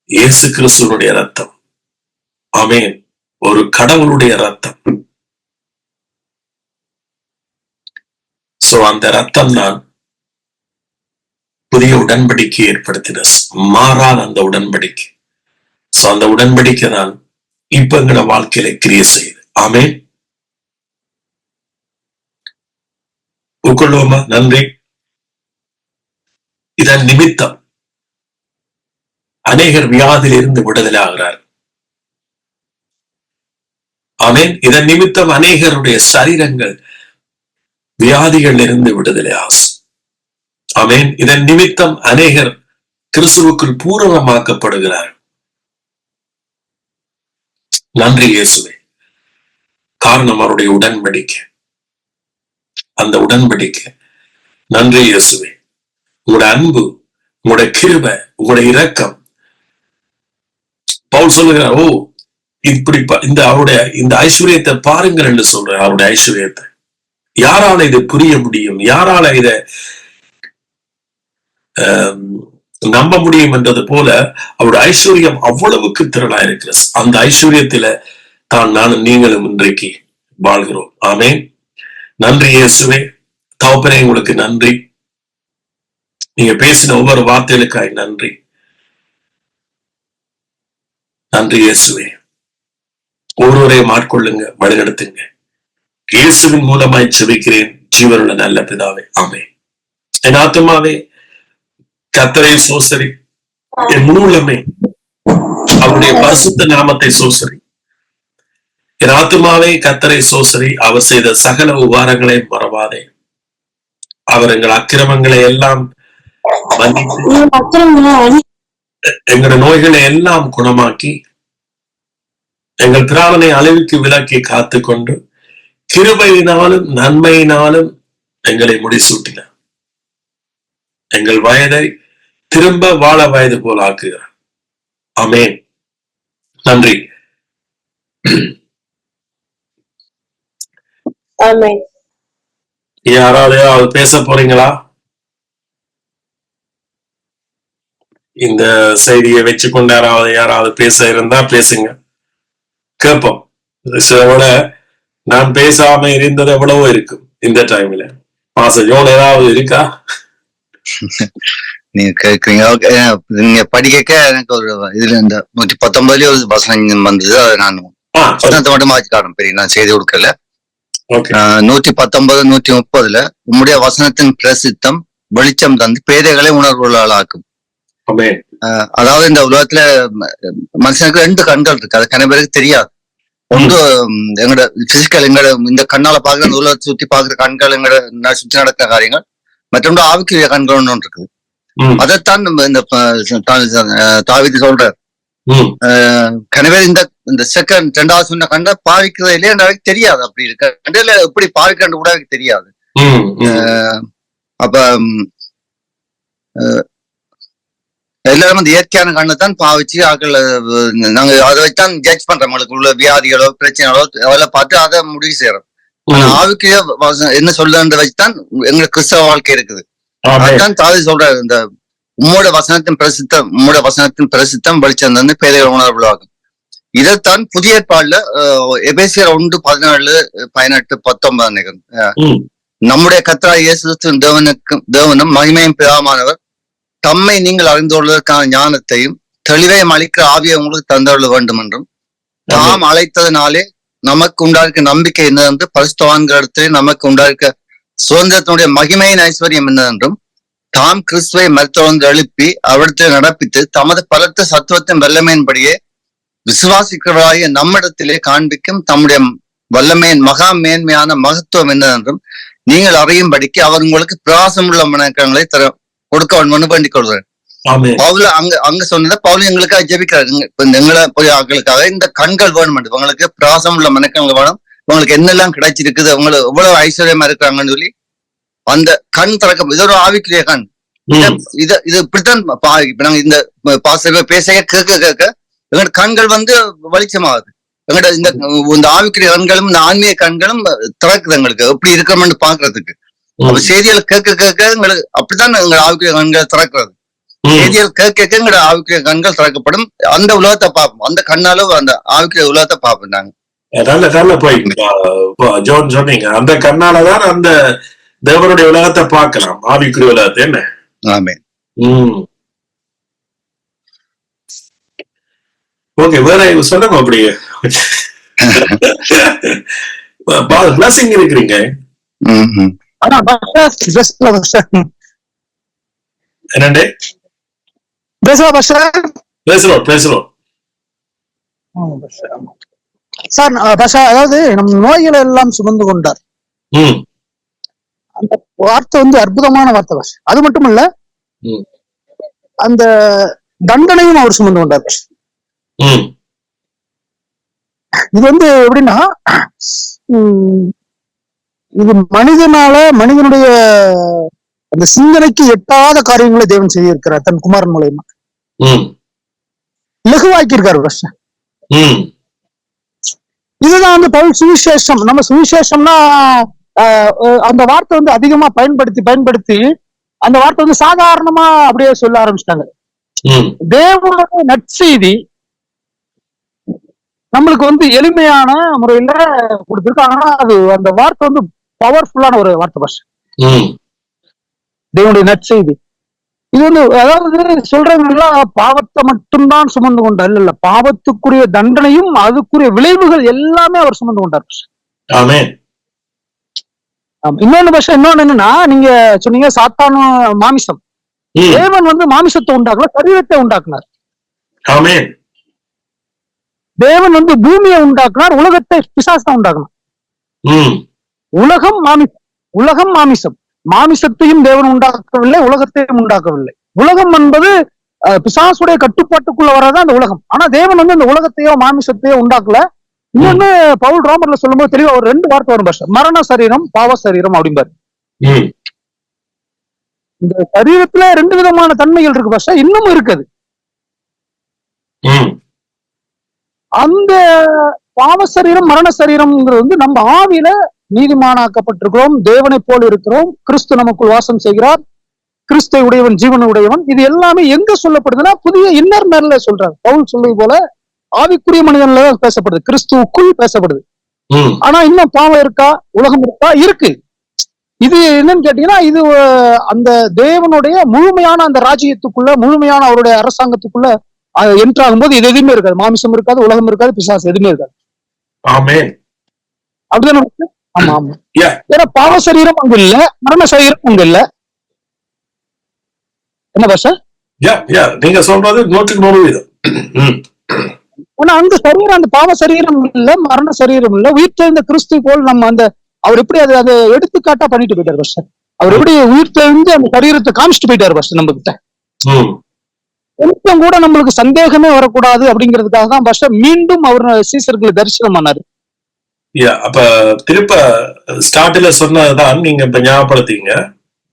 இயேசு கிறிஸ்துவனுடைய ரத்தம். ஆமென். ஒரு கடவுளுடைய ரத்தம். சோ அந்த ரத்தம் தான் புதிய உடன்படிக்கை ஏற்படுத்தின, மாறாத அந்த உடன்படிக்கை. சோ அந்த உடன்படிக்கை தான் இப்ப எங்களோட வாழ்க்கையில கிரியை செய்யுது. ஆமென். உட்கொள்வோமா? நன்றி. இதன் நிமித்தம் அநேகர் வியாதியிலிருந்து விடுதலை ஆகிறார். ஆமென். இதன் நிமித்தம் அநேகருடைய சரீரங்கள் வியாதிகள் இருந்து விடுதலை ஆகும். ஆமென். இதன் நிமித்தம் அநேகர் கிறிஸ்துவுக்குள் பூரணமாக்கப்படுகிறார். நன்றி இயேசுவே. காரணம் அவருடைய உடன்படிக்கை, அந்த உடன்படிக்கை. நன்றி இயேசுவே. உங்களோட அன்பு, உங்களோட கிருபை, உங்களுடைய இரக்கம். பவுல் சொல்லுகிறார், ஓ இப்படி இந்த அவருடைய இந்த ஐஸ்வர்யத்தை பாருங்கள் என்று சொல்ற. அவருடைய ஐஸ்வர்யத்தை யாரால இதை புரிய முடியும்? யாரால இத நம்ப முடியும் என்றது போல அவருடைய ஐஸ்வர்யம் அவ்வளவுக்கு திரளா இருக்கிறது. அந்த ஐஸ்வர்யத்தில தான் நானும் நீங்களும் இன்றைக்கு வாழ்கிறோம். ஆமென். நன்றி இயேசுவே. தகப்பனே, உங்களுக்கு நன்றி. நீங்க பேசின ஒவ்வொரு வார்த்தைகளுக்காய் நன்றி. நன்றி இயேசுவே. ஒருவரையும் ஆட்கொள்ளுங்க, வழிநடத்துங்க. இயேசுவின் மூலமாய் செபிக்கிறேன் ஜீவனுள்ள நல்ல பிதாவே. ஆமென். என் ஆத்துமாவே கர்த்தரை சோசரி, என் முழுமே அவருடைய பரிசுத்த நாமத்தை சோசரி. என் ஆத்துமாவே கர்த்தரை சோசரி, அவர் செய்த சகல உபகாரங்களை மறவாதே. அவர் எங்கள் அக்கிரமங்களை எல்லாம் மன்னித்து எங்களோட நோய்களை எல்லாம் குணமாக்கி எங்கள் பிராணனை அழிவுக்கு விலக்கி காத்து கொண்டு கிருபையினாலும் நன்மையினாலும் எங்களை முடிசூட்டினார். எங்கள் வயதை திரும்ப வாழ வயது போல் ஆக்குகிறார். ஆமென். நன்றி. யாராவது பேச போறீங்களா? இந்த செய்தியை வச்சு கொண்டு யாராவது பேச இருந்தா பேசுங்க, கேட்போம். சில நான் பேசாம இருந்தது எவ்வளவோ இருக்கும் இந்த டைம்ல. பாசம் ஏதாவது இருக்கா? நீங்க கேக்குறீங்க. நீங்க படிக்க எனக்கு ஒரு இதுல இந்த 119 ஒரு வசனம் வந்தது. அதை நான் வசனத்தை மட்டும் மாற்றி காணும். பெரிய நான் செய்தி கொடுக்கல. 119, 130 உம்முடைய வசனத்தின் பிரசித்தம் வெளிச்சம் தந்து பேதைகளை உணர்வுள்ளாக்கும். அதாவது இந்த உலகத்துல மனுஷனுக்கு 2 கண்கள் இருக்கு. அது கன பேருக்கு தெரியாது. ஒன்று எங்களோட பிசிக்கல், எங்களோட இந்த கண்ணால பாக்குற, இந்த உலகத்தை சுத்தி பாக்குற கண்கள், எங்களோட சுற்றி நடக்கிற காரியங்கள். மற்றொன்று ஆவிக்குரிய கண்கள் ஒன்று இருக்குது. அதைத்தான் இந்த தாவீது சொல்றார். கனவேர் இந்த செகண்ட் 2வது சொன்ன கண்ட பாவிக்கிறது இல்லையா எனக்கு தெரியாது. அப்படி இருக்க கண்டையில எப்படி பாவிக்கண்டு கூட எனக்கு தெரியாது. அப்ப எல்லாரும் அந்த இயற்கையான கண்ணை தான் பாவிச்சு ஆக்கள் நாங்க அதை வச்சுதான் ஜட்ஜ் பண்றோம். நம்மளுக்கு உள்ள வியாதிகளோ பிரச்சனைகளோ அதெல்லாம் பார்த்து அதை முடிவு செய்யறோம். ஆவிக்குரிய என்ன சொல்றதை வச்சுதான் எங்களுக்கு கிறிஸ்தவ வாழ்க்கை இருக்குது. அதுதான் தாவீது சொல்றாரு. இந்த உம்முடைய வசனத்தின் பிரசித்தம் வெளிச்சம் தந்து பேதைகள் உணர்வுகளாகும். இதைத்தான் புதிய ஏற்பாடுல எபேசியர் 1:17-18-19 நினைக்கிறேன். நம்முடைய கர்த்தராகிய இயேசு கிறிஸ்துவின் தேவனும் மகிமையும் பிதாவானவர் தம்மை நீங்கள் அறிந்து கொள்வதற்கான ஞானத்தையும் தெளிவையும் அளிக்கிற ஆவியை உங்களுக்கு தந்தருள வேண்டும் என்றும், தாம் அழைத்ததினாலே நமக்கு உண்டாயிருக்க நம்பிக்கை என்னதென்று பரிசுத்தவான்களிடத்திலே நமக்கு உண்டாயிருக்க சுதந்திரத்தினுடைய மகிமையின் ஐஸ்வர்யம் என்னதென்றும், தாம் கிறிஸ்துவை மருத்துவந்து எழுப்பி அவரிடத்தில் நடப்பித்து தமது பலத்த சத்துவத்தின் வல்லமையின்படியே விசுவாசிக்கிறவராகிய நம்மிடத்திலே காண்பிக்கும் தம்முடைய வல்லமையின் மகா மேன்மையான மகத்துவம் என்னதென்றும் நீங்கள் அறியும்படிக்கு அவர் உங்களுக்கு பிரகாசமுள்ள மனக்கங்களை கொடுக்க வேண்டும் வேண்டிக் கொள்கிறேன். பவுல அங்க சொன்னத பவுல எங்களுக்காக ஜெபிக்கிறாரு. எங்களை ஆட்களுக்காக இந்த கண்கள் வேணும், உங்களுக்கு பிரகாசம் உள்ள மனக்கங்கள் வேணும், உங்களுக்கு என்னெல்லாம் கிடைச்சிருக்குது, உங்களுக்கு எவ்வளவு ஐஸ்வர்யமா இருக்கிறாங்கன்னு சொல்லி அந்த கண் திறக்க. இது ஒரு ஆவிக்குரிய கண். இது இப்படித்தான் இப்ப நாங்க இந்த பாச பேச கேட்க எங்களோட கண்கள் வெளிச்சமாகுது. எங்கட இந்த ஆவிக்குரிய கண்களும் இந்த ஆன்மீக கண்களும் திறக்குது எங்களுக்கு எப்படி இருக்கிறோம்னு பாக்குறதுக்கு. அப்ப செய்திகள் கேட்க எங்களுக்கு அப்படித்தான் எங்க ஆவிக்குரிய கண்கள் திறக்கிறது. செய்திகள் கேட்க எங்களோட ஆவிக்குரிய கண்கள் திறக்கப்படும். அந்த உலகத்தை பார்ப்போம், அந்த கண்ணால அந்த ஆவிக்குரிய உலகத்தை பார்ப்போம் நாங்க. ஜோன் சொன்னீங்க, அந்த கண்ணாலதான் அந்த தேவனுடைய உலகத்தை பார்க்கலாம், ஆவிக்குரிய உலகத்தை. என்ன? ஆமென். ஓகே, வேற சொல்லுங்க. அப்படியே பிளஸிங் இருக்கிறீங்க. என்னண்டே பேசுறோம் சார். அதாவது நம் நோய்களை எல்லாம் சுமந்து கொண்டார். அந்த வார்த்தை அற்புதமான வார்த்தை பாஷா. அது மட்டும் இல்ல, அந்த தண்டனையும் அவர் சுமந்து கொண்டார். இது எப்படின்னா, இது மனிதனுடைய அந்த சிந்தனைக்கு எட்டாத காரியங்களை தேவன் செய்திருக்கிறார் தன் குமாரன் மூலமா. இலகுவாக்கி இருக்காரு பாஷா. இதுதான் பவுல் சுவிசேஷம். நம்ம சுவிசேஷம்னா அந்த வார்த்தை அதிகமா பயன்படுத்தி அந்த வார்த்தை சாதாரணமா அப்படியே சொல்ல ஆரம்பிச்சிட்டாங்க. தேவனுடைய நற்செய்தி நம்மளுக்கு எளிமையான முறையில கொடுத்திருக்கு. ஆனா அது அந்த வார்த்தை பவர்ஃபுல்லான ஒரு வார்த்தை பாஷா. தேவனுடைய நற்செய்தி இது அதாவது சொல்றவங்க பாவத்தை மட்டும்தான் சுமந்து கொண்டார். இல்ல, பாவத்துக்குரிய தண்டனையும் அதுக்குரிய விளைவுகள் எல்லாமே அவர் சுமந்து கொண்டார். இன்னொன்னு பாஷா, இன்னொன்னு என்னன்னா, நீங்க சொன்னீங்க சாத்தான மாமிசம். தேவன் மாமிசத்தை உண்டாக்கல, சரீரத்தை உண்டாக்குனார். தேவன் பூமியை உண்டாக்குனார், உலகத்தை பிசாசத்தை உண்டாக்குனார். உலகம் மாமிசம். மாமிசத்தையும் தேவன் உண்டாக்கவில்லை, உலகத்தையும் உண்டாக்கவில்லை. உலகம் என்பது பிசாசுடைய கட்டுப்பாட்டுக்குள்ள வர்றதான் அந்த உலகம். ஆனா தேவன் அந்த உலகத்தையோ மாமிசத்தையோ உண்டாக்கல. இன்னொன்னு பவுல் ரோமர்ல சொல்லும்போது தெளிவா ஒரு 2 வார்த்தை வரும் பாஷா. மரண சரீரம், பாவ சரீரம் அப்படிம்பாரு. இந்த சரீரத்துல 2 விதமான தன்மைகள் இருக்கு பாஷா, இன்னும் இருக்குது. அந்த பாவ சரீரம், மரண சரீரம்ங்கிறது நம்ம ஆவியில நீதிமானாக்கப்பட்டிருக்கிறோம், தேவனை போல இருக்கிறோம், கிறிஸ்து நமக்குள் வாசம் செய்கிறார், கிறிஸ்துவை உடையவன் ஜீவனை உடையவன். இது எல்லாமே எங்க சொல்லப்படுதுன்னா புதிய இன்னர் மேல சொல்றாங்க. பவுல் சொல்றது போல ஆவிக்குரிய மனிதன்ல பேசப்படுது, கிறிஸ்துவுக்குள் பேசப்படுது. ஆனா இன்னும் பாவம் இருக்கா, உலகம் இருக்கா? இருக்கு. இது என்னன்னு கேட்டீங்கன்னா, இது அந்த தேவனுடைய முழுமையான அந்த ராஜ்யத்துக்குள்ள, முழுமையான அவருடைய அரசாங்கத்துக்குள்ள என்ட்ராகும் போது இது எதுவுமே இருக்காது. மாமிசம் இருக்காது, உலகம் இருக்காது, பிசாசு எதுவுமே இருக்காது. அப்படிதானே? ஆமா ஆமா. ஏன்னா பாவ சரீரம் அங்க இல்ல, மரண சரீரம் அங்க இல்ல. என்ன பாஷா? நீங்க சொல்றது 100%. ஆனா அந்த சரீரம், அந்த பாவ சரீரம் இல்ல, மரண சரீரம் இல்ல. உயிர்த்தெழுந்த கிறிஸ்து போல் நம்ம அவர் எப்படி அதை எடுத்துக்காட்டா பண்ணிட்டு போயிட்டாரு பாஷா. அவர் எப்படி உயிர்த்தெழுந்து அந்த சரீரத்தை காமிச்சிட்டு போயிட்டாரு பாஷா நம்ம கிட்ட. கொஞ்சம் கூட நம்மளுக்கு சந்தேகமே வரக்கூடாது அப்படிங்கிறதுக்காக தான் பாஷா மீண்டும் அவர் சீசர்களை தரிசனம் பண்ணாரு. அப்ப திருப்ப ஸ்டார்ட்ல சொன்னதுதான் நீங்க இப்ப ஞாபகப்படுத்தீங்க.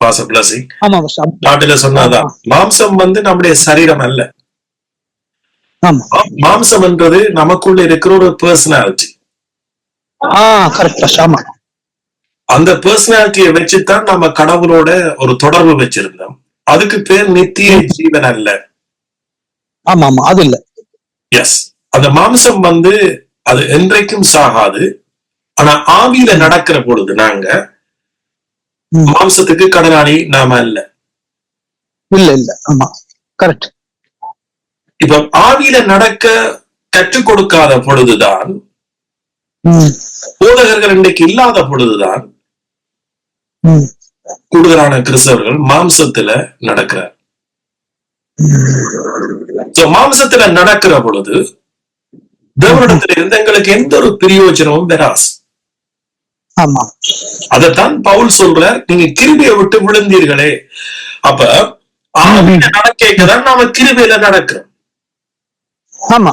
ஸ்டார்ட்ல சொன்னதுதான் மாம்சம் நம்முடைய சரீரம் அல்ல. மாம்சம் என்றது நமக்குள்ள இருக்கிற ஒரு பர்சனாலிட்டி. அந்த பர்சனாலிட்டியை வச்சுதான் நம்ம கடவுளோட ஒரு தொடர்பு வச்சிருந்தோம். அதுக்கு பேர் நித்திய ஜீவன் அல்ல. ஆமா ஆமா, அது இல்ல. எஸ், அந்த மாம்சம் வந்து அது என்றைக்கும் சாகாது. ஆனா ஆவியில நடக்கிற பொழுது நாங்க மாம்சத்துக்கு கடனாளி நாம அல்ல. இல்ல இல்ல, ஆமா, கரெக்ட். இப்ப ஆவியில நடக்க கற்றுக் கொடுக்காத பொழுதுதான், போதகர்கள் இன்றைக்கு இல்லாத பொழுதுதான் கூடுதலான கிறிஸ்தவர்கள் மாம்சத்துல நடக்கிறார். மாம்சத்துல நடக்கிற பொழுது தேவனிடத்துல இருந்து எங்களுக்கு எந்த ஒரு பிரயோஜனமும் பெறாது. ஆமா, அதைத்தான் பவுல் சொல்ற, நீங்க கிருபையை விட்டு விழுந்தீர்களே. அப்ப ஆவியில நடக்கதான் நாம கிருபையில நடக்கிறோம். ஆமா,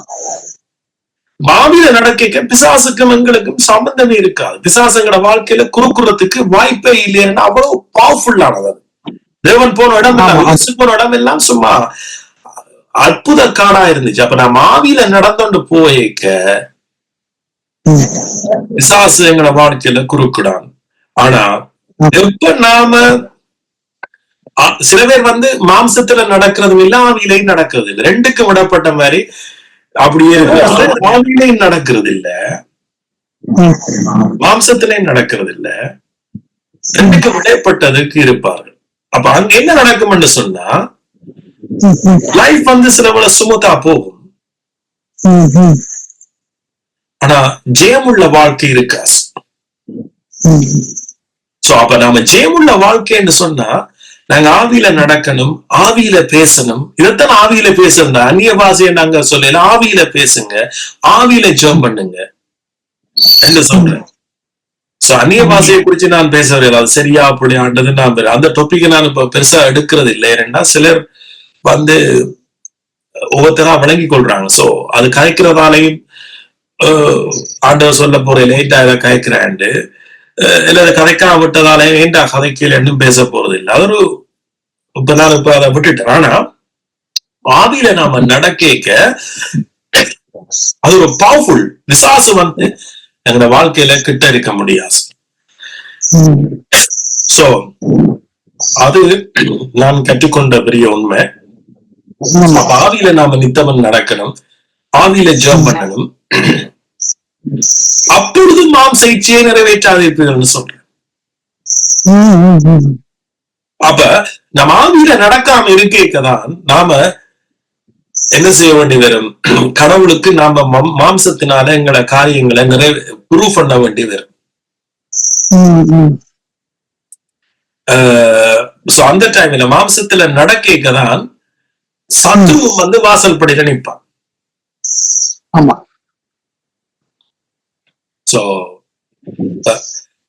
ஆவியில நடக்க பிசாசுக்கும் எங்களுக்கும் சம்பந்தமே இருக்காது. பிசாசுங்களோட வாழ்க்கையில குறுக்குறதுக்கு வாய்ப்பே இல்லைன்னா அவ்வளவு பவர்ஃபுல்லானது. தேவன் போன இடம் போன இடம் எல்லாம் சும்மா அற்புத காடா இருந்துச்சு. அப்ப நான் ஆவியில நடந்து போய்க்க பிசாசு எங்களோட வாழ்க்கையில குறுக்கிடான். ஆனா எப்ப நாம சில பேர் வந்து மாம்சத்துல நடக்கிறதும் இல்ல, ஆவியிலையும் நடக்கிறது இல்லை, ரெண்டுக்கும் விடப்பட்ட மாதிரி அப்படியே ஆவியிலையும் நடக்கிறது இல்ல, மாம்சத்திலையும் நடக்கிறது இல்ல, ரெண்டுக்கு விடப்பட்டதுக்கு இருப்பார்கள். அப்ப அங்க என்ன நடக்கும்னு சொன்னா, லைஃப் வந்து சில சுமத்தா போகும். ஆனா ஜெயமுள்ள வாழ்க்கை இருக்காது. சோ அப்ப நாம ஜெயமுள்ள வாழ்க்கைன்னு சொன்னா நாங்க ஆவியில நடக்கணும், ஆவியில பேசணும். இதைத்தான் ஆவியில பேசணும். அந்நிய பாஷையை நாங்க சொல்லல, ஆவியில பேசுங்க, ஆவியில ஜெபம் பண்ணுங்க என்று சொல்றேன். சோ அந்நிய பாஷையை குறிச்சு நான் பேச வரல, அது சரியா அப்படியான்றது நான் அந்த டாபிக் நான் இப்ப பெருசா எடுக்கிறது இல்லை. ஏன்னா சிலர் வந்து ஒவ்வொருத்தரா விளங்கி கொள்றாங்க. சோ அது கதைக்கிறதாலையும் ஆண்டவர் சொல்ல போற லேட்டா இதை கதைக்கிறாண்டு இல்ல கதைக்கா விட்டதாலே ஏண்டா கதைக்கல இன்னும் பேச போறது இல்லை. அது ஒரு இப்ப நான் இப்ப அதை விட்டுட்டேன். ஆனா ஆவியில நாம நடக்க அது ஒரு பவர்ஃபுல். விசாசு வந்து எங்களோட வாழ்க்கையில கிட்ட இருக்க முடியாது. சோ அது நான் கற்றுக்கொண்ட பெரிய உண்மை. ஆவியில நாம நித்தவன் நடக்கணும், ஆவியில ஜெபம் பண்ணணும். அப்பொழுது மாம்ச இச்சையை நிறைவேற்றாதிருப்பீர்கள் சொல்றேன். அப்ப நம்ம ஆவியில நடக்காம இருக்கேதான் நாம என்ன செய்ய வேண்டி வரும்? கடவுளுக்கு நாம மாம்சத்தினால எங்களை காரியங்களை ப்ரூவ் பண்ண வேண்டி வரும். அந்த டைம்ல மாம்சத்துல நடக்கதான் சத்துருவும் வந்து வாசல் படியில நிற்பான். ஆமா, சோ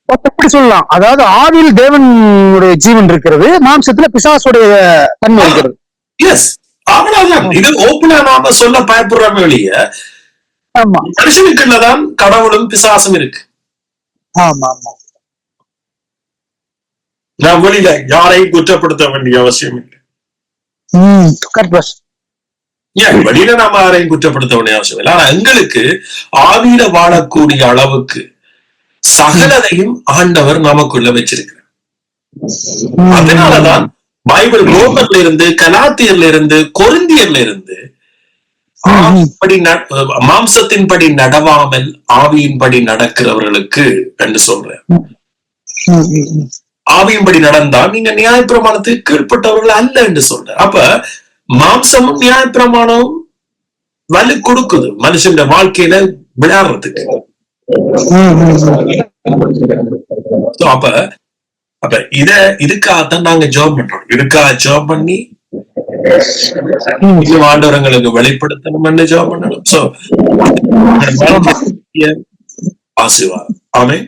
எப்படி சொல்லலாம்? அதாவது ஆவியில் தேவனுடைய ஜீவன் இருக்கிறது, மாம்சத்துல பிசாசுடைய தன்மை இருக்கிறது. எஸ், அவ்வளவுதான். இது ஓப்பனா நாம சொல்ல பயப்படுறோம் வெளிய. ஆமா, மனுஷனுக்குள்ளதான் கடவுளும் பிசாசும் இருக்கு. ஆமா ஆமா, நான் வெளியில யாரையும் குற்றப்படுத்த வேண்டிய அவசியம் இல்லை. ஏன் வெளியில நாம யாரையும் குற்றப்படுத்த வேண்டிய அவசியம் இல்லை. ஆனா எங்களுக்கு ஆவியில வாழக்கூடிய அளவுக்கு சகலதையும் ஆண்டவர் நமக்குள்ள வச்சிருக்கிறார். அதனாலதான் பைபிள் ரோமர்ல இருந்து, கலாத்தியர்ல இருந்து, கொரிந்தியர்ல இருந்து மாம்சத்தின்படி நடவாமல் ஆவியின்படி நடக்கிறவர்களுக்கு என்று சொல்றேன். ஆவியின்படி நடந்தால் நீங்க நியாயப்பிரமாணத்துக்கு கீழ்பட்டவர்கள் அல்ல என்று சொல்ற. அப்ப மாம்சமும் நியாயப்பிரமாணமும் வலு கொடுக்குது மனுஷன் வாழ்க்கையில விளையாடுறதுக்கு. அப்ப இதுக்காகத்தான் நாங்க ஜெபம் பண்றோம். இதுக்காக ஜெபம் பண்ணி ஆண்டவர்களுக்கு வெளிப்படுத்தணும், ஜெபம் பண்ணணும். சோ ஆசீர்வாதம். ஆமென்.